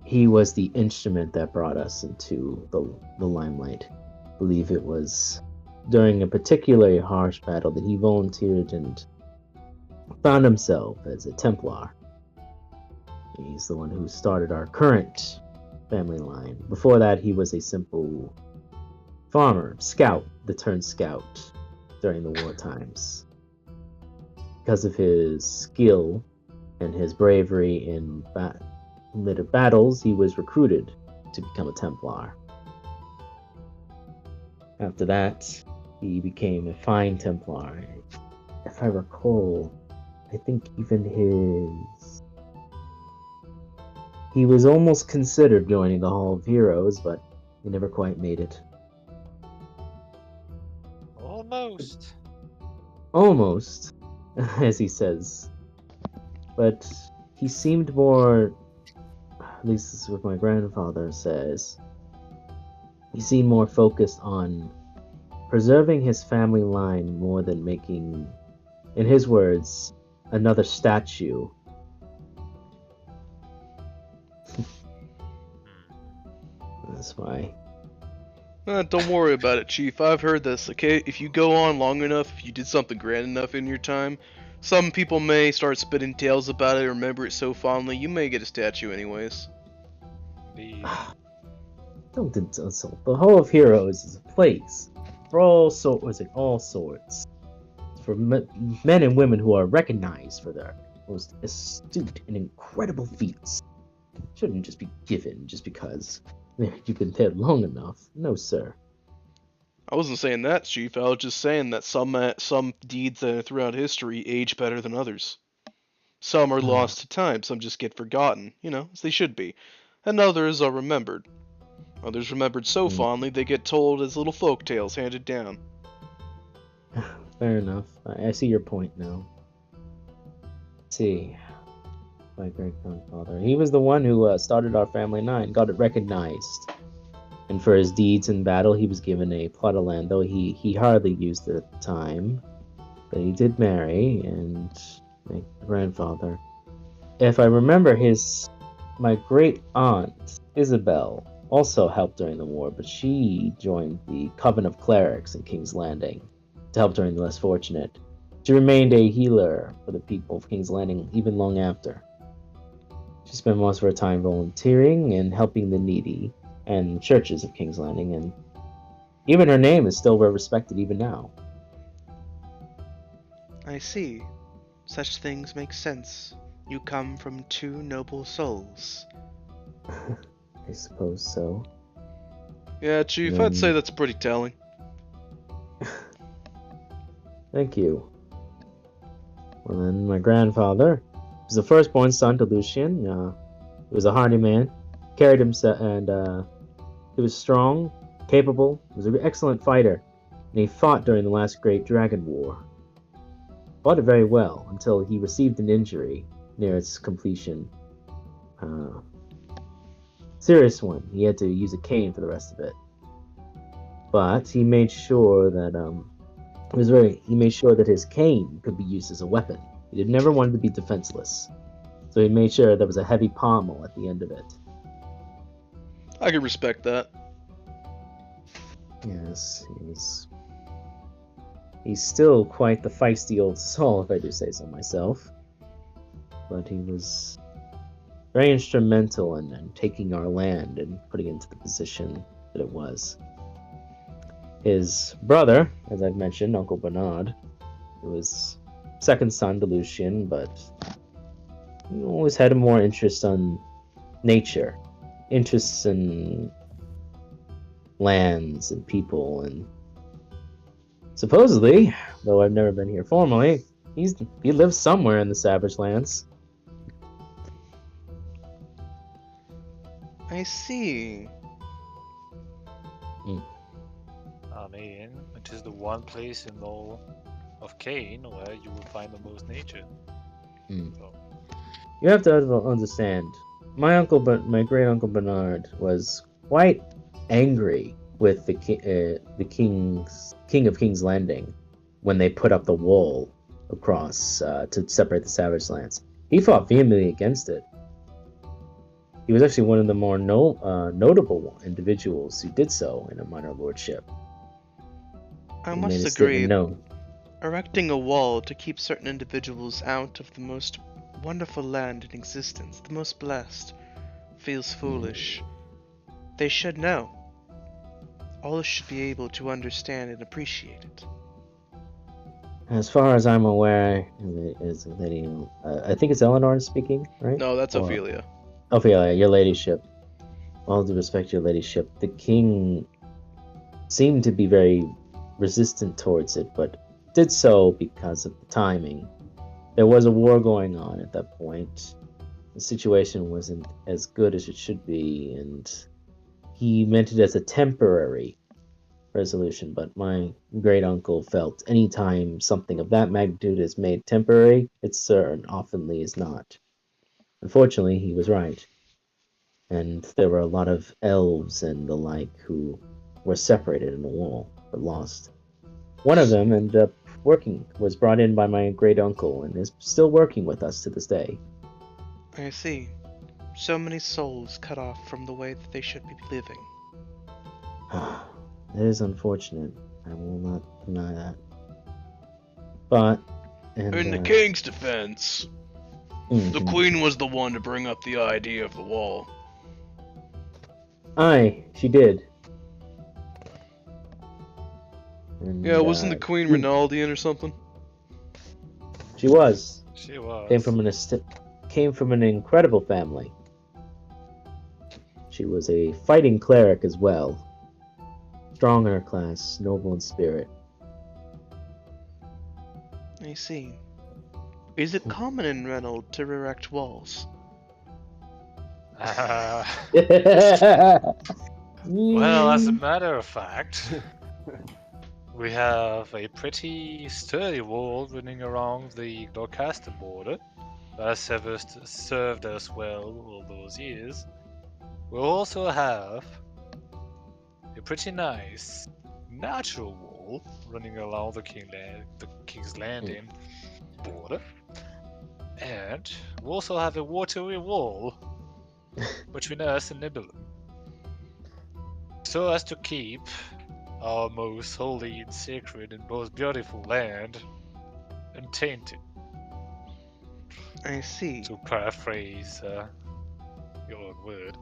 he was the instrument that brought us into the limelight. I believe it was during a particularly harsh battle that he volunteered and found himself as a Templar. He's the one who started our current family line. Before that, he was a simple farmer, scout, that turned scout during the war times. Because of his skill and his bravery in later battles, he was recruited to become a Templar. After that, he became a fine Templar. If I recall, I think he was almost considered joining the Hall of Heroes, but he never quite made it. Almost. Almost, as he says. But he seemed more, at least this is what my grandfather says, he seemed more focused on preserving his family line more than making, in his words, another statue. That's why. Don't worry about it, Chief. I've heard this, okay? If you go on long enough, if you did something grand enough in your time, some people may start spinning tales about it, remember it so fondly, you may get a statue anyways. Indeed. Don't insult. The Hall of Heroes is a place for all sorts. For men and women who are recognized for their most astute and incredible feats. Shouldn't just be given just because you've been dead long enough. No, sir. I wasn't saying that, Chief. I was just saying that some deeds that are throughout history age better than others. Some are lost to time, some just get forgotten, as they should be. And others are remembered. Others remembered so fondly they get told as little folk tales handed down. Fair enough. I see your point now. Let's see. My great-grandfather. He was the one who started our family line, got it recognized. And for his deeds in battle, he was given a plot of land, though he hardly used it at the time. But he did marry, and my grandfather. If I remember, my great-aunt, Isabel, also helped during the war, but she joined the Coven of Clerics in King's Landing to help during the less fortunate. She remained a healer for the people of King's Landing even long after. She spent most of her time volunteering and helping the needy and churches of King's Landing, and even her name is still well respected even now. I see. Such things make sense. You come from two noble souls. I suppose so. Yeah, Chief, I'd say that's pretty telling. Thank you. Well, then, my grandfather was the firstborn son to Lucian. He was a hardy man, carried himself, and he was strong, capable, was an excellent fighter, and he fought during the last Great Dragon War. Fought it very well until he received an injury near its completion. Serious one. He had to use a cane for the rest of it. But he made sure that he made sure that his cane could be used as a weapon. He never wanted to be defenseless. So he made sure there was a heavy pommel at the end of it. I can respect that. Yes, he's still quite the feisty old soul, if I do say so myself. But he was very instrumental in taking our land and putting it into the position that it was. His brother, as I've mentioned, Uncle Bernard, was second son to Lucian, but he always had a more interest on nature, interests in lands and people, and supposedly, though I've never been here formally, he lives somewhere in the Savage Lands. I see. I mean, it is the one place in all of Kane where you will find the most nature. So. You have to understand, my great uncle Bernard was quite angry with the king of King's Landing when they put up the wall across to separate the Savage Lands. He fought vehemently against it. He was actually one of the more notable individuals who did so in a minor lordship. I must agree. Erecting a wall to keep certain individuals out of the most wonderful land in existence, the most blessed, feels foolish. They should know. All should be able to understand and appreciate it. As far as I'm aware, is Lady. I think it's Eleanor speaking, right? No, that's Or- Ophelia. Ophelia, your ladyship. All due respect, your ladyship. The king seemed to be very resistant towards it, but did so because of the timing. There was a war going on at that point. The situation wasn't as good as it should be, and he meant it as a temporary resolution. But my great uncle felt anytime something of that magnitude is made temporary, it certain oftenly is not. Unfortunately, he was right, and there were a lot of elves and the like who were separated in the wall but lost. One of them ended up was brought in by my great uncle, and is still working with us to this day. I see. So many souls cut off from the way that they should be living. It is unfortunate. I will not deny that. But, and In the king's defense, the mhm. queen was the one to bring up the idea of the wall. Aye, she did. And, Yeah, wasn't the queen Rinaldian or something? She was. She was. Came from an incredible family. She was a fighting cleric as well. Strong in her class, noble in spirit. I see. Is it common in Reynold to erect walls? Well, well, as a matter of fact, we have a pretty sturdy wall running around the Dorcaster border that has served us well all those years. We also have a pretty nice natural wall running along the King's Landing border. And we also have a watery wall between us and Nibelheim, so as to keep our most holy and sacred and most beautiful land untainted. I see. To paraphrase your own word.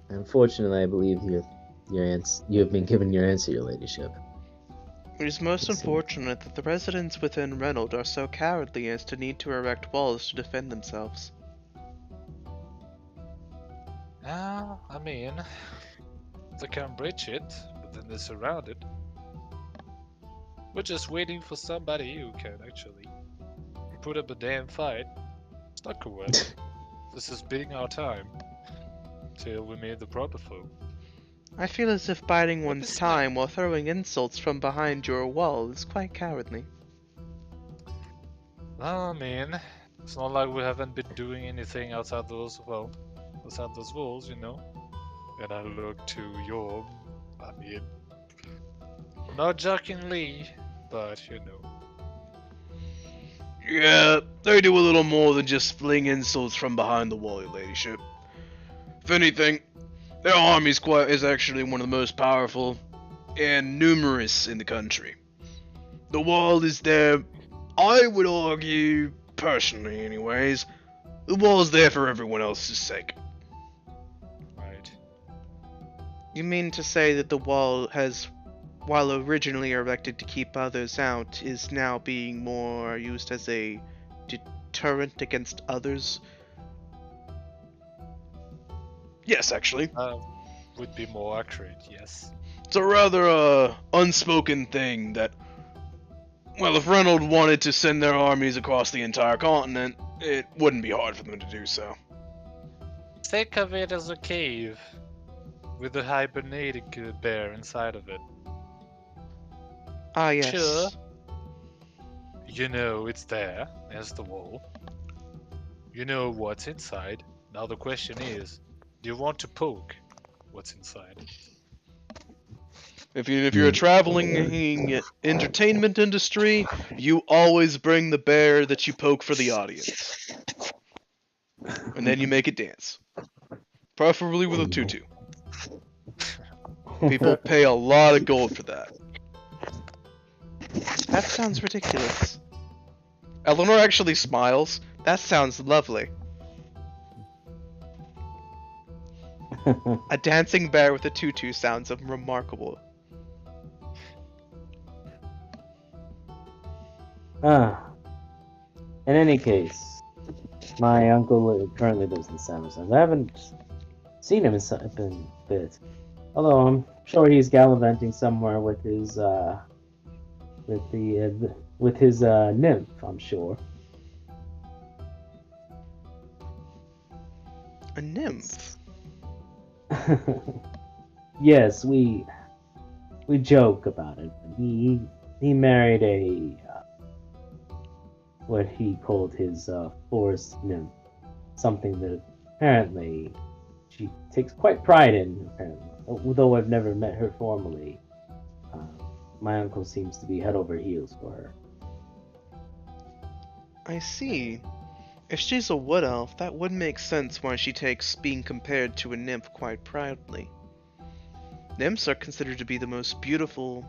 Unfortunately, I believe you have been given your answer, your ladyship. It is most Let's see. unfortunate that the residents within Reynold are so cowardly as to need to erect walls to defend themselves. I mean, they can breach it, but then they're surrounded. We're just waiting for somebody who can actually put up a damn fight. It's not correct. This is being our time till we meet the proper foe. I feel as if biding one's this time while throwing insults from behind your wall is quite cowardly. I mean, it's not like we haven't been doing anything outside those walls, you know. And I look to not jokingly, but you know. Yeah, they do a little more than just fling insults from behind the wall, your ladyship. If anything, their army is actually one of the most powerful and numerous in the country. The wall is there, I would argue, personally anyways, the wall is there for everyone else's sake. Right. You mean to say that the wall has, while originally erected to keep others out, is now being more used as a deterrent against others? Yes, actually. Would be more accurate, yes. It's a rather unspoken thing that, well, if Reynolds wanted to send their armies across the entire continent, it wouldn't be hard for them to do so. Think of it as a cave with a hibernating bear inside of it. Ah, yes. Sure. You know it's there, as the wall. You know what's inside. Now the question is, do you want to poke what's inside? If you're a traveling entertainment industry, you always bring the bear that you poke for the audience. And then you make it dance. Preferably with a tutu. People pay a lot of gold for that. That sounds ridiculous. Eleanor actually smiles. That sounds lovely. A dancing bear with a tutu sounds remarkable. Ah, in any case, my uncle currently lives in Samarkand. I haven't seen him in a bit. Although I'm sure he's gallivanting somewhere with his with his nymph, I'm sure. A nymph. Yes, we joke about it. He married a what he called his forest nymph, something that apparently she takes quite pride in. Apparently, although I've never met her formally, uh, my uncle seems to be head over heels for her. I see. If she's a wood elf, that would make sense why she takes being compared to a nymph quite proudly. Nymphs are considered to be the most beautiful,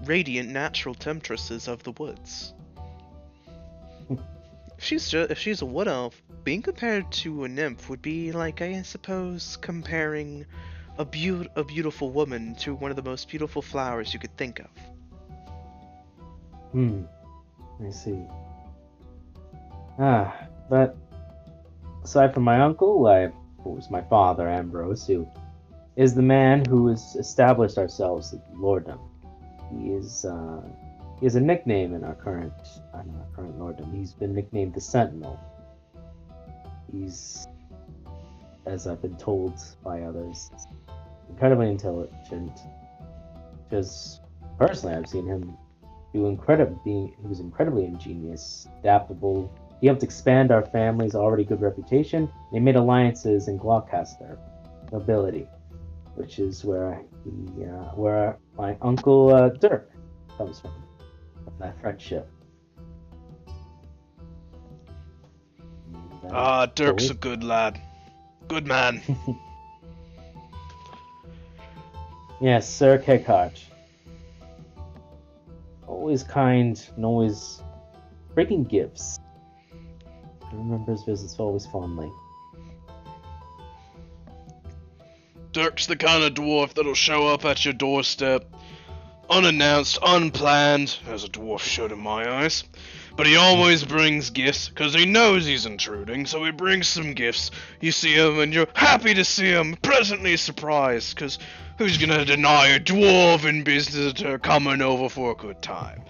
radiant, natural temptresses of the woods. If she's a wood elf, being compared to a nymph would be like, I suppose, comparing a beautiful woman to one of the most beautiful flowers you could think of. I see. But aside from my uncle, of course, my father, Ambrose, who is the man who has established ourselves as lordom. He has a nickname in our current lordom. He's been nicknamed the Sentinel. He's, as I've been told by others, incredibly intelligent. Just personally, I've seen him do he was incredibly ingenious, adaptable. He helped expand our family's already good reputation. They made alliances in Gloucester nobility, which is where my uncle Dirk comes from that friendship. Dirk's a good lad. Good man. Yes, Sir Kekart. Always kind and always bringing gifts. I remember his visits always fondly. Dirk's the kind of dwarf that'll show up at your doorstep, unannounced, unplanned, as a dwarf should in my eyes. But he always brings gifts, because he knows he's intruding, so he brings some gifts. You see him, and you're happy to see him, pleasantly surprised, because who's gonna deny a dwarven visitor coming over for a good time?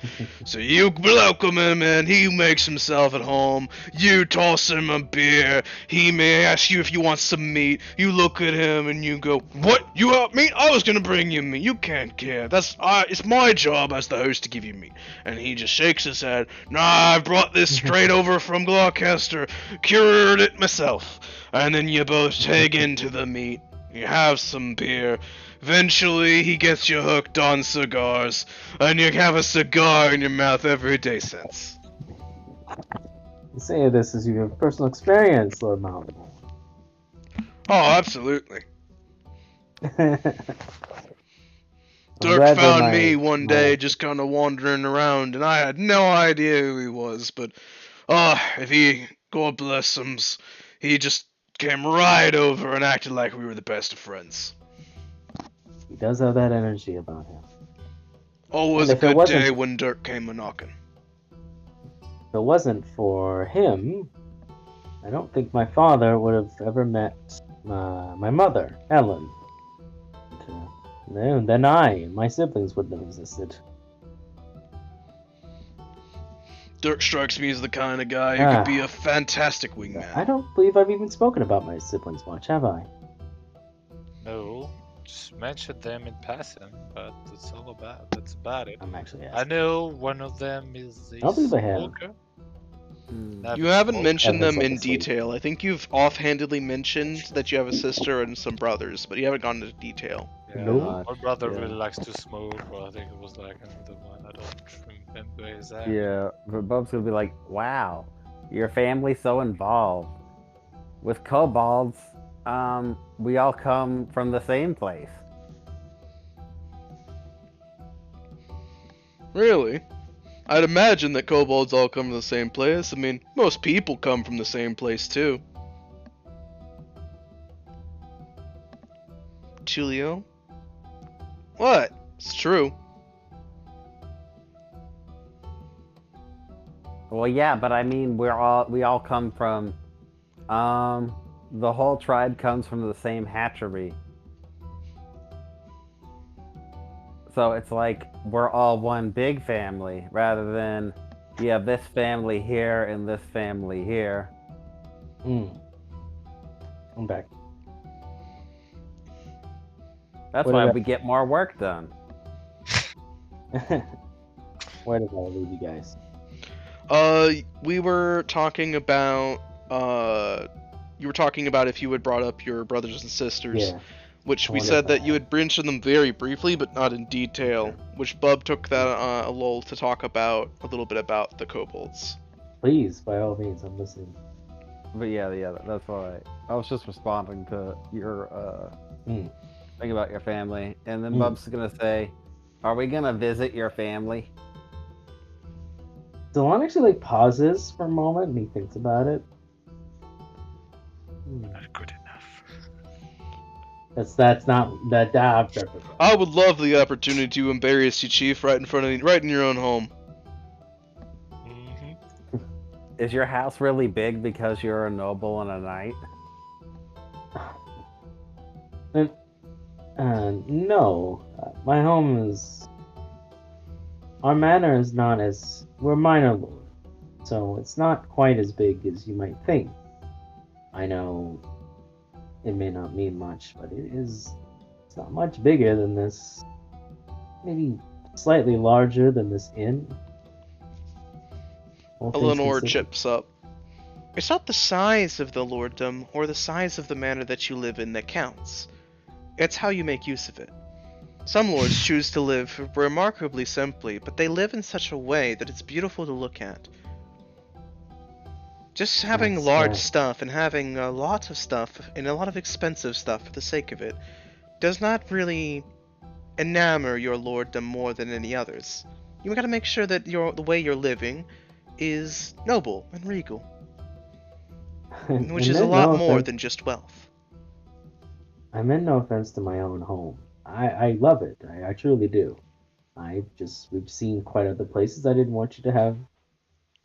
So you welcome him, and he makes himself at home. You toss him a beer. He may ask you if you want some meat. You look at him, and you go, "What? You want meat? I was gonna bring you meat. You can't care. It's my job as the host to give you meat." And he just shakes his head. "Nah, I brought this straight over from Gloucester. Cured it myself." And then you both take into the meat. You have some beer. Eventually, he gets you hooked on cigars, and you have a cigar in your mouth every day since. You say this as you have personal experience, Lord Mountain. Oh, absolutely. Dirk glad that found me one day just kind of wandering around, and I had no idea who he was, but, God bless him, he just came right over and acted like we were the best of friends. He does have that energy about him. Always a good day when Dirk came a-knocking. If it wasn't for him, I don't think my father would have ever met my mother, Ellen. And then I and my siblings wouldn't have existed. Dirk strikes me as the kind of guy who could be a fantastic wingman. I don't believe I've even spoken about my siblings much, have I? No, just mentioned them in passing, but that's about it. I'm actually I asking. know one of them is a I'll believe I have. smoker. You haven't mentioned them Evan's like in a sweet. detail. I think you've offhandedly mentioned that you have a sister and some brothers, but you haven't gone into detail. Yeah, No. my brother Yeah. really likes to smoke, but I think it was like another one. I don't remember exactly. Yeah, but Bub's gonna be like, wow, your family's so involved. With kobolds, we all come from the same place. Really? I'd imagine that kobolds all come from the same place. I mean, most people come from the same place, too. Tulio? What? It's true. Well, yeah, but I mean, we all come from, the whole tribe comes from the same hatchery. So it's like we're all one big family, rather than you have this family here and this family here. I'm back. That's What why did we get more work done. Where did I leave you guys? We were talking about, you were talking about if you had brought up your brothers and sisters, Yeah. which I we wonder said if I that you had mentioned them very briefly, but not in detail, which Bub took that a lull to talk about a little bit about the kobolds. Please, by all means, I'm listening. But yeah, that's why I was just responding to your thing about your family, and then Bub's gonna say, "Are we gonna visit your family?" Delon actually pauses for a moment and he thinks about it. Not good enough. That's not that. I would love the opportunity to embarrass you, Chief, right in your own home. Is your house really big because you're a noble and a knight? No, my home is. Our manor is not as we're minor lord, so it's not quite as big as you might think. I know it may not mean much, but it is. It's not much bigger than this. Maybe slightly larger than this inn. All things Eleanor considered. chips up. It's not the size of the lorddom or the size of the manor that you live in that counts. It's how you make use of it. Some lords choose to live remarkably simply, but they live in such a way that it's beautiful to look at. Just having That's large right. stuff and having a lot of stuff and a lot of expensive stuff for the sake of it does not really enamor your lorddom more than any others. You gotta make sure that the way you're living is noble and regal, which is a lot more than just wealth. I meant no offense to my own home. I love it. I truly do. We've seen quite other places. I didn't want you to have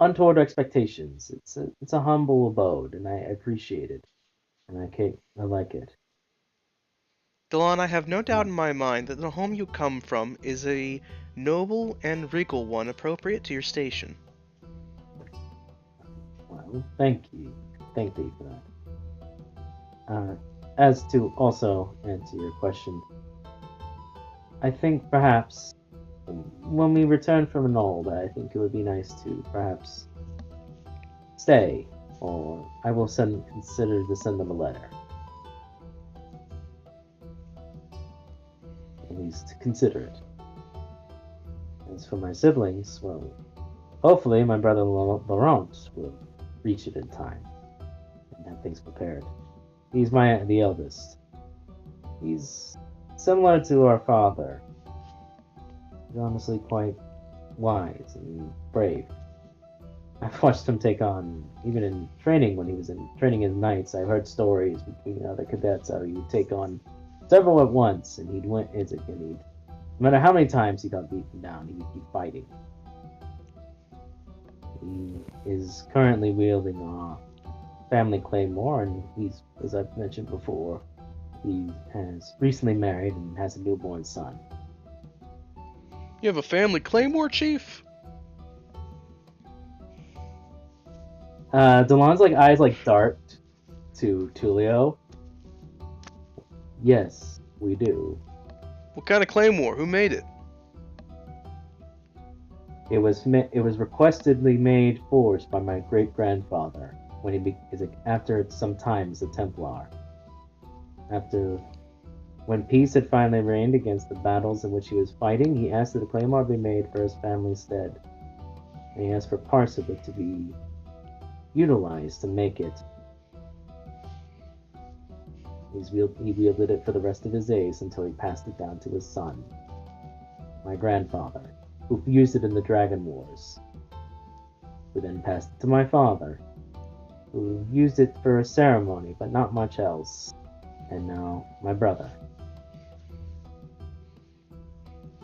untoward expectations. It's a humble abode, and I appreciate it, and I like it. Delon, I have no doubt in my mind that the home you come from is a noble and regal one appropriate to your station. Well, thank you for that. As to also answer your question, I think perhaps when we return from Anold, I think it would be nice to perhaps stay, or I will consider to send them a letter. At least consider it. As for my siblings, well, hopefully my brother Laurent will reach it in time and have things prepared. He's the eldest. He's similar to our father. He's honestly quite wise and brave. I've watched him take on, even in training when he was in training as knights, I've heard stories between other cadets how he would take on several at once, and no matter how many times he got beaten down, he would keep fighting. He is currently wielding a family claymore, and he's, as I've mentioned before, he has recently married and has a newborn son. You have a family claymore, Chief? Delon's eyes dart to Tulio. Yes, we do. What kind of claymore? Who made it? It was requestedly made forged by my great grandfather after some time as a Templar. When peace had finally reigned against the battles in which he was fighting, he asked that a claymore be made for his family's stead, and he asked for parts of it to be utilized to make it. He wielded it for the rest of his days until he passed it down to his son, my grandfather, who used it in the Dragon Wars, who then passed it to my father, who used it for a ceremony, but not much else, and now my brother.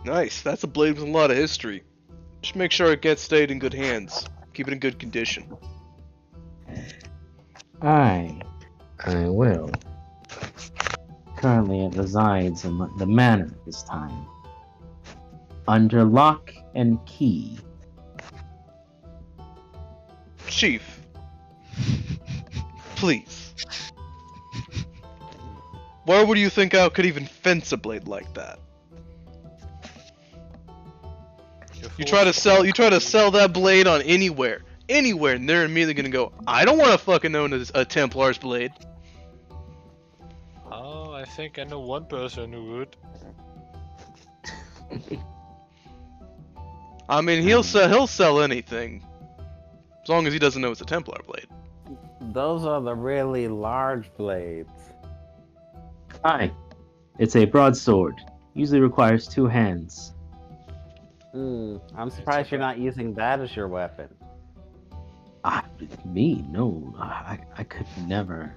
Nice. That's a blade with a lot of history. Just make sure it gets stayed in good hands. Keep it in good condition. I will. Currently, it resides in the manor this time, under lock and key. Chief, please. Where would you think I could even fence a blade like that? You try to sell that blade on anywhere, and they're immediately gonna go, I don't want to fucking own a Templar's blade. Oh, I think I know one person who would. I mean, he'll sell anything, as long as he doesn't know it's a Templar blade. Those are the really large blades. Aye. It's a broadsword. Usually requires 2 hands. I'm surprised you're not using that as your weapon. Me? No. I could never.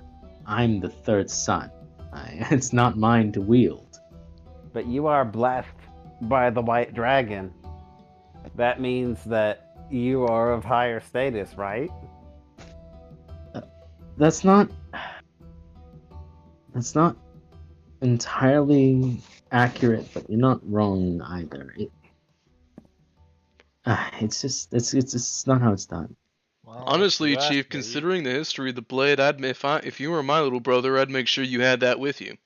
I'm the 3rd son. It's not mine to wield. But you are blessed by the white dragon. That means that you are of higher status, right? That's not entirely accurate, but you're not wrong either. It's just not how it's done. Well, Honestly, if you ask Chief, me, considering the history of the blade, if you were my little brother, I'd make sure you had that with you.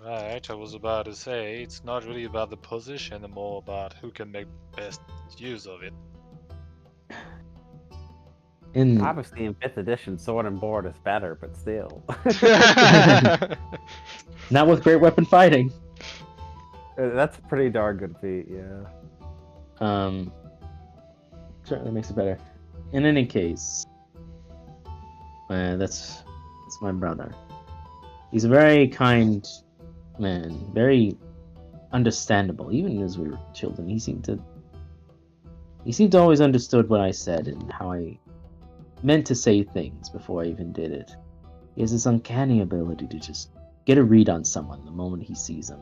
Right, I was about to say, it's not really about the position, and more about who can make best use of it. Obviously, in 5th edition, sword and board is better, but still. Not with great weapon fighting. That's a pretty darn good feat, yeah. Certainly makes it better. In any case, that's my brother. He's a very kind man, very understandable. Even as we were children, he seemed to always understood what I said and how I meant to say things before I even did it. He has this uncanny ability to just get a read on someone the moment he sees them.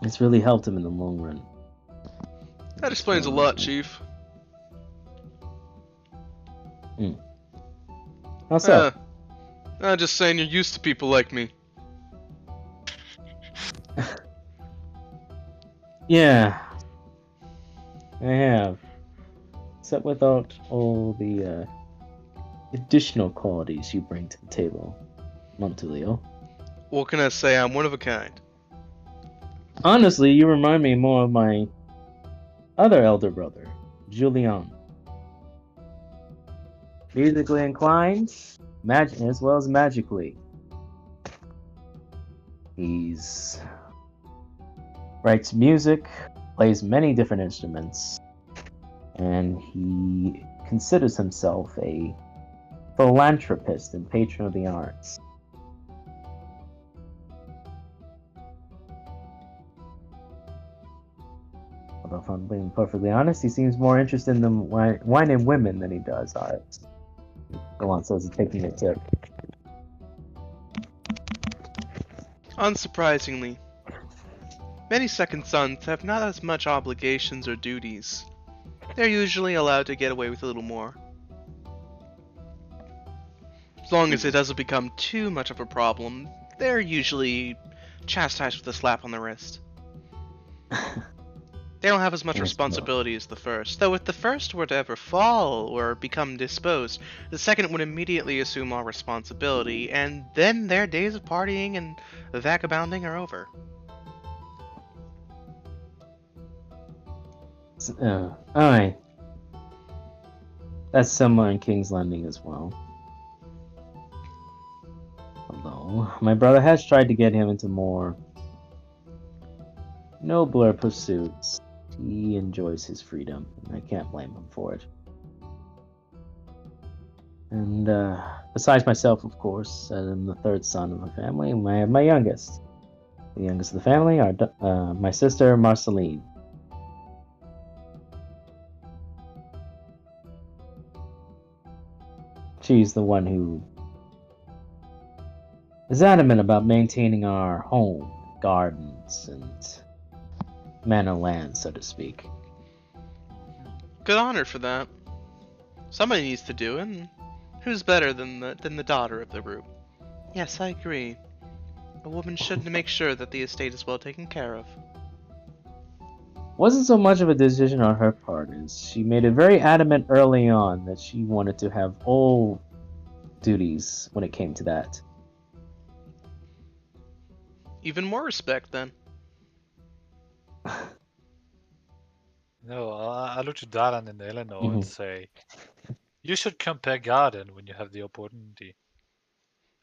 It's really helped him in the long run. That explains a lot, Chief. How so? Just saying you're used to people like me. Yeah, I have. Except without all the additional qualities you bring to the table, Montulio. What can I say? I'm one of a kind. Honestly, you remind me more of my other elder brother, Julian. Musically inclined, as well as magically. He's writes music, plays many different instruments, and he considers himself a philanthropist and patron of the arts. Although if I'm being perfectly honest, he seems more interested in the wine and women than he does art. Go on, so he's taking a tip. Unsurprisingly, many second sons have not as much obligations or duties. They're usually allowed to get away with a little more. As long as it doesn't become too much of a problem, they're usually chastised with a slap on the wrist. They don't have as much responsibility as the first, though if the first were to ever fall or become disposed, the second would immediately assume all responsibility, and then their days of partying and vagabonding are over. Aye. That's similar in King's Landing as well. Although, my brother has tried to get him into more nobler pursuits. He enjoys his freedom, and I can't blame him for it. And, besides myself, of course, I'm the 3rd son of the family, and I have my youngest. The youngest of the family are my sister, Marceline. She's the one who is adamant about maintaining our home, gardens, and manor land, so to speak. Good honor for that. Somebody needs to do it, and who's better than the daughter of the group? Yes, I agree. A woman should make sure that the estate is well taken care of. Wasn't so much of a decision on her part, as she made it very adamant early on that she wanted to have all duties when it came to that. Even more respect, then. No, I look to Darren and Eleanor and Mhm. say, you should compare garden when you have the opportunity.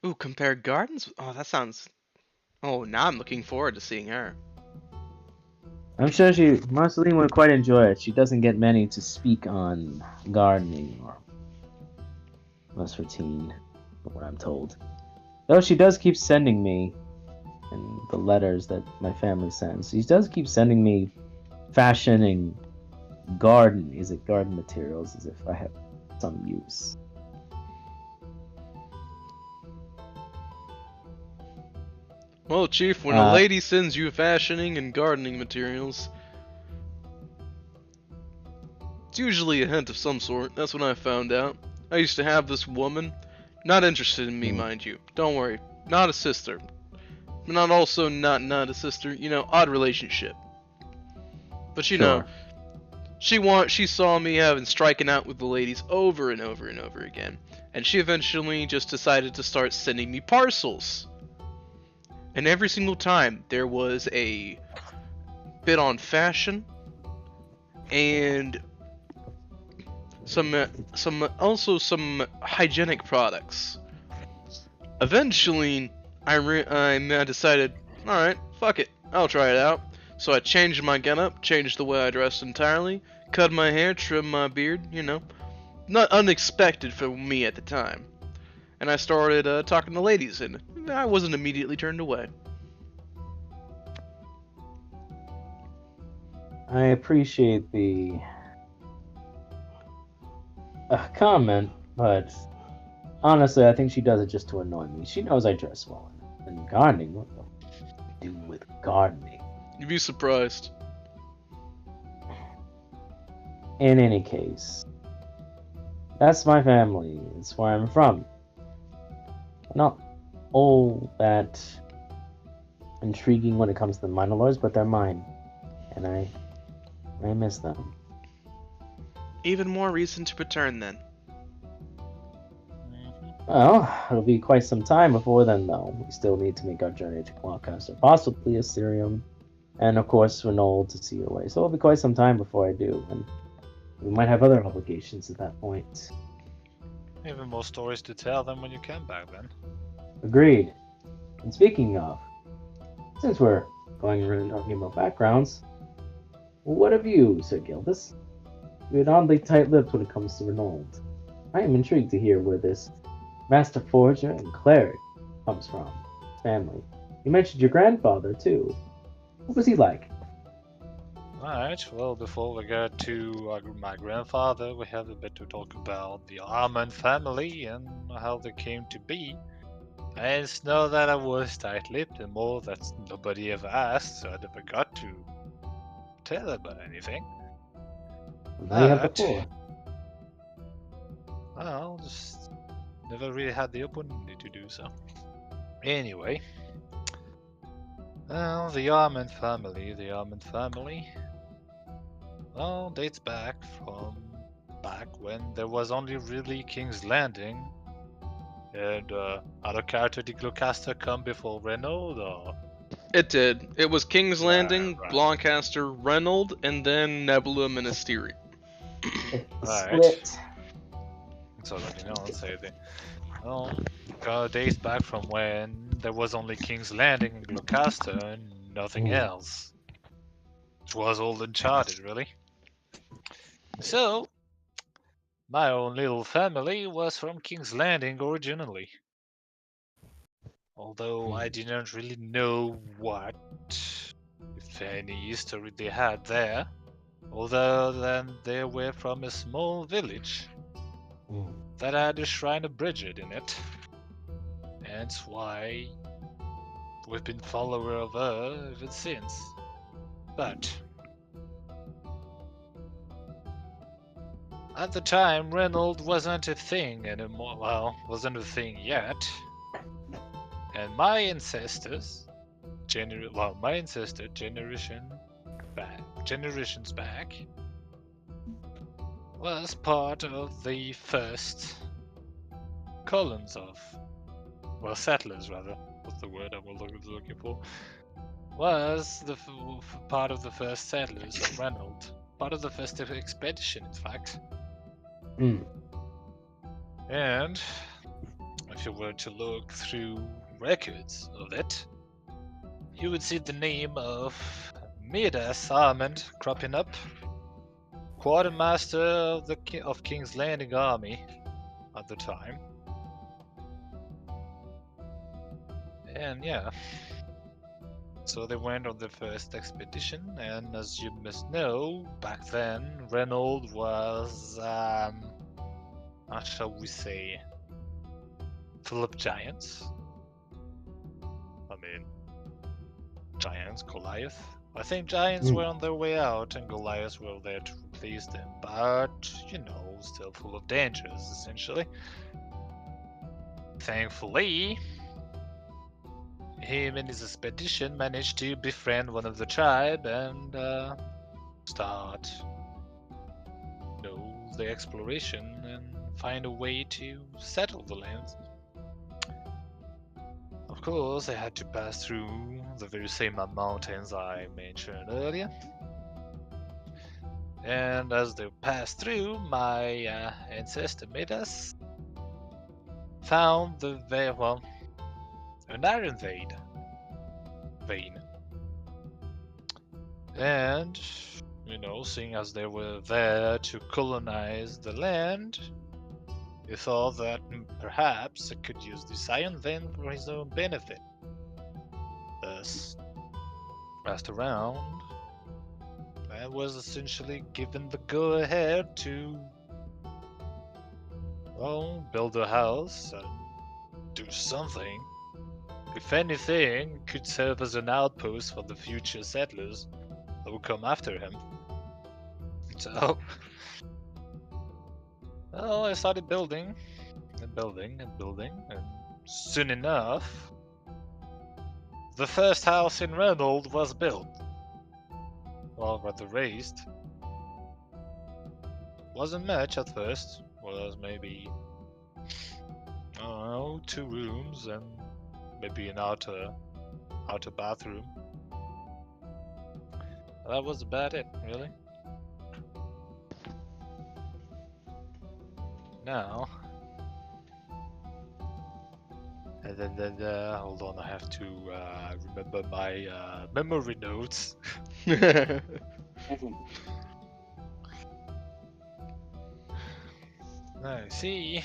Ooh, compare gardens? Oh, that sounds... Oh, now I'm looking forward to seeing her. I'm sure Marceline would quite enjoy it. She doesn't get many to speak on gardening or less routine, from what I'm told. Though she does keep sending me, in the letters that my family sends, she does keep sending me fashion and garden materials as if I have some use. Well, Chief, when a lady sends you fashioning and gardening materials, it's usually a hint of some sort. That's what I found out. I used to have this woman, not interested in me, mind you. Don't worry, not a sister. Not a sister, you know, odd relationship. But you know, she saw me striking out with the ladies over and over and over again. And she eventually just decided to start sending me parcels. And every single time there was a bit on fashion and some hygienic products. Eventually, I decided, all right, fuck it, I'll try it out. So I changed my getup, changed the way I dressed entirely, cut my hair, trimmed my beard, you know, not unexpected for me at the time. And I started talking to ladies, and I wasn't immediately turned away. I appreciate the comment, but honestly, I think she does it just to annoy me. She knows I dress well, and gardening, what do you do with gardening? You'd be surprised. In any case, that's my family. It's where I'm from. Not all that intriguing when it comes to the minor lords, but they're mine, and I miss them. Even more reason to return then. Well, it'll be quite some time before then, though. We still need to make our journey to Cloudcaster, possibly Assyrium, and of course Renault to see your way. So it'll be quite some time before I do, and we might have other obligations at that point. Even more stories to tell than when you came back then. Agreed. And speaking of, since we're going around talking about backgrounds, what of you, Sir Gildas? You had oddly tight-lipped when it comes to Renault. I am intrigued to hear where this Master Forger and Cleric comes from. Family. You mentioned your grandfather, too. What was he like? Alright, well, before we get to my grandfather, we have a bit to talk about the Armand family and how they came to be. I just know that I was tight-lipped and more that nobody ever asked, so I never got to tell about anything. Now you have the floor. Well, just never really had the opportunity to do so. Anyway, well, the Armand family, well, dates back when there was only really King's Landing, and other character did Gloucester come before Renaud, or? It did. It was King's Landing, right. Blancaster, Reynold, and then Nebula Ministeri. Split. So let me know and say that. Well, days back from when there was only King's Landing and Gloucester and nothing else. It was all Uncharted, really. So, my own little family was from King's Landing originally. Although I didn't really know what, if any, history they had there. Other than they were from a small village that had a shrine of Bridget in it. That's why we've been followers of her ever since. But At the time, Reynold wasn't a thing anymore. Well, wasn't a thing yet. And my ancestors, my ancestor generations back, was part of the first columns of, well, settlers rather. What's the word I was looking for? Was the part of the first settlers of Reynold. Part of the first expedition, in fact. Hmm. And if you were to look through records of it, you would see the name of Midas Armand cropping up, quartermaster of the King's Landing Army at the time. And yeah, so they went on their first expedition, and as you must know, back then Reynold was, how shall we say, full of giants. I mean, giants, Goliath. I think giants were on their way out, and Goliaths were there to replace them, but, you know, still full of dangers, essentially. Thankfully, him and his expedition managed to befriend one of the tribe and start, you know, the exploration and find a way to settle the lands. Of course, they had to pass through the very same mountains I mentioned earlier. And as they passed through, my ancestor Midas found an iron vein. And, you know, seeing as they were there to colonize the land, he thought that perhaps he could use this iron vein for his own benefit. Thus, passed around, and was essentially given the go-ahead to, well, build a house and do something. If anything, could serve as an outpost for the future settlers that would come after him. So, well, I started building, and soon enough, the first house in Reynold was built. Well, rather raised. Wasn't much at first. Was maybe, I don't know, 2 rooms and maybe an outer bathroom. That was about it, really. Now, hold on, I have to remember my memory notes. I see.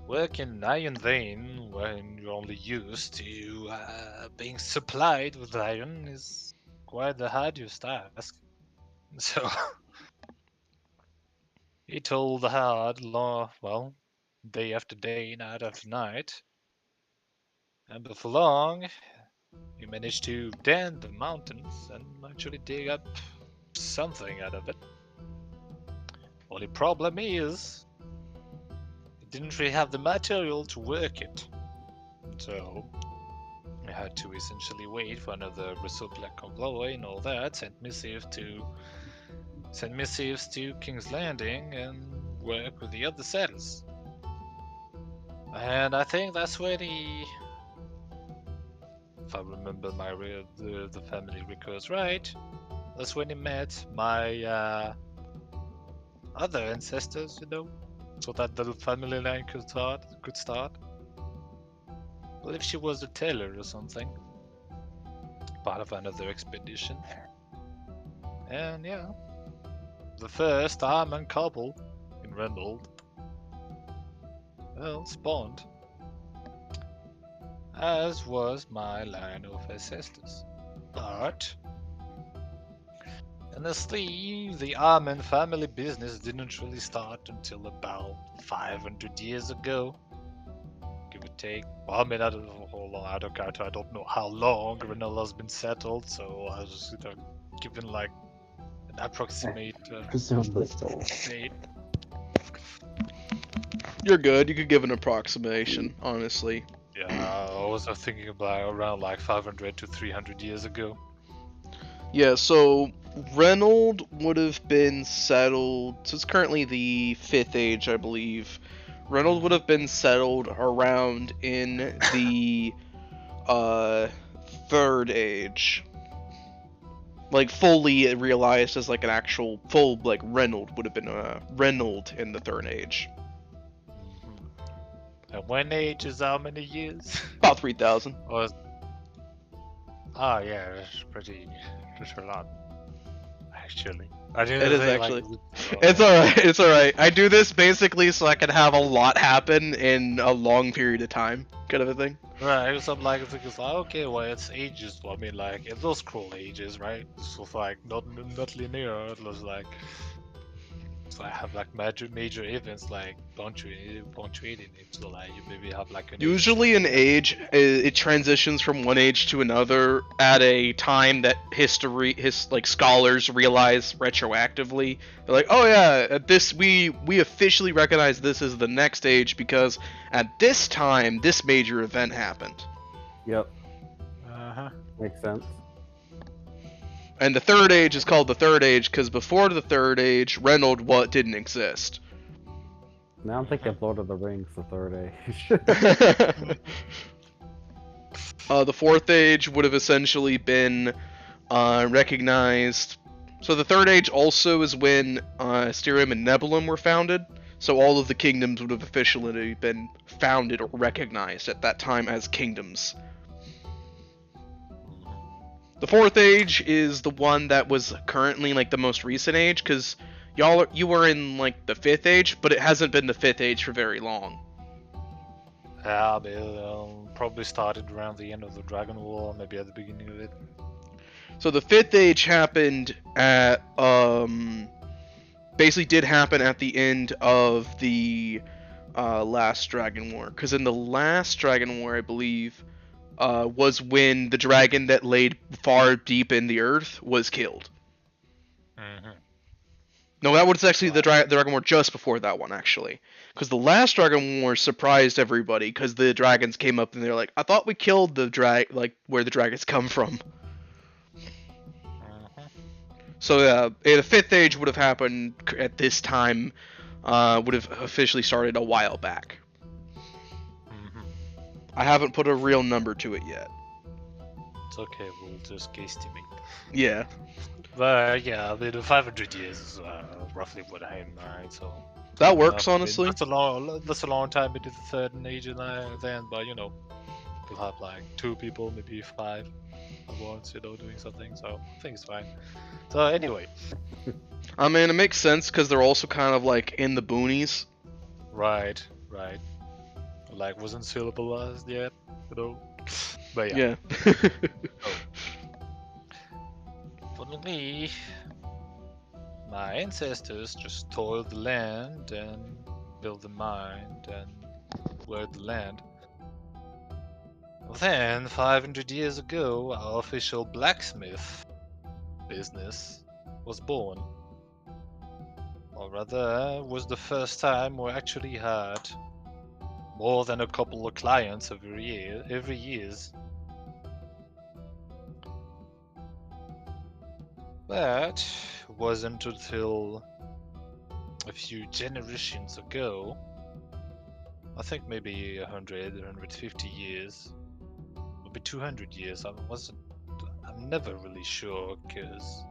Working in iron vein when you're only used to being supplied with iron is quite the hardest task. So he told hard, well, day after day, night after night, and before long, he managed to dam the mountains and actually dig up something out of it. Only problem is, he didn't really have the material to work it. So, I had to essentially wait for another Republic convoy and all that, send missives to King's Landing and work with the other settlers. And I think that's when he, if I remember the family records right, that's when he met my other ancestors, you know, so that the family line could start. I believe she was a tailor or something, part of another expedition. And yeah, the first Armand couple in Reynold, well, spawned, as was my line of ancestors. But honestly, the Armand family business didn't really start until about 500 years ago. Give or take. Well, I mean, I don't know how long Reynold has been settled, so I was just given like an approximate Presumably so. date. You're good. You could give an approximation, honestly. Yeah, I was thinking about around like 500 to 300 years ago. Yeah, so Reynold would have been settled. So it's currently the 5th age, I believe. Reynold would have been settled around in the 3rd age. Like fully realized as like an actual full like Reynold would have been Reynold in the 3rd age. And one age is how many years? About 3,000. Or is... Oh yeah, that's a lot. Actually. I didn't It is think, actually. Like, It's alright, it's alright. I do this basically so I can have a lot happen in a long period of time, kind of a thing. Right, so I'm like, it's like, okay, well, it's ages. Well, I mean, like, it will scroll ages, right? This was like not linear. It was like, so I have like major events like punctuating it. So like, you maybe have like an Usually an age, it transitions from one age to another at a time that like scholars realize retroactively. They're like, oh yeah, at this we officially recognize this as the next age because at this time this major event happened. Yep, Uh-huh. makes sense. And the 3rd age is called the 3rd age because before the 3rd age, Reynold what didn't exist. Now I'm thinking Lord of the Rings, the 3rd age. The 4th age would have essentially been recognized. So the 3rd age also is when Styrium and Nebulum were founded. So all of the kingdoms would have officially been founded or recognized at that time as kingdoms. The 4th age is the one that was currently like the most recent age, because you were in like the 5th age, but it hasn't been the 5th age for very long. Yeah, probably started around the end of the Dragon War, maybe at the beginning of it. So the 5th age happened at basically did happen at the end of the last Dragon War, because in the last Dragon War, I believe, was when the dragon that laid far deep in the earth was killed. Mm-hmm. No, that was actually the Dragon War just before that one, actually. Because the last Dragon War surprised everybody, because the dragons came up and they're like, I thought we killed the where the dragons come from. Mm-hmm. So the 5th age would have happened at this time, would have officially started a while back. Mm-hmm. I haven't put a real number to it yet. It's okay, we'll just guesstimate. Yeah. But yeah, I mean, 500 years is roughly what I am, right? So That works, I mean, honestly. that's a long time into the 3rd age and then, but you know, we'll have like 2 people, maybe 5 at once, doing something. So I think it's fine. So anyway, I mean, it makes sense because they're also kind of like in the boonies. right. Like wasn't syllabalized yet, But yeah. For me, my ancestors just toiled the land and built the mine and worked the land. Then, 500 years ago, our official blacksmith business was born. Or rather, was the first time we actually had more than a couple of clients every year. But it wasn't until a few generations ago, I think maybe 100, 150 years, maybe 200 years, I'm never really sure, because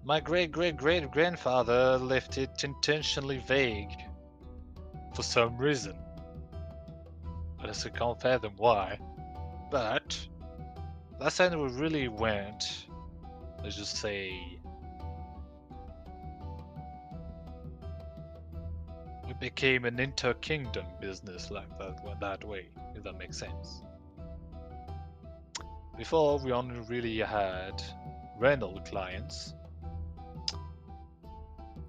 my great-great-great-grandfather left it intentionally vague for some reason. I just can't fathom why. But last time we really went, let's just say, we became an inter-kingdom business like that way, if that makes sense. Before, we only really had rental clients,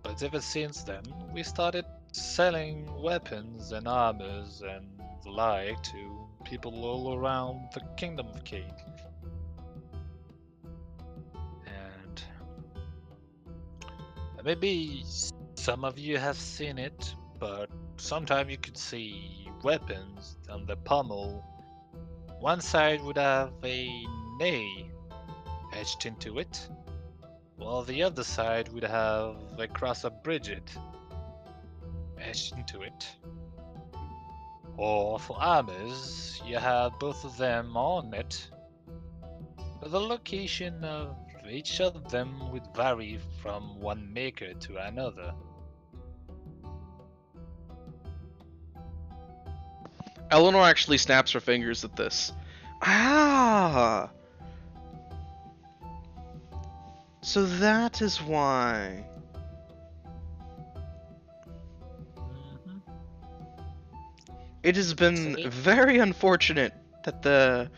but ever since then, we started selling weapons and armors and the like to people all around the Kingdom of Cain. And Maybe some of you have seen it, but sometimes you could see weapons on the pommel. One side would have a nay etched into it, while the other side would have a cross of Bridget etched into it. Or for armors, you have both of them on it, but the location of each of them would vary from one maker to another. Eleanor actually snaps her fingers at this. Ah! So that is why. Mhm. It has been See? very unfortunate that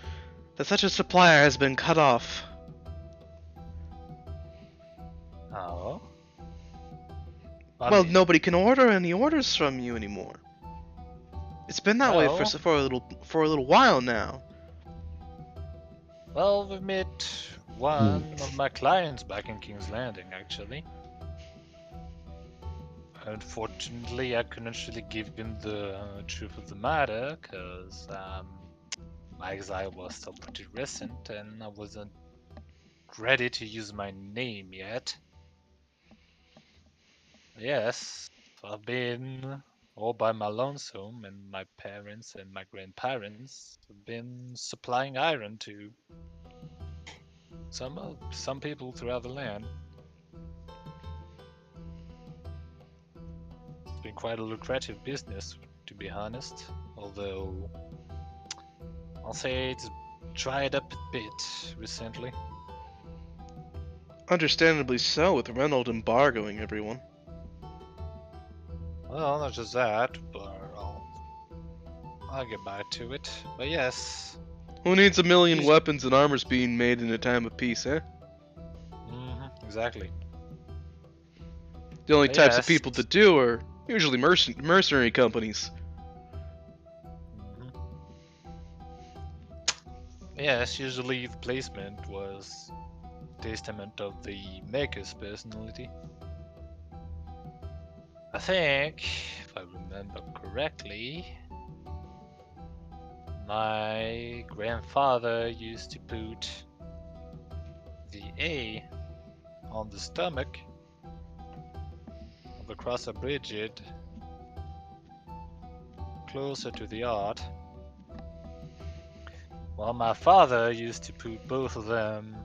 such a supplier has been cut off. Oh. Well, nobody can order any orders from you anymore. It's been that way Well. for a little while now. Well, we met one of my clients back in King's Landing, actually. Unfortunately, I couldn't really give him the truth of the matter, because my exile was still pretty recent, and I wasn't ready to use my name yet. Yes, I've been all by my lonesome, and my parents and my grandparents have been supplying iron to some people throughout the land. It's been quite a lucrative business, to be honest. Although I'll say it's dried up a bit recently. Understandably so, with Reynolds embargoing everyone. Well, not just that, but I'll get back to it. But yes, Who needs a million He's- weapons and armors being made in a time of peace, eh? exactly. The only types of Yes. people that do are usually mercenary companies. Mhm. Yes, usually the placement was testament of the maker's personality. I think, if I remember correctly, my grandfather used to put the A on the stomach of the crosser Bridget closer to the art, while my father used to put both of them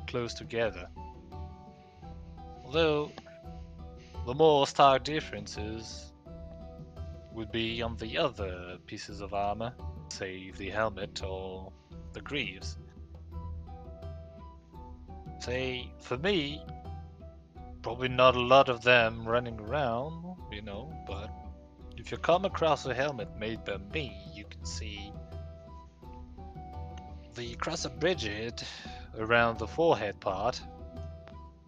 close together. Although the more stark differences would be on the other pieces of armor, say the helmet or the greaves. Say, for me, probably not a lot of them running around, but if you come across a helmet made by me, you can see the cross of Bridget around the forehead part,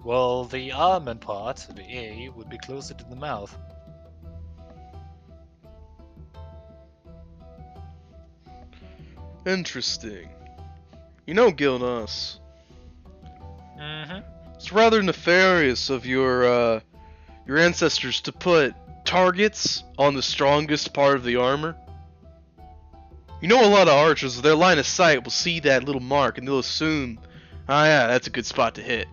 while the armor part, the A, would be closer to the mouth. Interesting. You know, Gildas, Mm-hmm. it's rather nefarious of your ancestors to put targets on the strongest part of the armor. You know, a lot of archers, with their line of sight, will see that little mark and they'll assume, ah, yeah, that's a good spot to hit.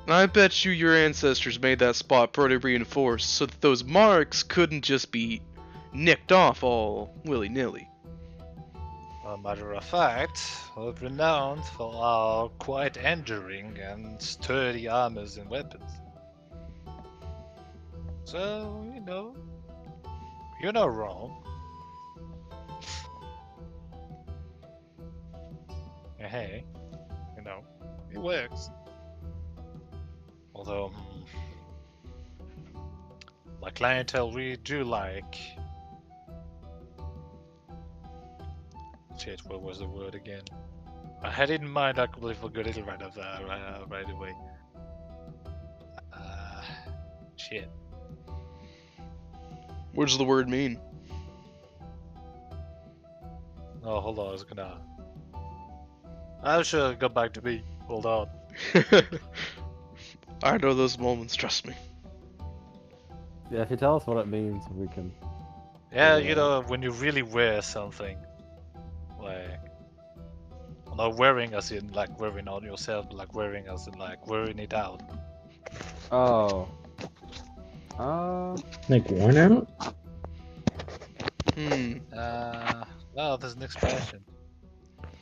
And I bet you your ancestors made that spot pretty reinforced so that those marks couldn't just be nicked off all willy-nilly. A matter of fact, we're renowned for our quite enduring and sturdy armors and weapons. So, you're not wrong. Hey, it works. Although, my clientele really do like. Shit, what was the word again? I had it in mind, I completely forgot it right away. Shit. What does the word mean? Oh, hold on, I'm sure it'll go back to me. Hold on. I know those moments, trust me. Yeah, if you tell us what it means, we can. Yeah, Yeah. you know, when you really wear something, like, not wearing as in like wearing on yourself, but like wearing as in like wearing it out. Oh. Like worn out? Oh, there's an expression.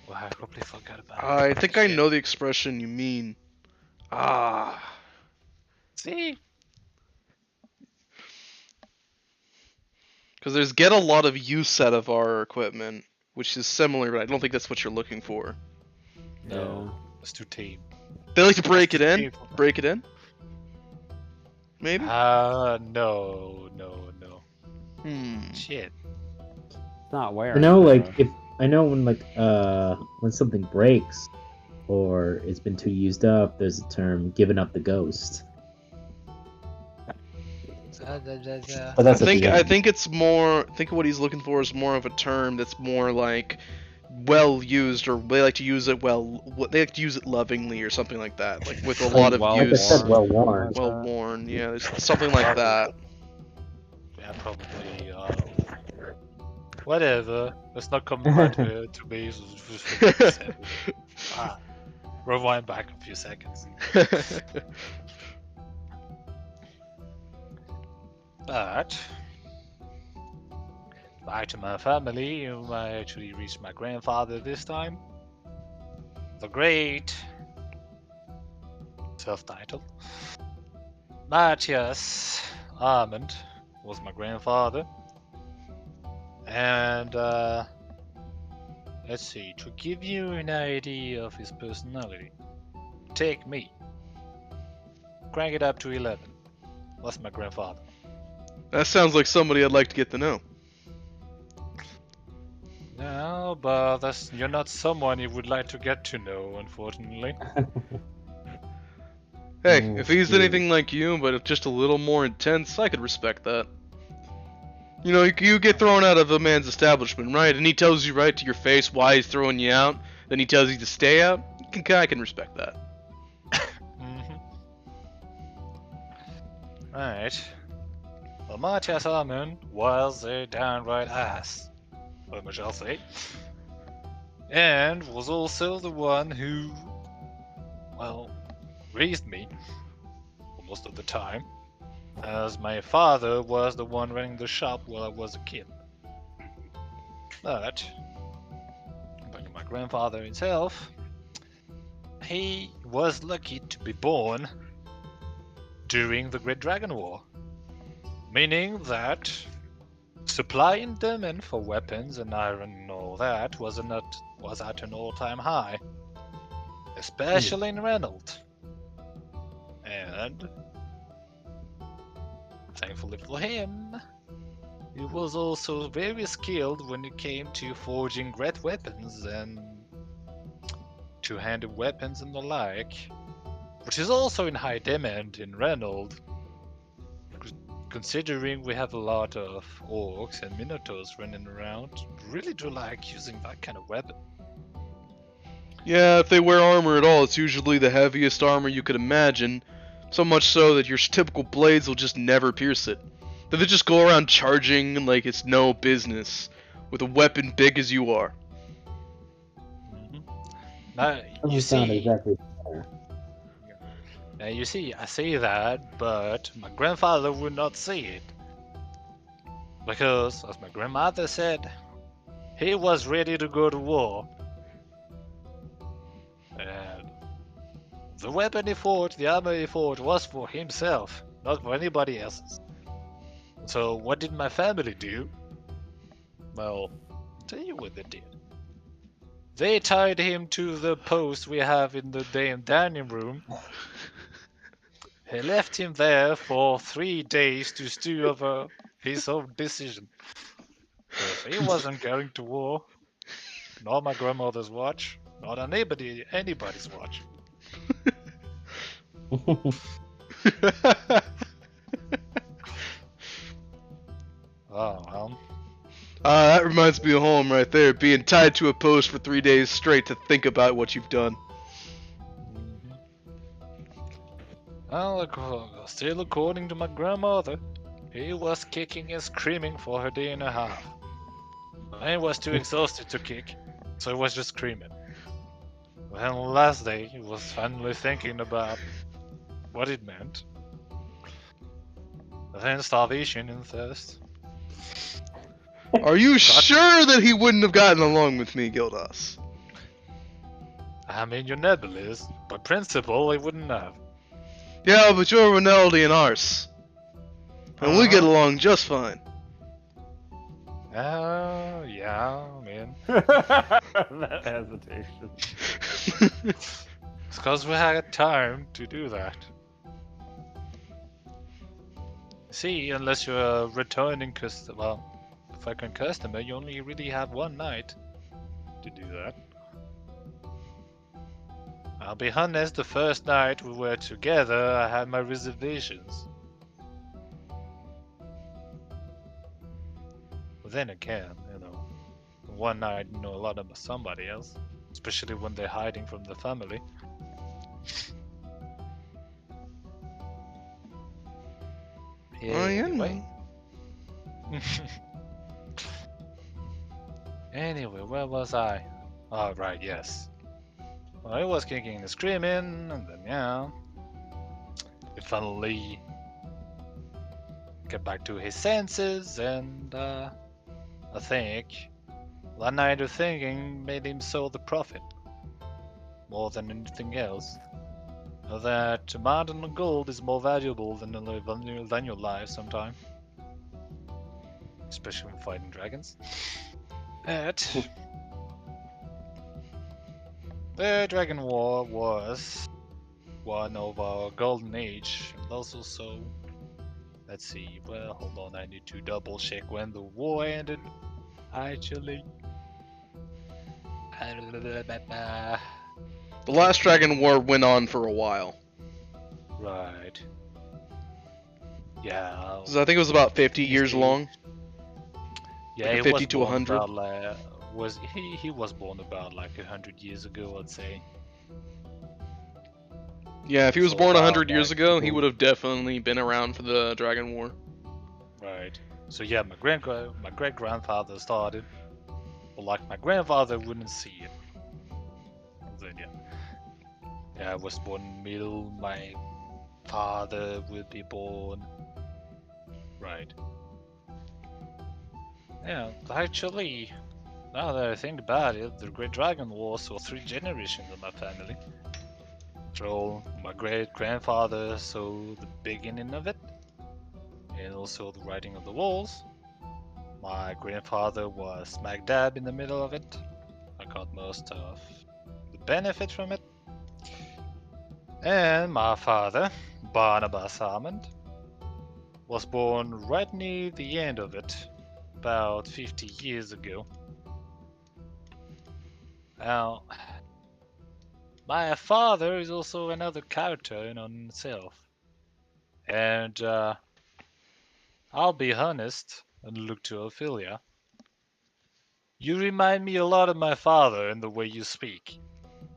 Well, I completely forgot about I it. think I Shit. know the expression you mean. Ah. See? Because there's get a lot of use out of our equipment, which is similar, but I don't think that's what you're looking for. No, it's too tame. They like to break it That's in? too tame. Break it in? Maybe? No. Shit. It's not wearing. I know, it, like though. if I know when something breaks or it's been too used up, there's a term "giving up the ghost." But that's I think it's more. I think what he's looking for is more of a term that's more like well used, or they like to use it well. They like to use it lovingly, or something like that. Like with a lot of Well like I use. said, well worn. Well worn. Yeah, there's something like that. Yeah, probably. Whatever. Let's not come back to me. Rewind back a few seconds. But back to my family, I actually reached my grandfather this time. The Great, self-titled, Matthias Armand was my grandfather. And let's see, to give you an idea of his personality, take me. Crank it up to 11. That's my grandfather. That sounds like somebody I'd like to get to know. No, but you're not someone you would like to get to know, unfortunately. Hey, Oh, if he's shoot. anything like you, but just a little more intense, I could respect that. You know, you get thrown out of a man's establishment, right? And he tells you right to your face why he's throwing you out. Then he tells you to stay out. I can respect that. Right. Well, Matthias Armand was a downright ass, I shall say. And was also the one who, well, raised me for most of the time, as my father was the one running the shop while I was a kid. But, back to my grandfather himself, he was lucky to be born during the Great Dragon War, meaning that supply and demand for weapons and iron and all that was at an all-time high, especially in Reynolds. And thankfully for him, he was also very skilled when it came to forging great weapons and two-handed weapons and the like, which is also in high demand in Reynolds, considering we have a lot of orcs and minotaurs running around. Really do like using that kind of weapon. Yeah, if they wear armor at all, it's usually the heaviest armor you could imagine. So much so that your typical blades will just never pierce it. They just go around charging like it's no business, with a weapon big as you are. Now, you Doesn't sound see, exactly fair. now you see, I say that, but my grandfather would not say it. Because, as my grandmother said, he was ready to go to war. And the weapon he forged, the armor he forged, was for himself, not for anybody else's. So what did my family do? Well, I'll tell you what they did. They tied him to the post we have in the damn dining room. He left him there for 3 days to stew over his own decision. Because he wasn't going to war. Not my grandmother's watch. Not on anybody's watch. Oh, well. That reminds me of home right there, being tied to a post for 3 days straight to think about what you've done. Well, still according to my grandmother, he was kicking and screaming for a day and a half. I was too exhausted to kick, so he was just screaming. Well, last day he was finally thinking about what it meant. Then starvation and thirst. Are you sure that he wouldn't have gotten along with me, Gildas? I mean, you're nebulous. By principle, he wouldn't have. Yeah, but you're Rinaldi and Ars. And we get along just fine. Yeah, I mean, That hesitation. it's because we had time to do that. See, unless you're a returning customer, well, fucking customer, you only really have one night to do that. I'll be honest, the first night we were together, I had my reservations. But then again, one night you know a lot about somebody else, especially when they're hiding from the family. Anyway. Anyway, where was I? Oh, right, yes. Well, I was kicking and screaming, and then, yeah, he finally got back to his senses, and I think that night of thinking made him saw the profit, more than anything else. That a mountain of gold is more valuable than your life sometime. Especially when fighting dragons. But the Dragon War was one of our golden age, and also so. Let's see, well, hold on, I need to double check when the war ended. Actually. The last Dragon War went on for a while. Right. Yeah. 'Cause I think it was about 50 years long. Yeah, Like he 50 was to born 100. About, he was born about like 100 years ago, I'd say. Yeah, if he was So born about 100 years like ago, he people- would have definitely been around for the Dragon War. Right. So yeah, my great grandfather started, but like my grandfather wouldn't see it. Then yeah, I was born in the middle. My father would be born. Right. Yeah, actually, now that I think about it, the Great Dragon War saw 3 generations of my family. So my great grandfather saw the beginning of it, and also the writing of the walls. My grandfather was smack dab in the middle of it. I got most of the benefit from it. And my father, Barnabas Hammond, was born right near the end of it, about 50 years ago. Now, my father is also another character in on itself. And I'll be honest and look to Ophelia. You remind me a lot of my father in the way you speak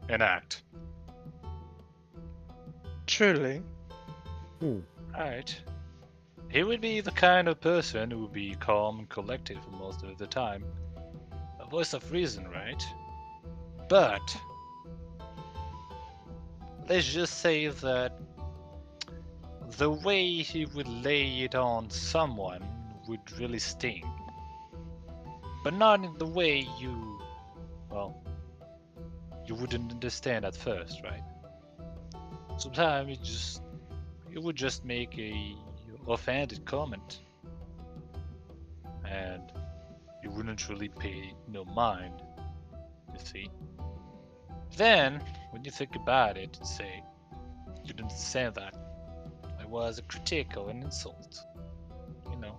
and act. Truly. Right. He would be the kind of person who would be calm and collected for most of the time. A voice of reason, right? But let's just say that the way he would lay it on someone would really sting. But not in the way you wouldn't understand at first, right? Sometimes it would just make a offended comment, and you wouldn't really pay no mind, you see. Then, when you think about it and say, you didn't say that, it was a critique or an insult, you know.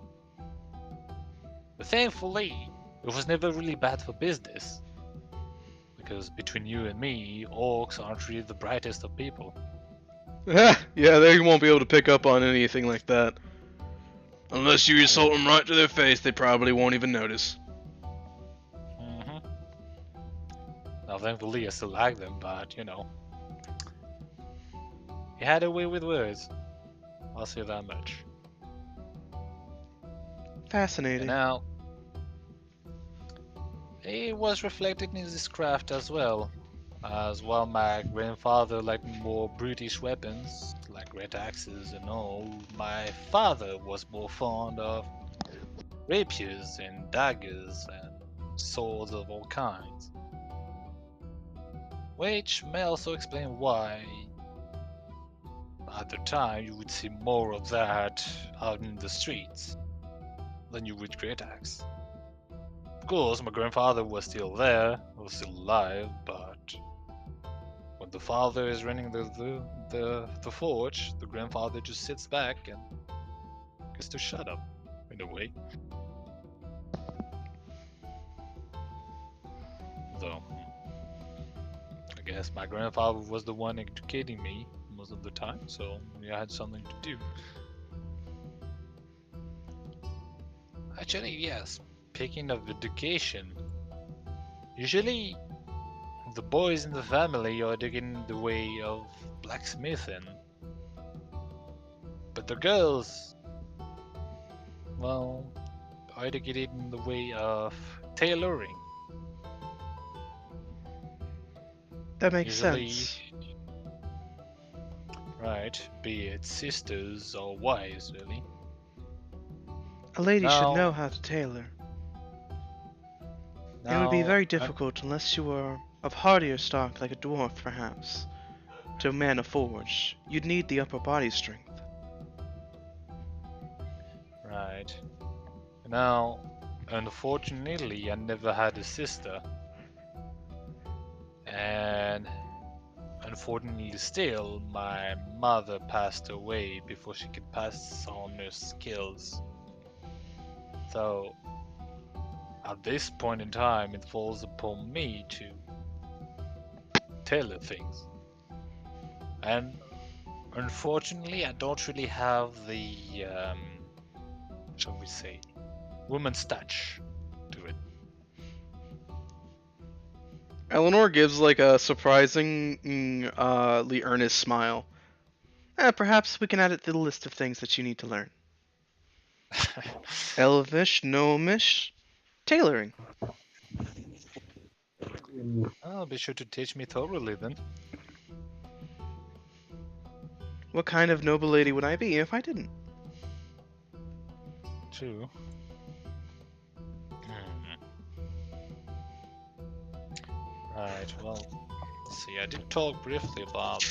But thankfully, it was never really bad for business, because between you and me, orcs aren't really the brightest of people. Yeah, they won't be able to pick up on anything like that. Unless you insult them right to their face, they probably won't even notice. Now thankfully I still like them, but He had a way with words. I'll say that much. Fascinating. And now, it was reflected in his craft as well. As while my grandfather liked more brutish weapons, like great axes and all, my father was more fond of rapiers and daggers and swords of all kinds. Which may also explain why, at the time, you would see more of that out in the streets than you would great axe. Of course, my grandfather was still there, was still alive, but when the father is running the forge, the grandfather just sits back and gets to shut up, in a way. So, I guess my grandfather was the one educating me most of the time, so I had something to do. Actually, yes, speaking of education, usually the boys in the family are digging the way of blacksmithing, but the girls, well, are educated in the way of tailoring. That makes Usually, sense. right, be it sisters or wives, really. A lady should know Now, how to tailor. It would be very I- difficult unless you were of hardier stock, like a dwarf, perhaps, to man a forge. You'd need the upper body strength. right. Now, unfortunately, I never had a sister, and unfortunately, still, my mother passed away before she could pass on her skills. So, at this point in time, it falls upon me to tailor things. And unfortunately, I don't really have the, shall we say, woman's touch to it. Eleanor gives like a surprisingly earnest smile. Perhaps we can add it to the list of things that you need to learn. Elvish, gnomish, tailoring. Oh, be sure to teach me thoroughly then. What kind of noble lady would I be if I didn't? True. Right, well, let's see, I did talk briefly about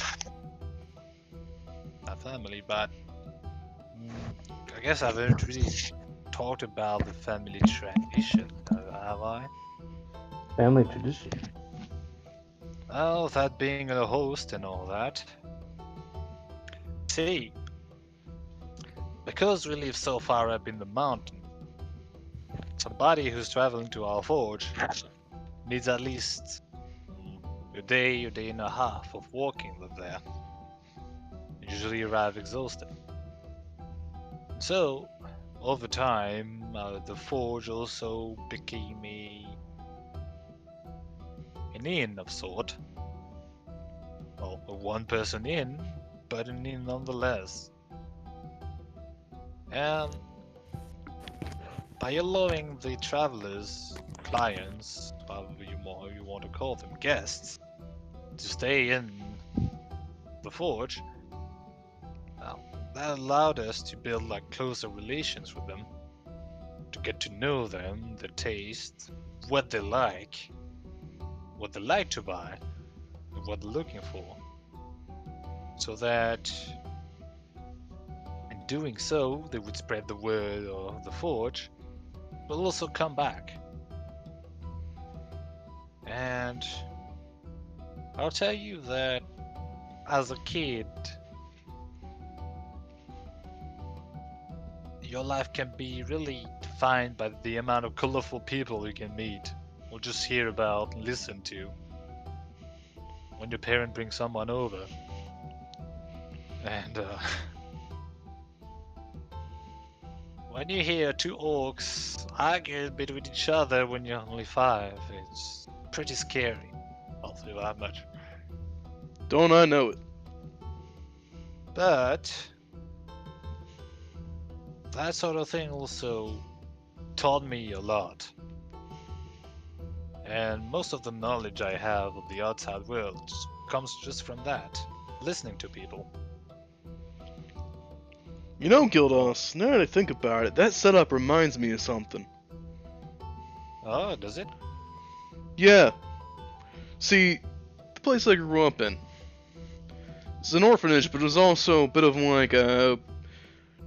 my family, but I guess I haven't really talked about the family tradition, have I? Family tradition. Well, that being a host and all that. See, because we live so far up in the mountain, somebody who's traveling to our forge needs at least a day and a half of walking up there. Usually arrive exhausted. So, over time, the forge also became an inn of sort. Well, a one-person inn, but an inn nonetheless. And by allowing the travelers, clients, however you want to call them, guests, to stay in the forge, that allowed us to build like closer relations with them, to get to know them, their taste, what they like to buy, and what they're looking for, so that in doing so they would spread the word of the forge, but also come back. And I'll tell you that as a kid, your life can be really defined by the amount of colorful people you can meet or just hear about and listen to when your parent brings someone over. And when you hear two orcs arguing between each other when you're only 5, it's pretty scary. I'll say that much. Don't I know it? But that sort of thing also taught me a lot. And most of the knowledge I have of the outside world comes just from that, listening to people. You know, Gildos, now that I think about it, that setup reminds me of something. Oh, does it? Yeah. See, the place I grew up in, it's an orphanage, but it was also a bit of like a,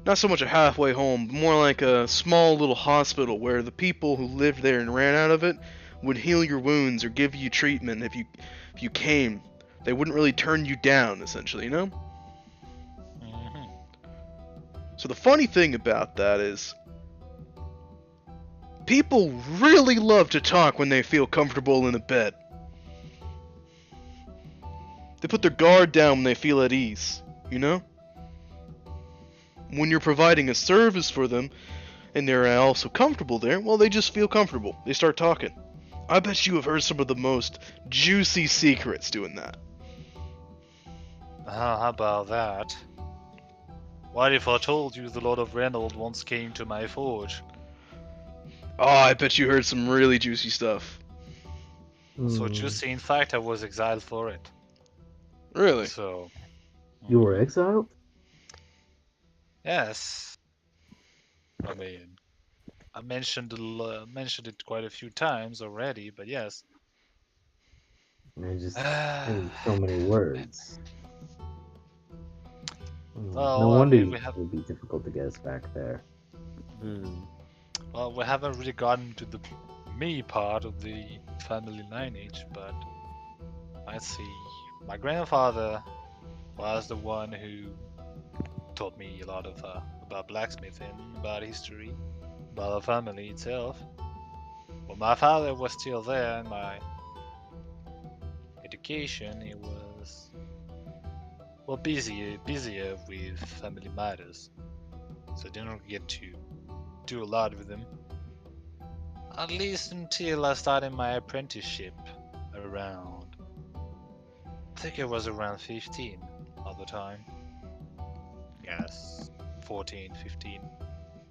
not so much a halfway home, but more like a small little hospital where the people who lived there and ran out of it would heal your wounds or give you treatment if you came. They wouldn't really turn you down, essentially, you know? Hmm. So the funny thing about that is, people really love to talk when they feel comfortable in a bed. They put their guard down when they feel at ease, you know? When you're providing a service for them, and they're also comfortable there, well, they just feel comfortable. They start talking. I bet you have heard some of the most juicy secrets doing that. How about that? What if I told you the Lord of Reynold once came to my forge? Oh, I bet you heard some really juicy stuff. So Hmm. juicy, in fact, I was exiled for it. Really? So, You were exiled? yes. I mean, I mentioned it quite a few times already, but yes. And just in so many words. No Well, I wonder mean, it would be difficult to get us back there. we haven't really gotten to the me part of the family lineage, but let's see. My grandfather was the one who taught me a lot of about blacksmithing, about history, about the family itself. When my father was still there in my education, he was well busier with family matters, so I didn't get to do a lot with him. At least until I started my apprenticeship around, I think it was around 15 at the time. Yes, 14, 15.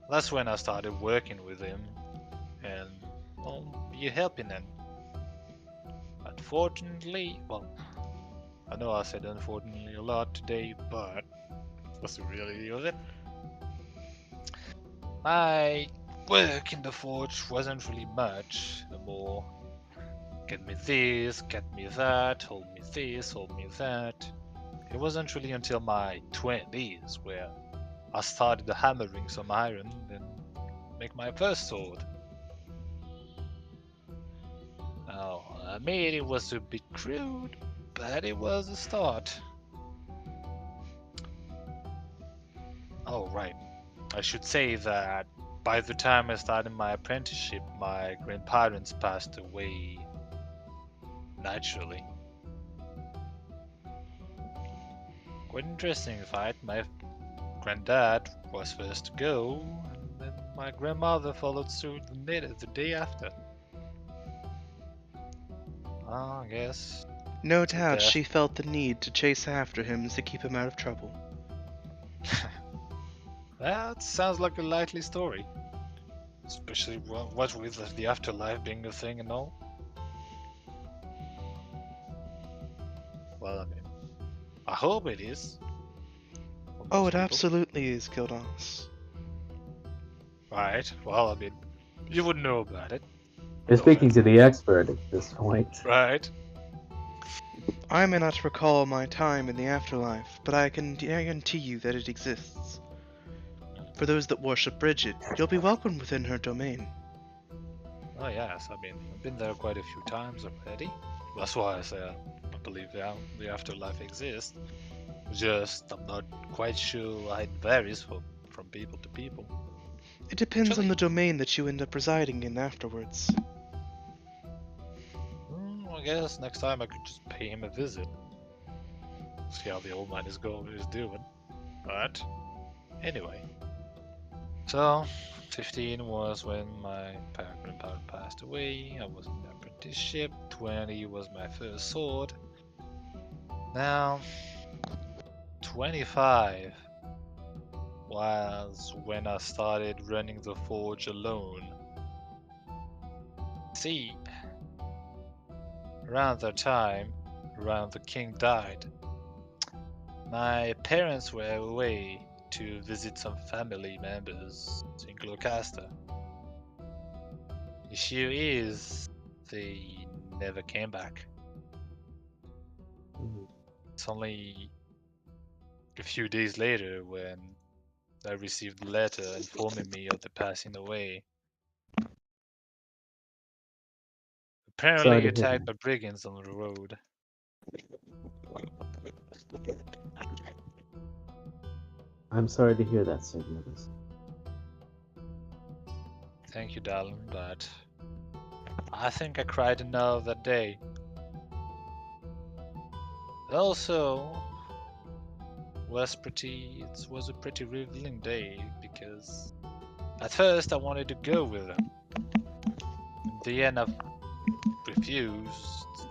That's when I started working with him and, well, you helping him. Unfortunately, well, I know I said unfortunately a lot today, but what's the reality of it? My work in the forge wasn't really much. The more get me this, get me that, hold me this, hold me that. It wasn't really until my 20s where I started hammering some iron and make my first sword. Now, I admit it was a bit crude, but it was a start. Oh, right. I should say that by the time I started my apprenticeship, my grandparents passed away naturally. Quite interesting, in fact. My granddad was first to go, and then my grandmother followed suit the day after. Oh, I guess No it's a doubt death. she felt the need to chase after him to keep him out of trouble. That sounds like a likely story. Especially what with the afterlife being a thing and all. Well, I mean, I hope it is. For Oh, most it people. absolutely is, Gildas. Right. Well, I mean, you would know about it. You're No speaking offense. to the expert at this point. Right. I may not recall my time in the afterlife, but I can guarantee you that it exists. For those that worship Bridget, you'll be welcome within her domain. Oh yes. I mean, I've been there quite a few times already. That's why I say I believe the afterlife exists. Just I'm not quite sure how it varies from people to people. It depends on Actually, the domain that you end up residing in afterwards. I guess next time I could just pay him a visit. See how the old man is doing. But anyway, so 15 was when my grandpa passed away. I was in the apprenticeship. 20 was my first sword. Now 25 was when I started running the forge alone. See, around that time, around the king died, my parents were away to visit some family members in Gloucester. The issue is, they never came back. It's only a few days later when I received a letter informing me of the passing away. Sorry Apparently to hear attacked that. by brigands on the road. I'm sorry to hear that, Sir Gildas. Thank you, darling, but I think I cried enough that day. Also, it was a pretty revealing day because at first I wanted to go with them. In the end, I refused,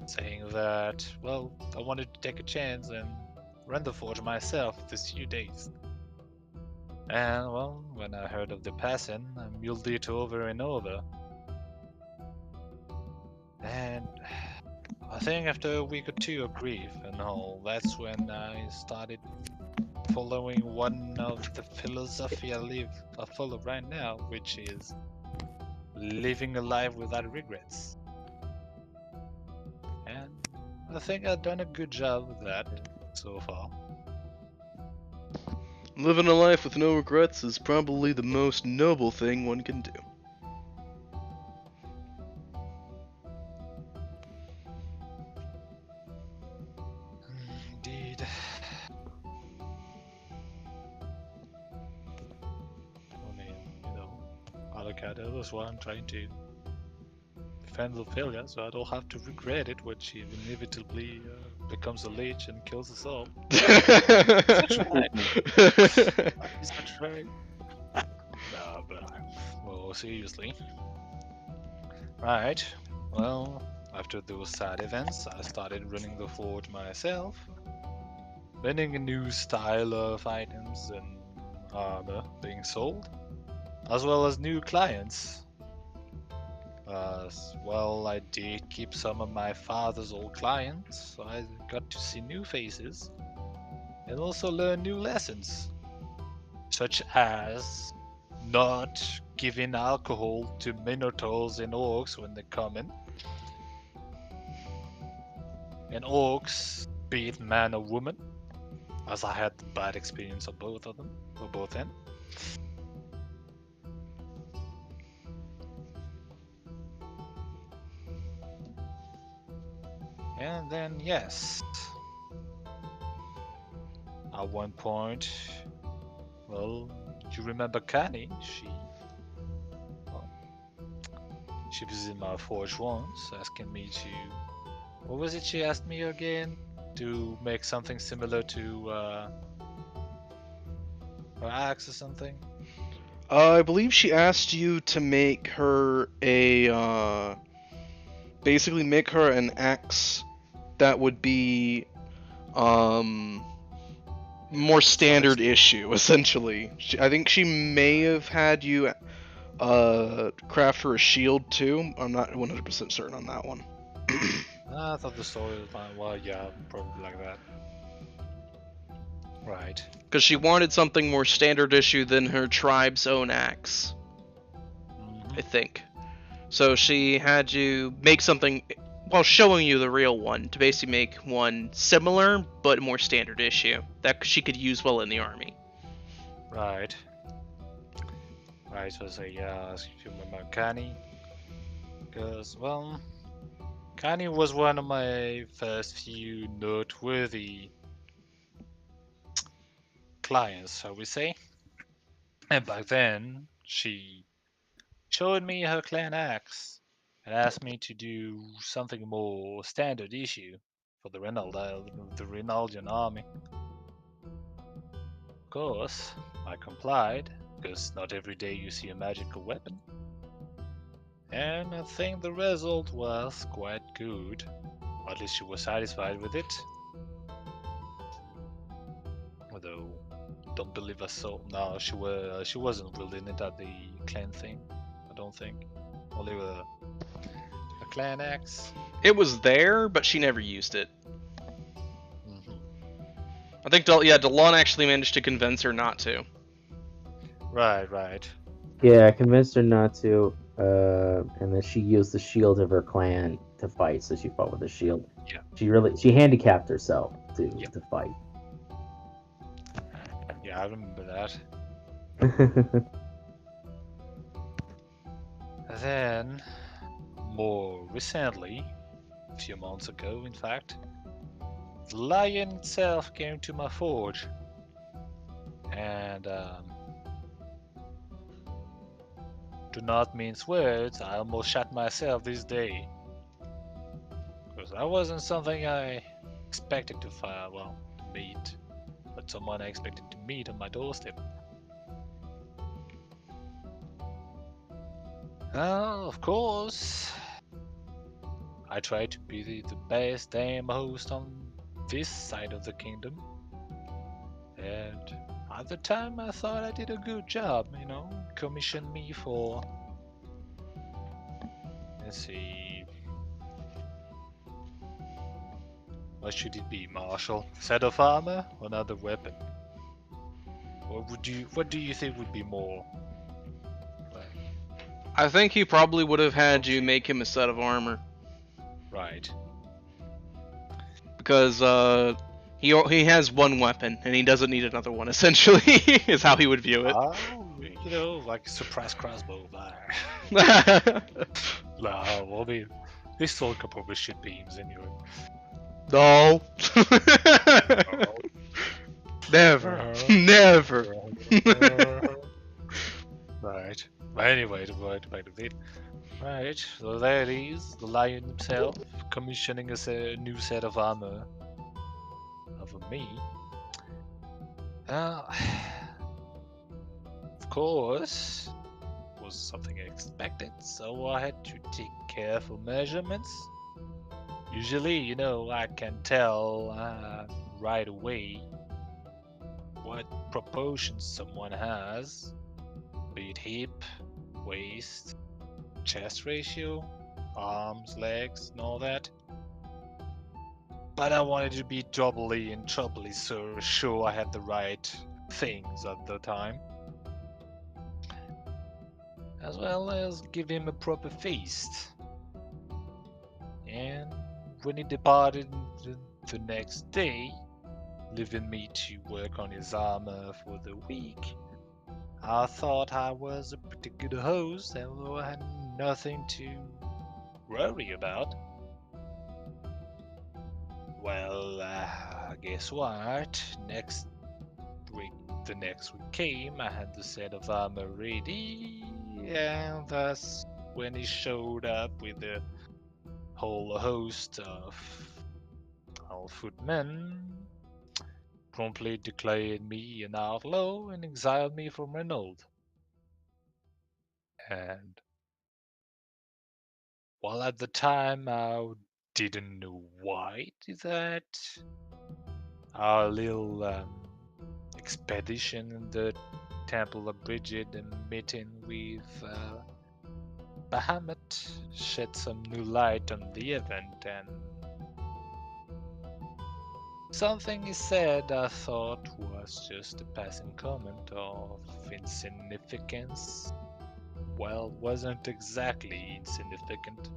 saying that, well, I wanted to take a chance and run the forge myself this few days. And, well, when I heard of the passing, I mulled it over and over. And I think after a week or two of grief and all, that's when I started following one of the philosophy I follow right now, which is living a life without regrets. And I think I've done a good job with that so far. Living a life with no regrets is probably the most noble thing one can do. Indeed. I mean, I look at it as why I'm trying to defend the failure, so I don't have to regret it when she inevitably becomes a lich and kills us all. Is that right? No, but well, seriously. Right. Well, after those sad events, I started running the forge myself, learning a new style of items and armor being sold, as well as new clients. Well, I did keep some of my father's old clients, so I got to see new faces and also learn new lessons, such as not giving alcohol to minotaurs and orcs when they come in, and orcs, be it man or woman, as I had the bad experience of both of them, or both ends. And then, yes, at one point, well, you remember Kani? She visited my forge once, asking me to. What was it she asked me again? To make something similar to her axe or something? I believe she asked you to make her basically make her an axe that would be, more standard issue, essentially. I think she may have had you, craft her a shield too. I'm not 100% certain on that one. I thought the story was fine. Well, yeah, probably like that. Right. Because she wanted something more standard issue than her tribe's own axe, I think. So she had you make something while showing you the real one to basically make one similar but more standard issue that she could use well in the army. Right. Right, so I say, yeah, ask if you remember Kani. Because, well, Kani was one of my first few noteworthy clients, shall we say. And back then, she showed me her clan axe and asked me to do something more standard issue for the Rinaldian army. Of course, I complied, because not every day you see a magical weapon. And I think the result was quite good. Or at least she was satisfied with it. don't believe I saw. No, she wasn't wielding it at the clan thing. I don't think. Only with a clan axe. It was there, but she never used it. Hmm. I think, Delon actually managed to convince her not to. Right. Yeah, I convinced her not to, and then she used the shield of her clan to fight, so she fought with the shield. Yeah. She handicapped herself to Yeah. to fight. Yeah, I remember that. Then, more recently, a few months ago, in fact, the lion itself came to my forge, and do not mince words, I almost shot myself this day. Because that wasn't something I expected to meet, but someone I expected to meet on my doorstep. Of course, I try to be the best damn host on this side of the kingdom. And at the time, I thought I did a good job, commissioned me for. Let's see. What should it be, Marshal? Set of armor or another weapon? What do you think would be more? Like, I think he probably would have had you Okay. make him a set of armor. right. Because, he has one weapon, and he doesn't need another one, essentially, is how he would view it. Like a surprise crossbow. No, well, they still can probably shoot beams anyway. No. Never. Never. Right. But anyway, back to it. Right, so there it is, the lion himself, commissioning a new set of armor over me. Of course, was something I expected, so I had to take careful measurements. Usually, I can tell right away what proportions someone has, be it hip, waist, chest ratio, arms, legs, and all that. But I wanted to be doubly and trebly so sure I had the right things at the time, as well as give him a proper feast. And when he departed the next day, leaving me to work on his armor for the week, I thought I was a pretty good host, although I had nothing to worry about. Well, guess what? The next week came, I had the set of armor ready, and thus, when he showed up with a whole host of footmen, promptly declared me an outlaw and exiled me from Renault. And while at the time I didn't know why did that, our little expedition in the Temple of Bridget and meeting with Bahamut shed some new light on the event, and something he said I thought was just a passing comment of insignificance. Well, wasn't exactly insignificant.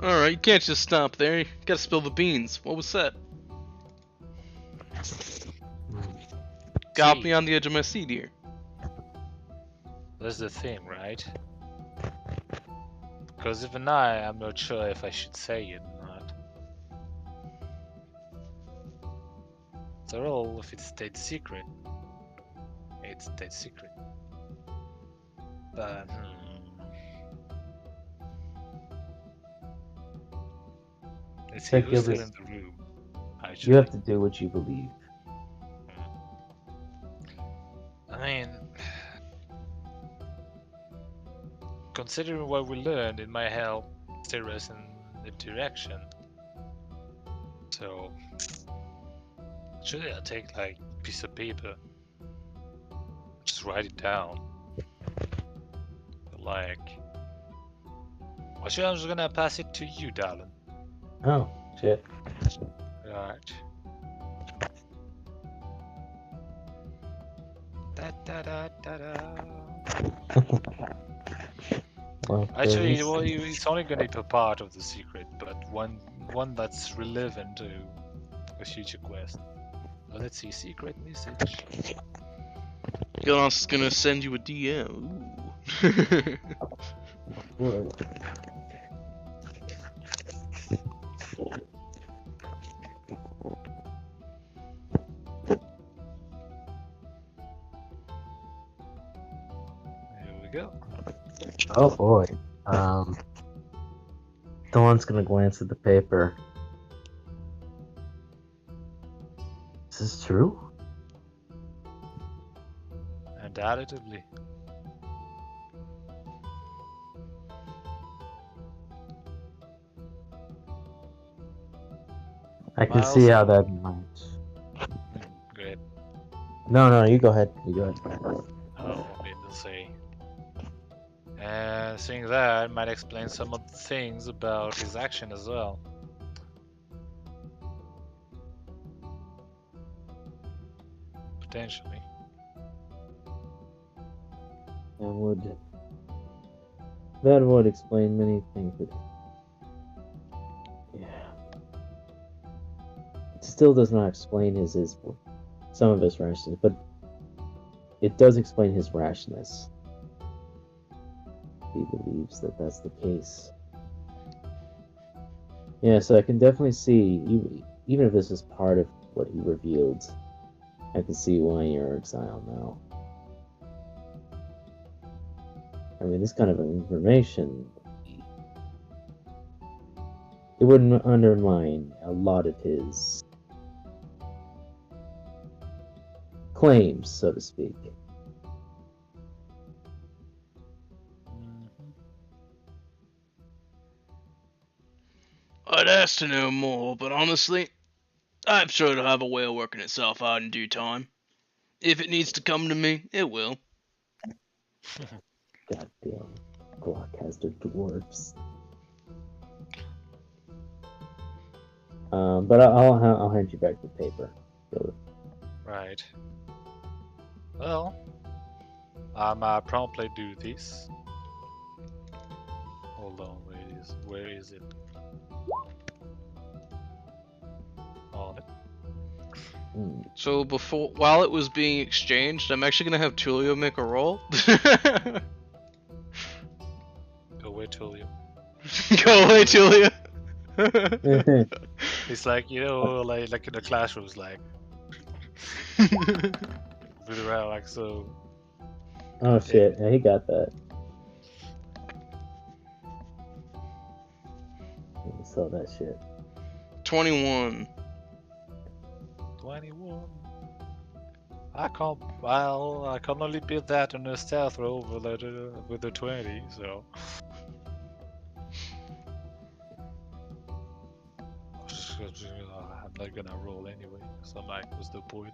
Alright, you can't just stop there. You gotta spill the beans. What was said? Got See, me on the edge of my seat here. that's the thing, right? Because even I'm not sure if I should say it or not. After all, if it's state secret, it's state secret. But, let's see Heck, who's still Gilbert, in the room. you Actually, have to do what you believe. I mean, considering what we learned, it might help steer us in direction. So should I take like a piece of paper, just write it down, like, or should I'm just gonna pass it to you, darling? Oh, shit. Right. Da da da da da. Well, Actually, there's- well, it's only gonna be a part of the secret, but one that's relevant to a future quest. Well, let's see, secret message. Gilnos is gonna send you a DM. Ooh. Word. Here we go. Oh boy. Dawn's gonna glance at the paper. Is this true? Undoubtedly. I can Miles? see how that might. Great. No, you go ahead. You go ahead. Oh, I mean to say. And seeing that might explain some of the things about his action as well. Potentially. That would explain many things, but yeah, it still does not explain his some of his rashness, but it does explain his rashness. He believes that that's the case. Yeah, so I can definitely see, even if this is part of what he revealed, I can see why you're exiled now. I mean, this kind of information, it wouldn't undermine a lot of his claims, so to speak. I'd ask to know more, but honestly, I'm sure it'll have a way of working itself out in due time. If it needs to come to me, it will. Goddamn Glockcaster dwarfs. But I'll hand you back the paper. Right. Well, promptly do this. Hold on, where is it? On it. So while it was being exchanged, I'm actually gonna have Tulio make a roll. Go away, Tulio. Go away, Tulio. It's like, you know, like in the classrooms, like with around like so. Oh shit, yeah, he got that. He saw that shit. 21. 21. I can only beat that on a stealth roll with the 20, so. I'm not gonna roll anyway, so I'm like, what's the point?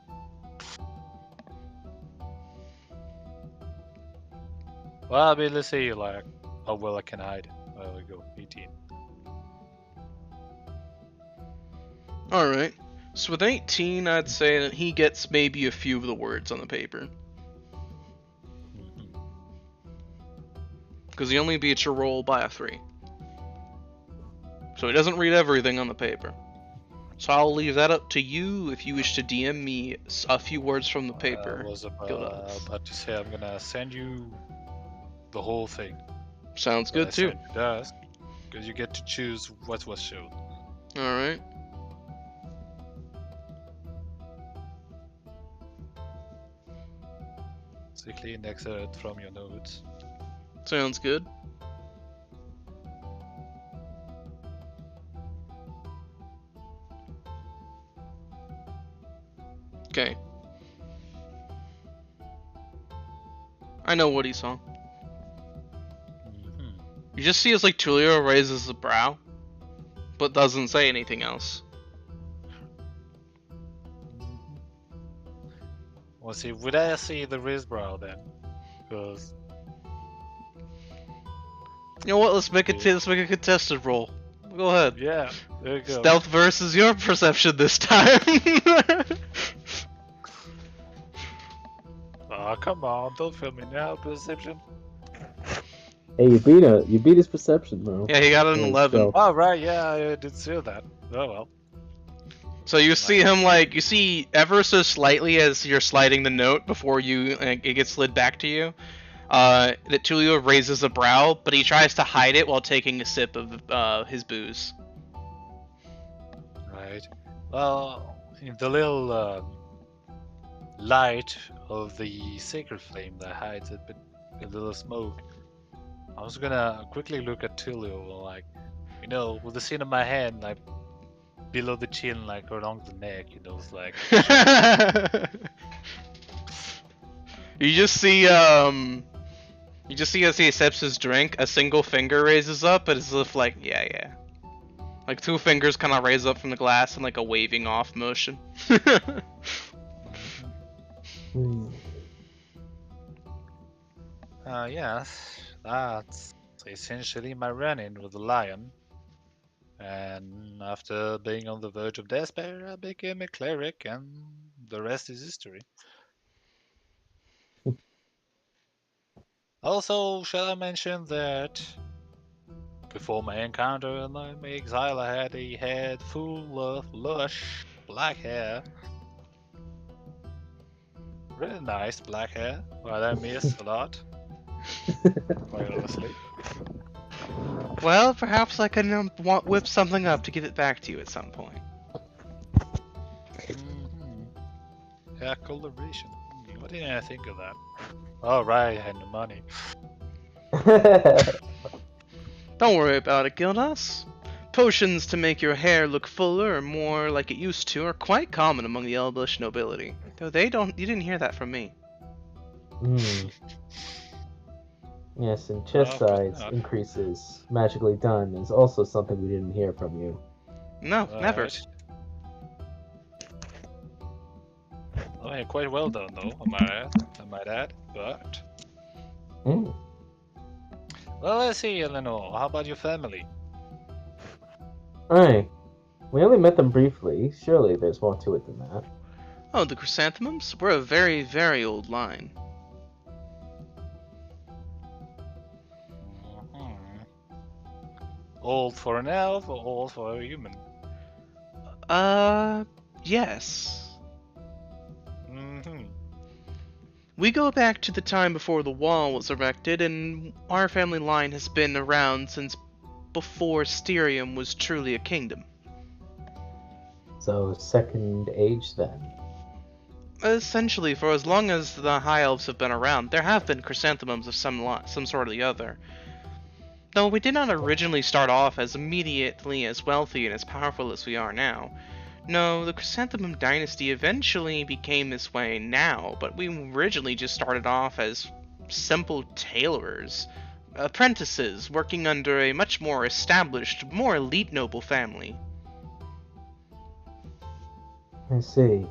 Well, I mean, let's see, like, how well I can hide. There we go, 18. Alright. So with 18, I'd say that he gets maybe a few of the words on the paper. Because he only beats your roll by a 3. So he doesn't read everything on the paper. So I'll leave that up to you if you wish to DM me a few words from the paper. I was Gildas. about to say I'm gonna send you the whole thing. Sounds good too. Because you get to choose what was shown. Alright. Quickly index it from your notes. Sounds good. Okay. I know what he saw. You just see as like Tulio raises the brow, but doesn't say anything else. Well, see, would I see the Rizbrow then? Because You know what? Let's make a contested roll. Go ahead. yeah, there you go. Stealth versus your perception this time. Oh, come on, don't film me now, perception. Hey, you beat his perception, bro. Yeah, he got an Yeah, 11. stealth. Oh, right, yeah, I did see that. Oh, well. So you see him you see ever so slightly as you're sliding the note before it gets slid back to you. That Tulio raises a brow, but he tries to hide it while taking a sip of his booze. Right. Well, in the little light of the sacred flame that hides it, but a little smoke, I was gonna quickly look at Tulio, like, with the scene of my hand, like, below the chin, like, along the neck, it's like... You just see as he sips his drink, a single finger raises up, as if yeah. Like 2 fingers kind of raise up from the glass in like a waving off motion. Yes, that's essentially my run-in with the lion. And after being on the verge of despair, I became a cleric, and the rest is history. Also, shall I mention that before my encounter in my exile, I had a head full of lush black hair. Really nice black hair, what I miss a lot. Quite honestly. Well, perhaps I can whip something up to give it back to you at some point. Hair coloration. What did I think of that? Oh, right, I had no money. Don't worry about it, Gildas. Potions to make your hair look fuller or more like it used to are quite common among the Elvish nobility. Though you didn't hear that from me. Yes, and chest size increases magically done is also something we didn't hear from you. No, never. Right. Oh, yeah, quite well done, though, I might add, but... Mm. Well, let's see, Eleanor, how about your family? Aye. We only met them briefly. Surely there's more to it than that. Oh, the chrysanthemums? We're a very, very old line. Old for an elf or old for a human? Yes. Mm-hmm. We go back to the time before the wall was erected, and our family line has been around since before Styrium was truly a kingdom. So, second age then. Essentially, for as long as the High Elves have been around, there have been chrysanthemums of some sort or the other. Though we did not originally start off as immediately as wealthy and as powerful as we are now. No, the Chrysanthemum Dynasty eventually became this way now, but we originally just started off as simple tailors, apprentices working under a much more established, more elite noble family. I see.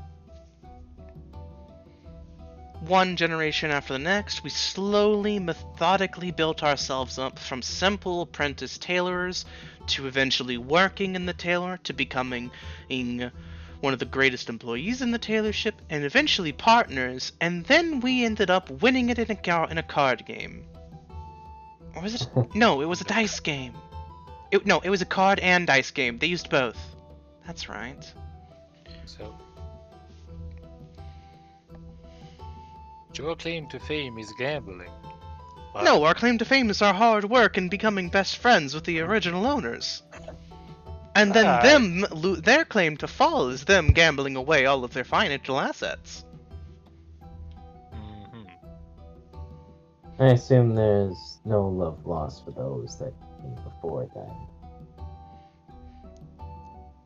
One generation after the next, we slowly, methodically built ourselves up from simple apprentice tailors to eventually working in the tailor to becoming one of the greatest employees in the tailorship and eventually partners, and then we ended up winning it in a card game. Or was it? No, it was a dice game. It was a card and dice game. They used both. That's right. So, your claim to fame is gambling. But No, our claim to fame is our hard work in becoming best friends with the original owners. And then Aye. their claim to fall is them gambling away all of their financial assets. Mhm. I assume there's no love lost for those that came before then.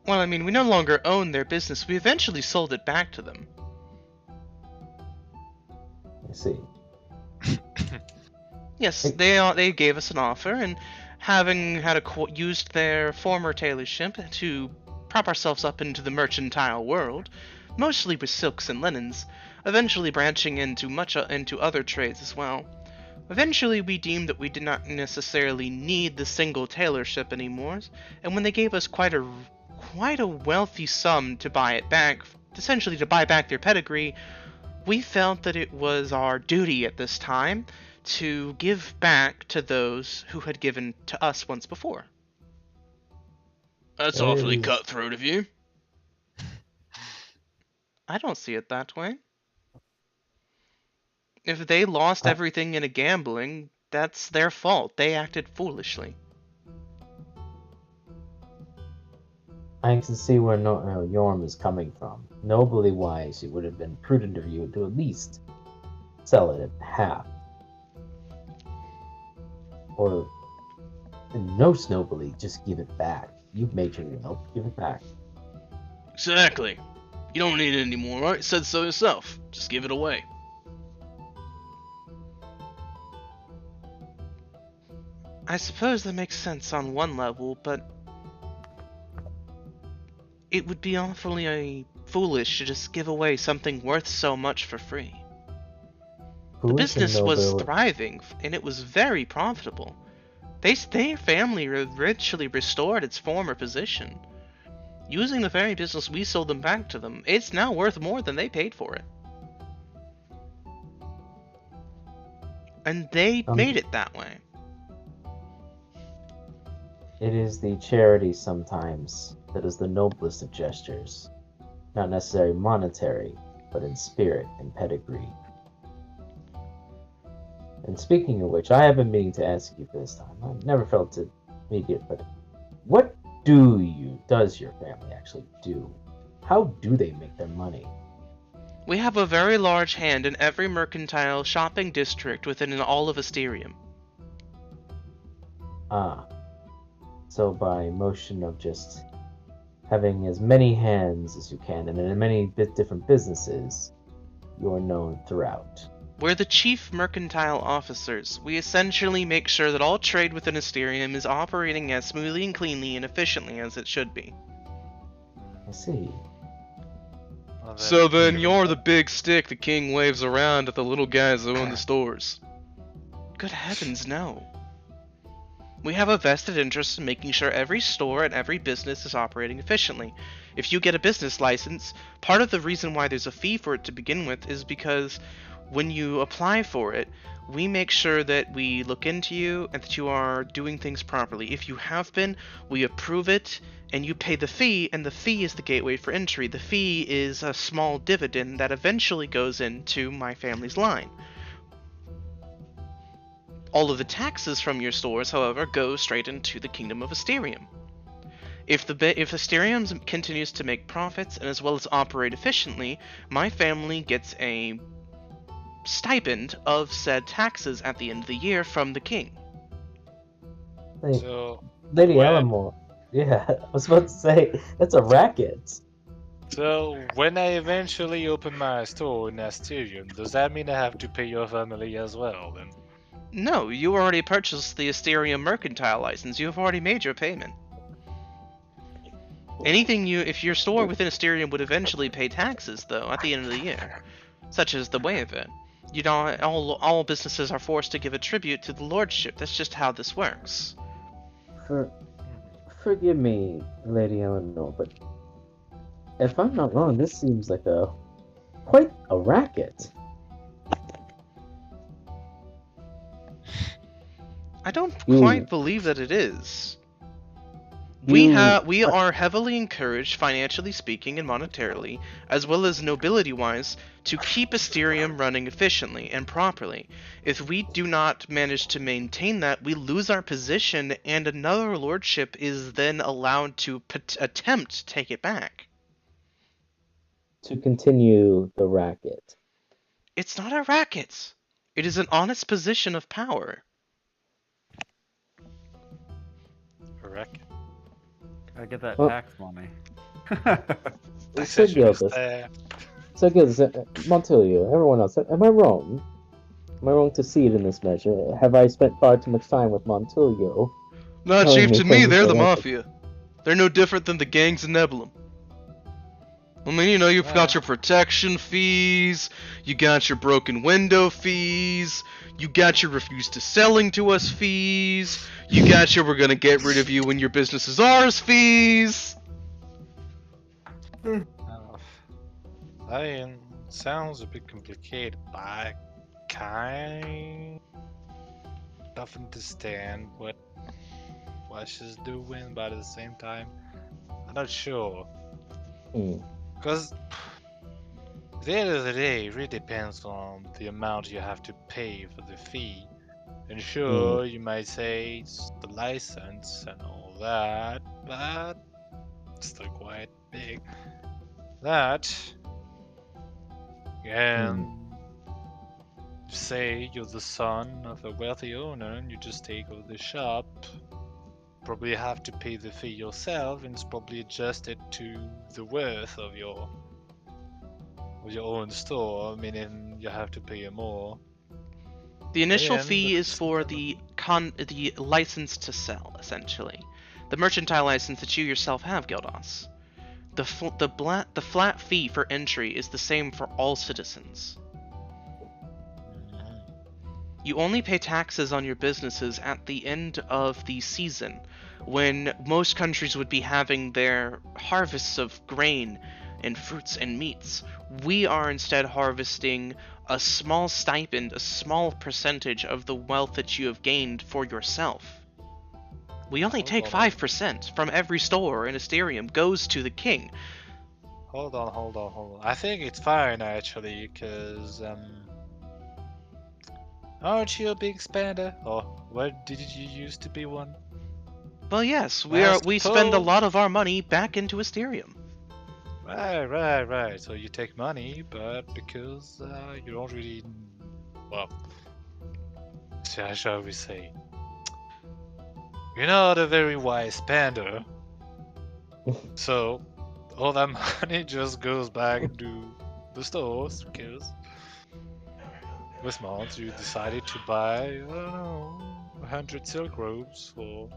Well, I mean, we no longer own their business. We eventually sold it back to them. I see. Yes, they gave us an offer, and having used their former tailorship to prop ourselves up into the mercantile world, mostly with silks and linens, eventually branching into other trades as well. Eventually, we deemed that we did not necessarily need the single tailorship anymore, and when they gave us quite a wealthy sum to buy it back, essentially to buy back their pedigree, we felt that it was our duty at this time to give back to those who had given to us once before. That's That awfully is- cutthroat of you. I don't see it that way. If they lost everything in a gambling, that's their fault. They acted foolishly. I can see where Yorm is coming from. Nobly wise, it would have been prudent of you to at least sell it at half. Or, most nobly, just give it back. You've made your wealth, give it back. Exactly. You don't need it anymore, right? You said so yourself. Just give it away. I suppose that makes sense on one level, but it would be awfully foolish to just give away something worth so much for free. The Foolish and business was noble- thriving, and it was very profitable. Their family eventually restored its former position. Using the very business we sold them back to them, it's now worth more than they paid for it. And they made it that way. It is the charity sometimes that is the noblest of gestures. Not necessarily monetary, but in spirit and pedigree. And speaking of which, I have been meaning to ask you this time. I've never felt it immediate, but what does your family actually do? How do they make their money? We have a very large hand in every mercantile shopping district within all of Asterium. Ah. So by motion of just having as many hands as you can, and in many different businesses, you're known throughout. We're the chief mercantile officers. We essentially make sure that all trade within Asterium is operating as smoothly and cleanly and efficiently as it should be. I see. Well, So then given you're that- the big stick the king waves around at the little guys that own the stores. Good heavens, no. We have a vested interest in making sure every store and every business is operating efficiently. If you get a business license, part of the reason why there's a fee for it to begin with is because when you apply for it, we make sure that we look into you and that you are doing things properly. If you have been, we approve it and you pay the fee, and the fee is the gateway for entry. The fee is a small dividend that eventually goes into my family's line. All of the taxes from your stores, however, go straight into the Kingdom of Asterium. If Asterium continues to make profits and as well as operate efficiently, my family gets a stipend of said taxes at the end of the year from the king. So, Lady when- Elmore. Yeah, I was about to say, that's a racket. so when I eventually open my store in Asterium, does that mean I have to pay your family as well then? No, you already purchased the Asterium mercantile license. You have already made your payment. If your store within Asterium would eventually pay taxes, though, at the end of the year, such as the way of it. You know, all businesses are forced to give a tribute to the lordship. That's just how this works. Forgive me, Lady Eleanor, but if I'm not wrong, this seems like quite a racket. I don't You- quite believe that it is. We You- are heavily encouraged, financially speaking and monetarily, as well as nobility-wise, to keep Asterium running efficiently and properly. If we do not manage to maintain that, we lose our position, and another lordship is then allowed to attempt to take it back. To continue the racket. It's not a racket. It is an honest position of power. Correct. Gotta get that Well- tax money. So Gildas, Montilio, everyone else, am I wrong? Am I wrong to see it in this measure? Have I spent far too much time with Montilio? Not Telling chiefs me to me, things they're I the want to- mafia. They're no different than the gangs in Nebulum. I mean, you know, you've got your protection fees, you got your broken window fees, you got your refuse to selling to us fees, you got your we're gonna get rid of you when your business is ours fees. I mean, sounds a bit complicated, but I kind of understand what she's doing, but at the same time, I'm not sure. Hmm. Because at the end of the day, it really depends on the amount you have to pay for the fee. And sure, you might say it's the license and all that, but it's still quite big. That, and say you're the son of a wealthy owner and you just take over the shop, probably have to pay the fee yourself, and it's probably adjusted to the worth of your own store, meaning you have to pay more. The initial And fee is it's for kind the license to sell, essentially. The mercantile license that you yourself have, Gildas. The flat fee for entry is the same for all citizens. You only pay taxes on your businesses at the end of the season, when most countries would be having their harvests of grain and fruits and meats. We are instead harvesting a small stipend, a small percentage of the wealth that you have gained for yourself. We only take 5% from every store in Asterium goes to the king. Hold on. I think it's fine actually, because aren't you a big spender? Or what did you used to be one? Well, yes, I we spend a suppose. lot of our money back into Asterium. Right. So you take money, but because you don't really, well, how shall we say? You're not a very wise spender. So all that money just goes back into the stores because this month you decided to buy, I don't know, 100 silk robes for,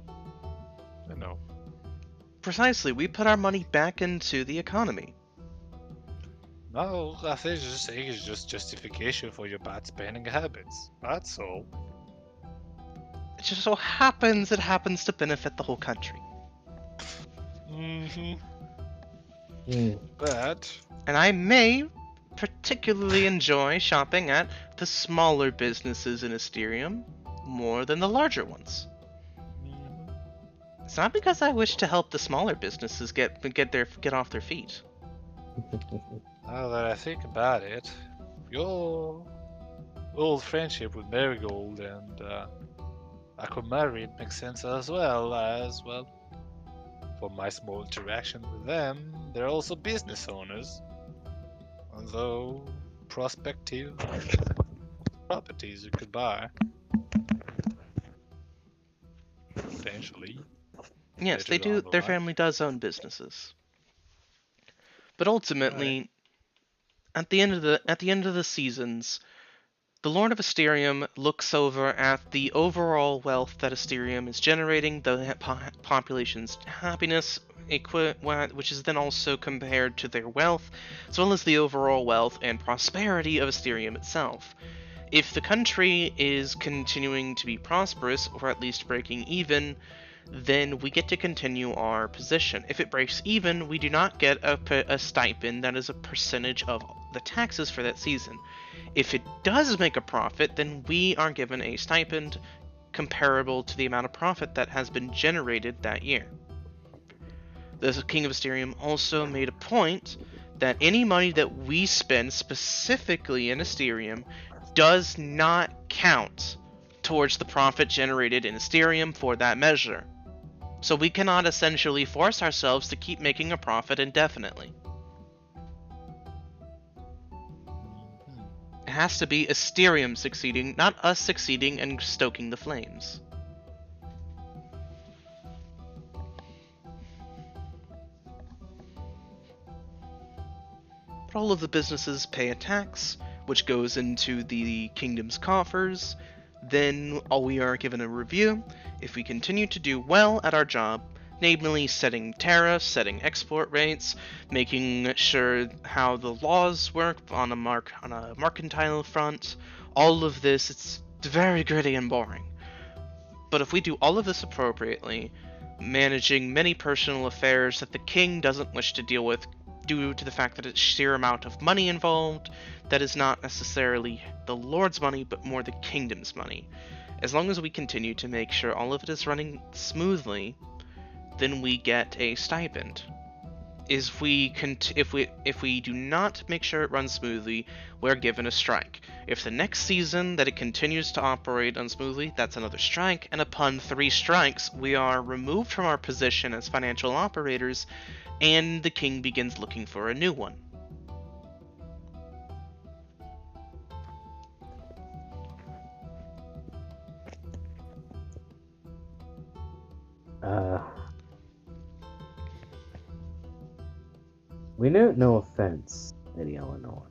I don't know. Precisely, we put our money back into the economy. No, I think it's just justification for your bad spending habits. That's all. It just so happens it happens to benefit the whole country. But And I may particularly enjoy shopping at the smaller businesses in Asterium more than the larger ones. It's not because I wish to help the smaller businesses get off their feet. now that I think about it, your old friendship with Marigold and Aquamarine makes sense as well. For my small interaction with them, they're also business owners, although prospective properties you could buy potentially. Yes, Later they do. down the Their line. family does own businesses. But Right. ultimately, at the end of the seasons, the Lord of Asterium looks over at the overall wealth that Asterium is generating, the population's happiness, which is then also compared to their wealth, as well as the overall wealth and prosperity of Asterium itself. If the country is continuing to be prosperous, or at least breaking even, then we get to continue our position. If it breaks even, we do not get a stipend that is a percentage of the taxes for that season. If it does make a profit, then we are given a stipend comparable to the amount of profit that has been generated that year. The King of Asterium also made a point that any money that we spend specifically in Asterium does not count towards the profit generated in Asterium for that measure. So we cannot essentially force ourselves to keep making a profit indefinitely. It has to be Asterium succeeding, not us succeeding and stoking the flames. But all of the businesses pay a tax, which goes into the kingdom's coffers. then we are given a review. If we continue to do well at our job, namely setting tariffs, setting export rates, making sure how the laws work on a mercantile front, all of this, it's very gritty and boring. But if we do all of this appropriately, managing many personal affairs that the king doesn't wish to deal with due to the fact that it's sheer amount of money involved, that is not necessarily the Lord's money, but more the kingdom's money. As long as we continue to make sure all of it is running smoothly, then we get a stipend. If we do not make sure it runs smoothly, we're given a strike. If the next season that it continues to operate unsmoothly, that's another strike, and upon 3 strikes, we are removed from our position as financial operators, and the king begins looking for a new one. We meant no offense, Lady Eleanor.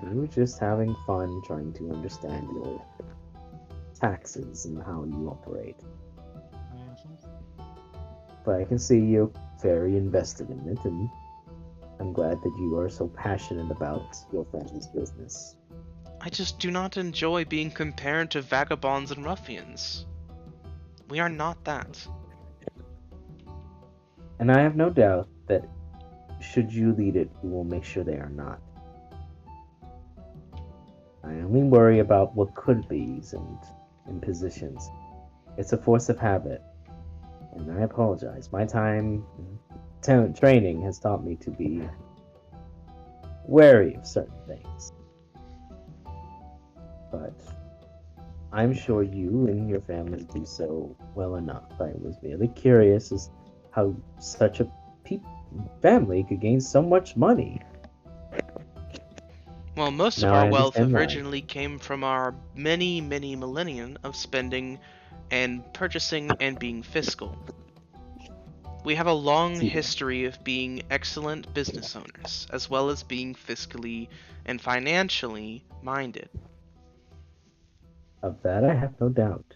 We were just having fun trying to understand your taxes and how you operate. But I can see you're very invested in it, and I'm glad that you are so passionate about your family's business. I just do not enjoy being compared to vagabonds and ruffians. We are not that. And I have no doubt that should you lead it, you will make sure they are not. I only worry about what could be's and impositions. It's a force of habit. And I apologize. My time training has taught me to be wary of certain things. But I'm sure you and your family do so well enough. I was merely curious as how such a family could gain so much money. Well, most of our wealth originally came from our many, many millennia of spending and purchasing and being fiscal. We have a long history of being excellent business owners, as well as being fiscally and financially minded. Of that I have no doubt.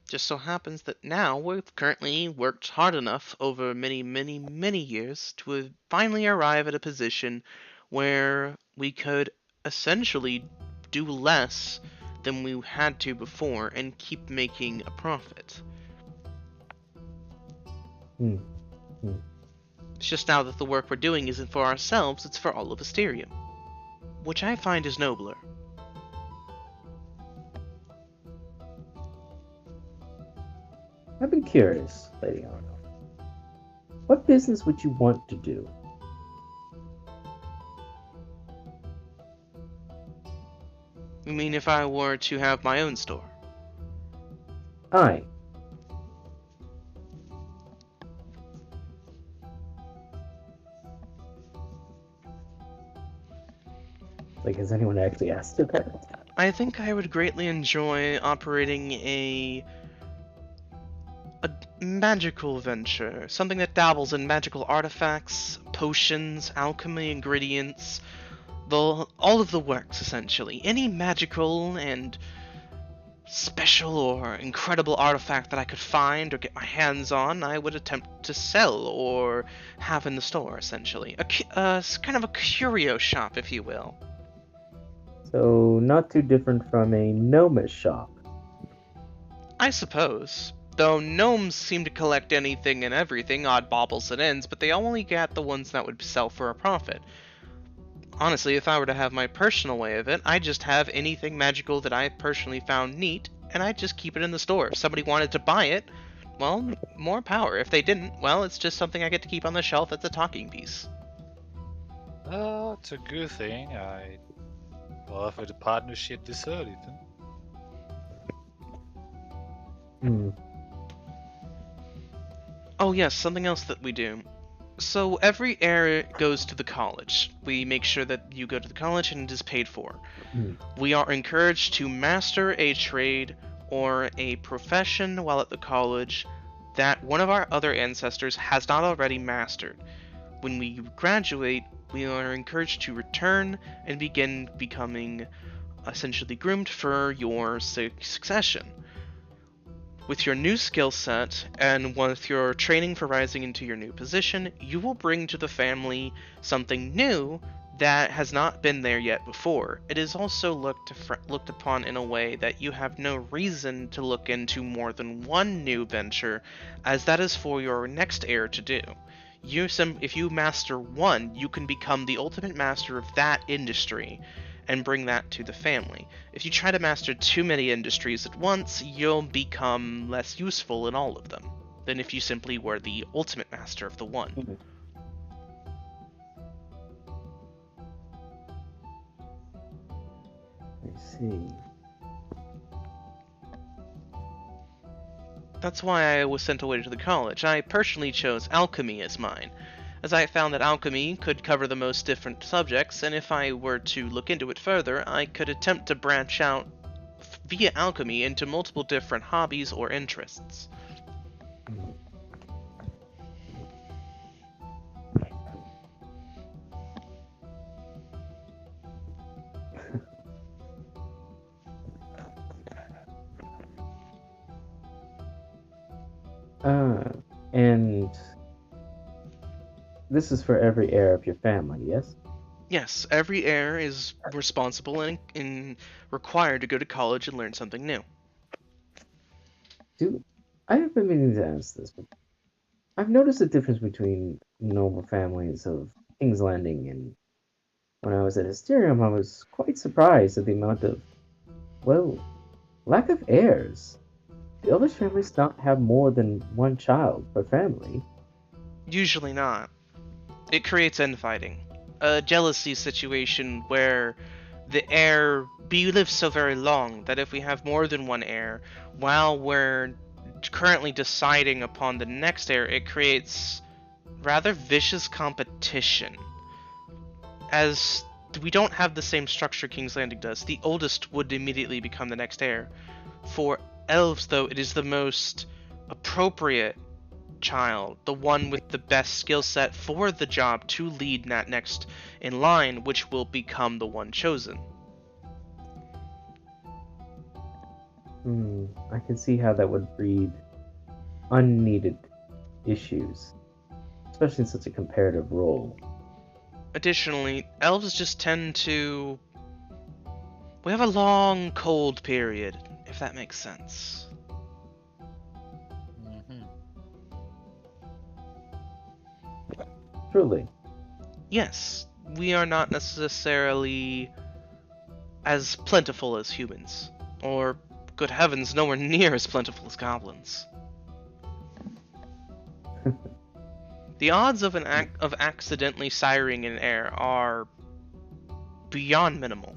Just so happens that now we've currently worked hard enough over many, many, many years to finally arrive at a position where we could essentially do less than we had to before and keep making a profit. It's just now that the work we're doing isn't for ourselves, it's for all of Asterium, which I find is nobler. I've been curious, Lady Eleanor. What business would you want to do? You mean if I were to have my own store? Aye. Like, has anyone actually asked you that? I think I would greatly enjoy operating a magical venture, something that dabbles in magical artifacts, potions, alchemy, ingredients, all of the works, essentially. Any magical and special or incredible artifact that I could find or get my hands on, I would attempt to sell or have in the store, essentially. Kind of a curio shop, if you will. So, not too different from a gnomish shop. I suppose. Though gnomes seem to collect anything and everything, odd baubles and ends, but they only get the ones that would sell for a profit. Honestly, if I were to have my personal way of it, I'd just have anything magical that I personally found neat, and I'd just keep it in the store. If somebody wanted to buy it, well, more power. If they didn't, well, it's just something I get to keep on the shelf as a talking piece. It's a good thing. I offered a partnership this early, then. Oh yes, something else that we do. So every heir goes to the college. We make sure that you go to the college and it is paid for. We are encouraged to master a trade or a profession while at the college that one of our other ancestors has not already mastered. When we graduate, We are encouraged to return and begin becoming essentially groomed for your succession. With your new skill set and with your training for rising into your new position, you will bring to the family something new that has not been there yet before. It is also looked upon in a way that you have no reason to look into more than one new venture, as that is for your next heir to do. If you master one, you can become the ultimate master of that industry and bring that to the family. If you try to master too many industries at once, you'll become less useful in all of them than if you simply were the ultimate master of the one. I see. That's why I was sent away to the college. I personally chose alchemy as mine, as I found that alchemy could cover the most different subjects, and if I were to look into it further, I could attempt to branch out via alchemy into multiple different hobbies or interests. And this is for every heir of your family, yes? Yes, every heir is responsible and required to go to college and learn something new. I have been meaning to ask this, but I've noticed a difference between noble families of King's Landing and when I was at Asterium, I was quite surprised at the amount of, well, lack of heirs. The Elvish families not have more than one child per family. Usually not. It creates infighting. A jealousy situation where the heir lives so very long that if we have more than one heir, while we're currently deciding upon the next heir, it creates rather vicious competition. As we don't have the same structure King's Landing does, the oldest would immediately become the next heir. For elves, though, it is the most appropriate child, the one with the best skill set for the job to lead that next in line, which will become the one chosen. I can see how that would breed unneeded issues, especially in such a comparative role. Additionally, elves just tend to... we have a long cold period, if that makes sense. Truly. Yes, we are not necessarily as plentiful as humans, or, good heavens, nowhere near as plentiful as goblins. The odds of accidentally siring an heir are beyond minimal.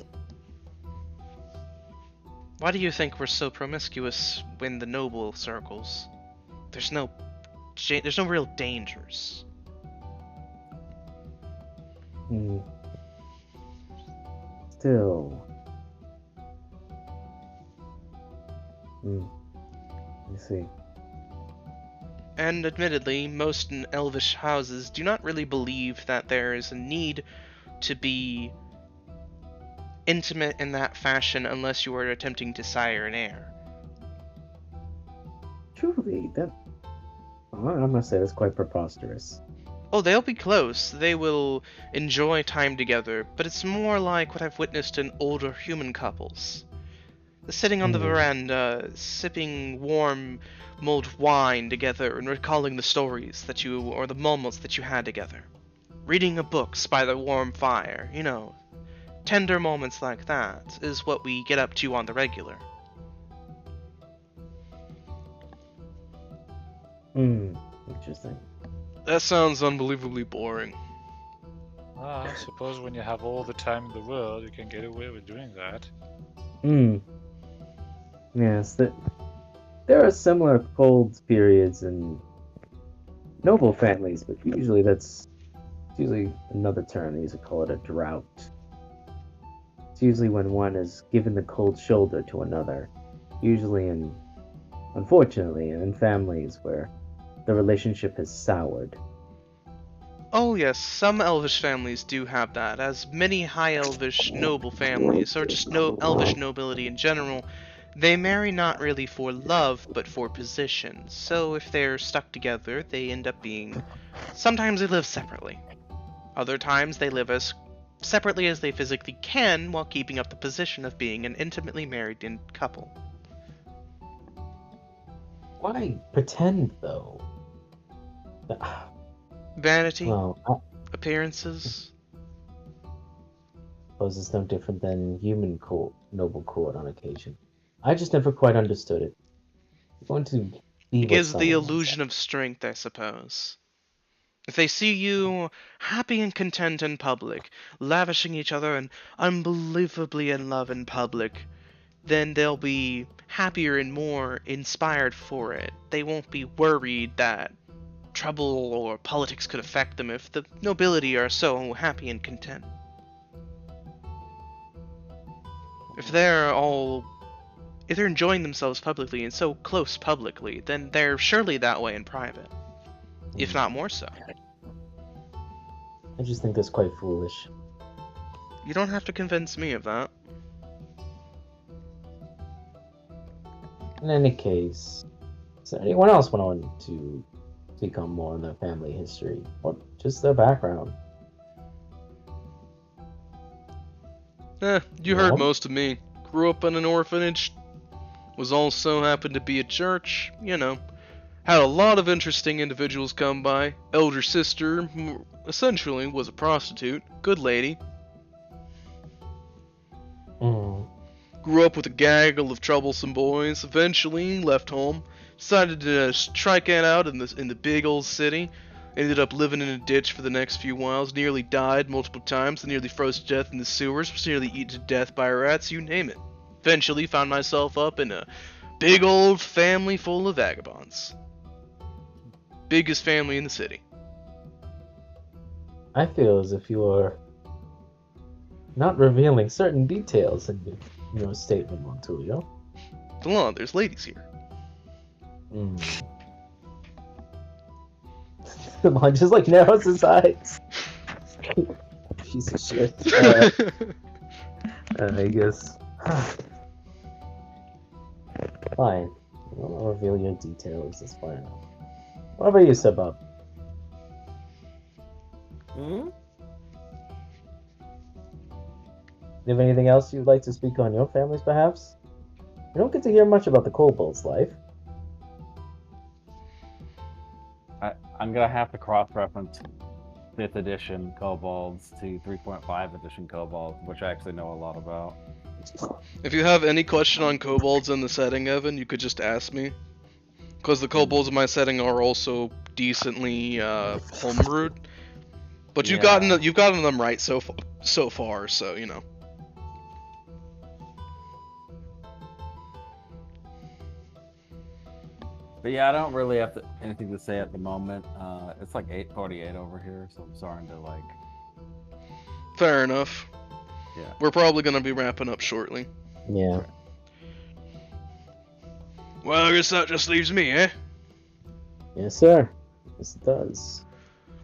Why do you think we're so promiscuous in the noble circles? There's no real dangers. Still. I see. And admittedly, most elvish houses do not really believe that there is a need to be intimate in that fashion unless you are attempting to sire an heir. Truly, I must say that's quite preposterous. Oh, they'll be close. They will enjoy time together, but it's more like what I've witnessed in older human couples. Sitting on the veranda, sipping warm mulled wine together and recalling the stories or the moments that you had together. Reading books by the warm fire, tender moments like that is what we get up to on the regular. Interesting. That sounds unbelievably boring. I suppose when you have all the time in the world, you can get away with doing that. Yes, there are similar cold periods in noble families, but usually it's usually another term. They used to call it a drought. It's usually when one is given the cold shoulder to another. Usually unfortunately, in families where the relationship has soured. Oh yes, some elvish families do have that, as many high elvish noble families, or just no elvish nobility in general, they marry not really for love, but for position. So if they're stuck together, they end up being... Sometimes they live separately. Other times they live as separately as they physically can while keeping up the position of being an intimately married couple. Why pretend, though? Vanity, Well, I appearances. suppose it's no different than human court, noble court on occasion. I just never quite understood it. I'm going to be It with gives the someone. illusion of strength, I suppose. If they see you happy and content in public, lavishing each other and unbelievably in love in public, then they'll be happier and more inspired for it. They won't be worried that trouble or politics could affect them if the nobility are so happy and content. If they're enjoying themselves publicly and so close publicly, then they're surely that way in private, if not more so. I just think that's quite foolish. You don't have to convince me of that. In any case, is there anyone else want to speak on more on their family history or just their background? You heard No? most of me. Grew up in an orphanage. Was also happened to be at church. Had a lot of interesting individuals come by. Elder sister, essentially, was a prostitute. Good lady. Mm. Grew up with a gaggle of troublesome boys. Eventually left home. Decided to strike it out in the big old city. Ended up living in a ditch for the next few whiles. Nearly died multiple times. Nearly froze to death in the sewers. Was nearly eaten to death by rats. You name it. Eventually found myself up in a big old family full of vagabonds. Biggest family in the city. I feel as if you are not revealing certain details in your statement, Montulio. Come on, there's ladies here. Lamont just narrows his eyes. Piece of shit. I guess. Fine. I won't reveal your details. That's fine. What about you, Sebab? Hmm? Do you have anything else you'd like to speak on your family's behalfs? We don't get to hear much about the kobold's life. I'm gonna have to cross-reference 5th edition kobolds to 3.5 edition kobolds, which I actually know a lot about. If you have any question on kobolds in the setting, Evan, you could just ask me. Because the kobolds in my setting are also decently homebrewed. But you've gotten them right so far, so you know. But yeah, I don't really have anything to say at the moment. It's like 8:48 over here, so I'm starting to Fair enough. Yeah. We're probably gonna be wrapping up shortly. Yeah. Well, I guess that just leaves me, eh? Yes, sir. Yes, it does.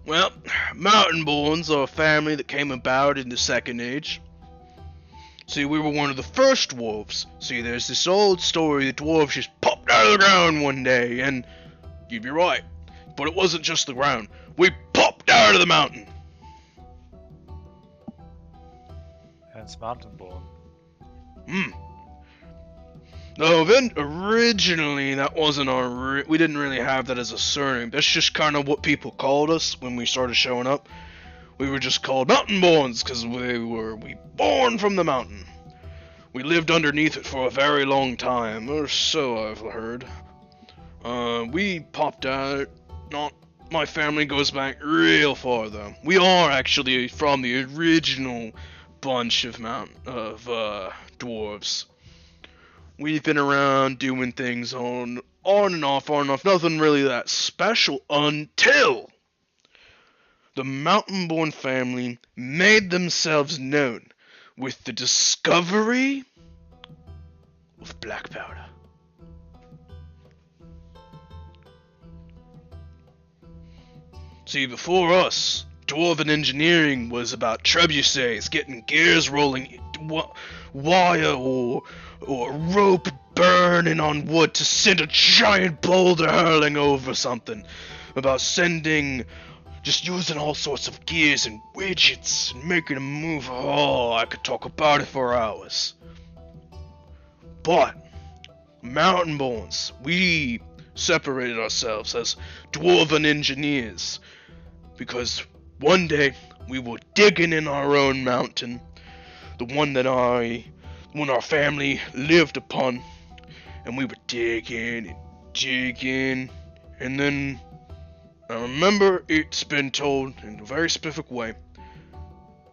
Well, Mountainborns are a family that came about in the Second Age. See, we were one of the first dwarves. See, there's this old story that dwarves just popped out of the ground one day, and you'd be right. But it wasn't just the ground. We popped out of the mountain. Hence Mountainborn. No, originally that wasn't we didn't really have that as a surname. That's just kind of what people called us when we started showing up. We were just called Mountainborns because we born from the mountain. We lived underneath it for a very long time, or so I've heard. We popped out. My family goes back real far though. We are actually from the original bunch of dwarves. We've been around doing things on and off, nothing really that special until the Mountainborn family made themselves known with the discovery of black powder. See, before us, dwarven engineering was about trebuchets, getting gears rolling, wire or rope burning on wood to send a giant boulder hurling over something. About just using all sorts of gears and widgets and making them move. Oh, I could talk about it for hours. But, Mountain Bones, we separated ourselves as dwarven engineers because one day we were digging in our own mountain, the one our family lived upon, and we were digging, and then I remember it's been told in a very specific way.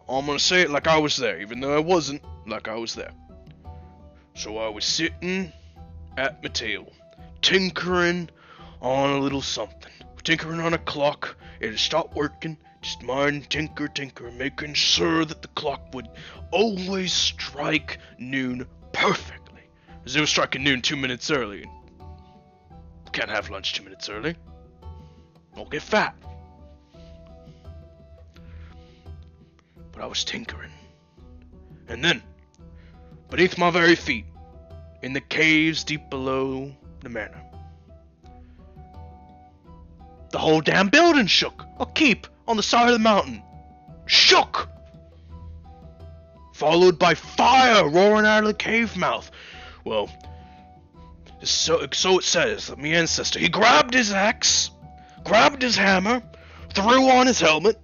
I'm gonna say it like I was there, even though I wasn't, like I was there. So I was sitting at my table, tinkering on a little something. Tinkering on a clock. It had stopped working. Just mind tinker, making sure that the clock would always strike noon perfectly. As it was striking noon 2 minutes early. Can't have lunch 2 minutes early. I'll get fat. But I was tinkering. And then, beneath my very feet, in the caves deep below the manor, the whole damn building shook. A keep on the side of the mountain shook, followed by fire roaring out of the cave mouth. Well, so it says that my ancestor, he grabbed his axe, grabbed his hammer, threw on his helmet,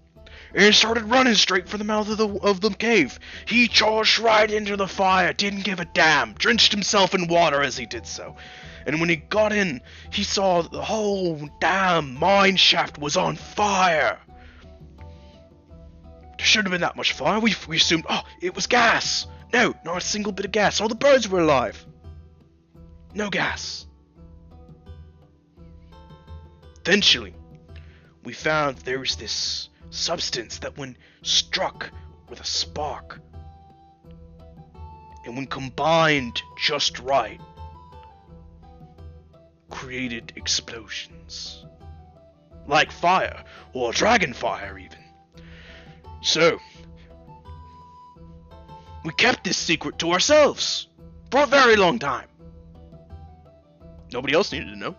and started running straight for the mouth of the cave. He charged right into the fire, didn't give a damn, drenched himself in water as he did so. And when he got in, he saw the whole damn mine shaft was on fire. There shouldn't have been that much fire. We assumed, oh, it was gas. No, not a single bit of gas. All the birds were alive. No gas. Eventually, we found there was this substance that when struck with a spark, and when combined just right, created explosions. Like fire, or dragon fire even. So, we kept this secret to ourselves for a very long time. Nobody else needed to know.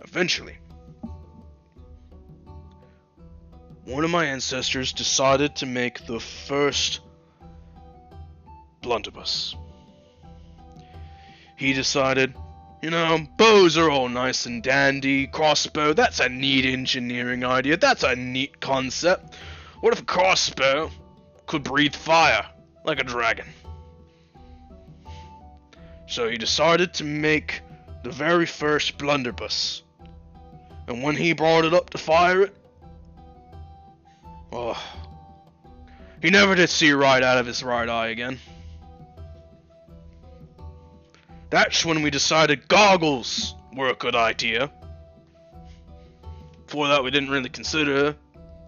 Eventually, one of my ancestors decided to make the first blunderbuss. He decided, bows are all nice and dandy, crossbow, that's a neat engineering idea, that's a neat concept. What if a crossbow could breathe fire, like a dragon? So he decided to make the very first blunderbuss. And when he brought it up to fire it, oh, he never did see right out of his right eye again. That's when we decided goggles were a good idea. Before that, we didn't really consider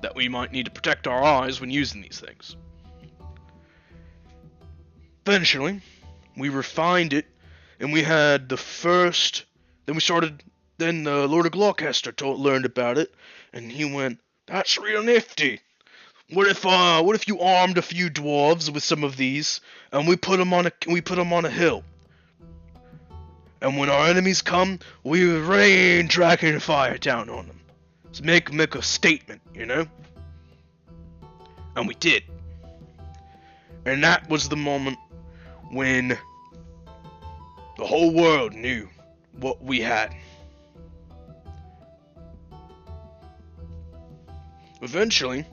that we might need to protect our eyes when using these things. Eventually, we refined it, and we had the first. Then the Lord of Gloucester learned about it, and he went, "That's real nifty. What if you armed a few dwarves with some of these, and we put them on a hill? And when our enemies come, we rain dragon fire down on them. So make a statement, And we did. And that was the moment when the whole world knew what we had. Eventually,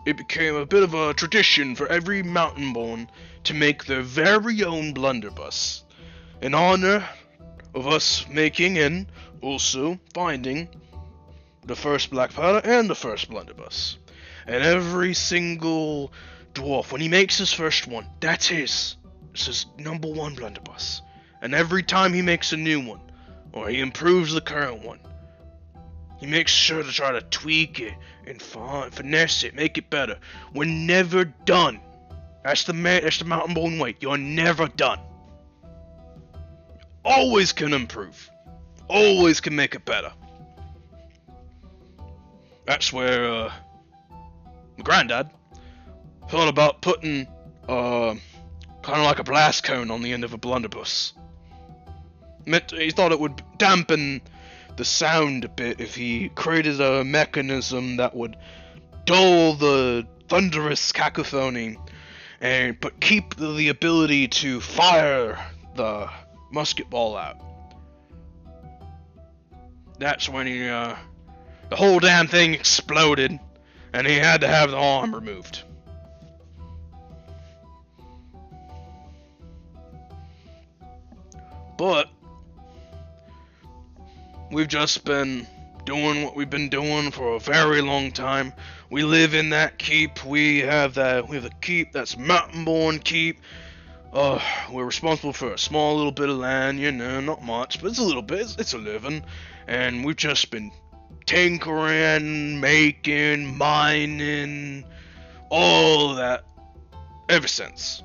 it became a bit of a tradition for every mountain-born to make their very own blunderbuss, in honor of us making and also finding the first black powder and the first blunderbuss. And every single dwarf, when he makes his first one, that's his. It's his number one blunderbuss. And every time he makes a new one, or he improves the current one, he makes sure to try to tweak it and finesse it, make it better. We're never done. That's the mountain born way. You're never done. Always can improve. Always can make it better. That's where my granddad, thought about putting, kind of like a blast cone on the end of a blunderbuss. He thought it would dampen the sound a bit if he created a mechanism that would dull the thunderous cacophony, but keep the ability to fire the musket ball out. That's when the whole damn thing exploded, and he had to have the arm removed. But we've just been doing what we've been doing for a very long time. We live in that keep. We have the keep that's mountain-born keep. We're responsible for a small little bit of land, not much, but it's a little bit. It's a living, and we've just been tinkering, making, mining, all of that ever since.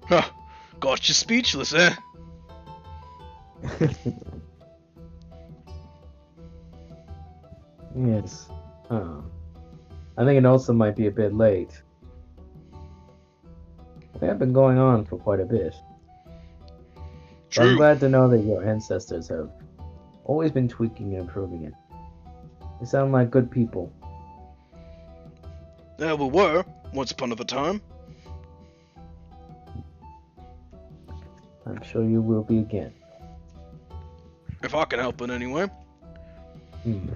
Huh, got you speechless, eh? Yes. I think it also might be a bit late. They have been going on for quite a bit. But I'm True. glad to know that your ancestors have always been tweaking and improving it. They sound like good people. Yeah, we were, once upon a time. I'm sure you will be again. If I can help it anyway. Hmm.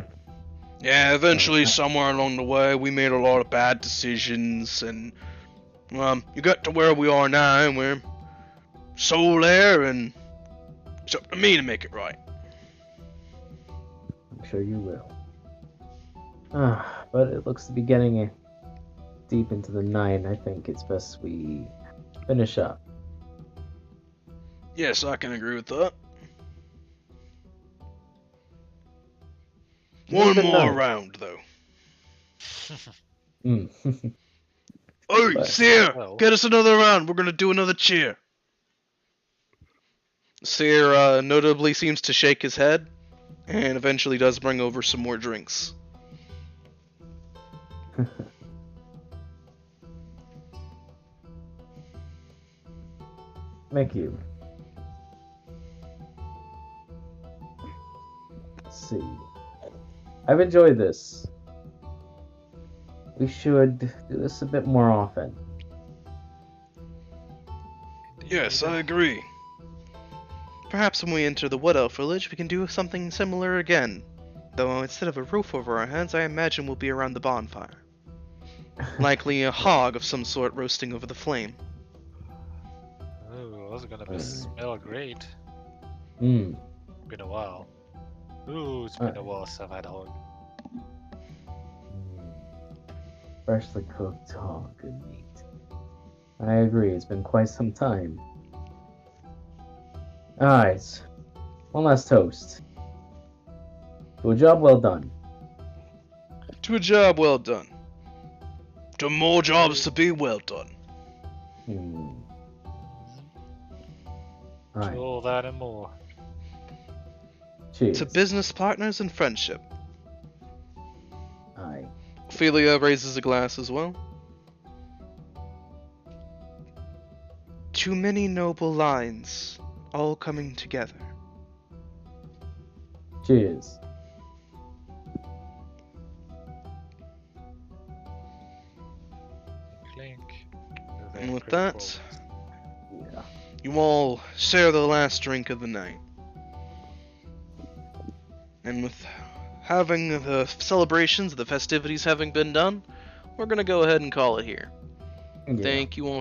Yeah, eventually, somewhere along the way, we made a lot of bad decisions, and you got to where we are now, and we're soul heir, and it's up to me to make it right. I'm sure you will. But it looks to be getting deep into the night. I think it's best we finish up. Yes, I can agree with that. One Good more night. round, though. Hmm. Hey, But- Seer, Well. get us another round. We're gonna do another cheer. Seer notably seems to shake his head, and eventually does bring over some more drinks. Thank you. Let's see. I've enjoyed this. We should do this a bit more often. Yes, I agree. Perhaps when we enter the Wood Elf village, we can do something similar again. Though instead of a roof over our heads, I imagine we'll be around the bonfire. Likely a hog of some sort roasting over the flame. Oh, that's gonna smell great. Hmm. Been a while. Ooh, it's been a while since I've had a hog. Freshly cooked hog, good meat. I agree, it's been quite some time. Alright. One last toast. To a job well done. To a job well done. To more jobs to be well done. Hmm. Alright. All that and more. Cheers. To business partners and friendship. Aye. Ophelia raises a glass as well. Too many noble lines, all coming together. Cheers. Clink. And with that, Yeah. you all share the last drink of the night. And with having the celebrations, the festivities having been done, we're gonna go ahead and call it here. Yeah. Thank you all for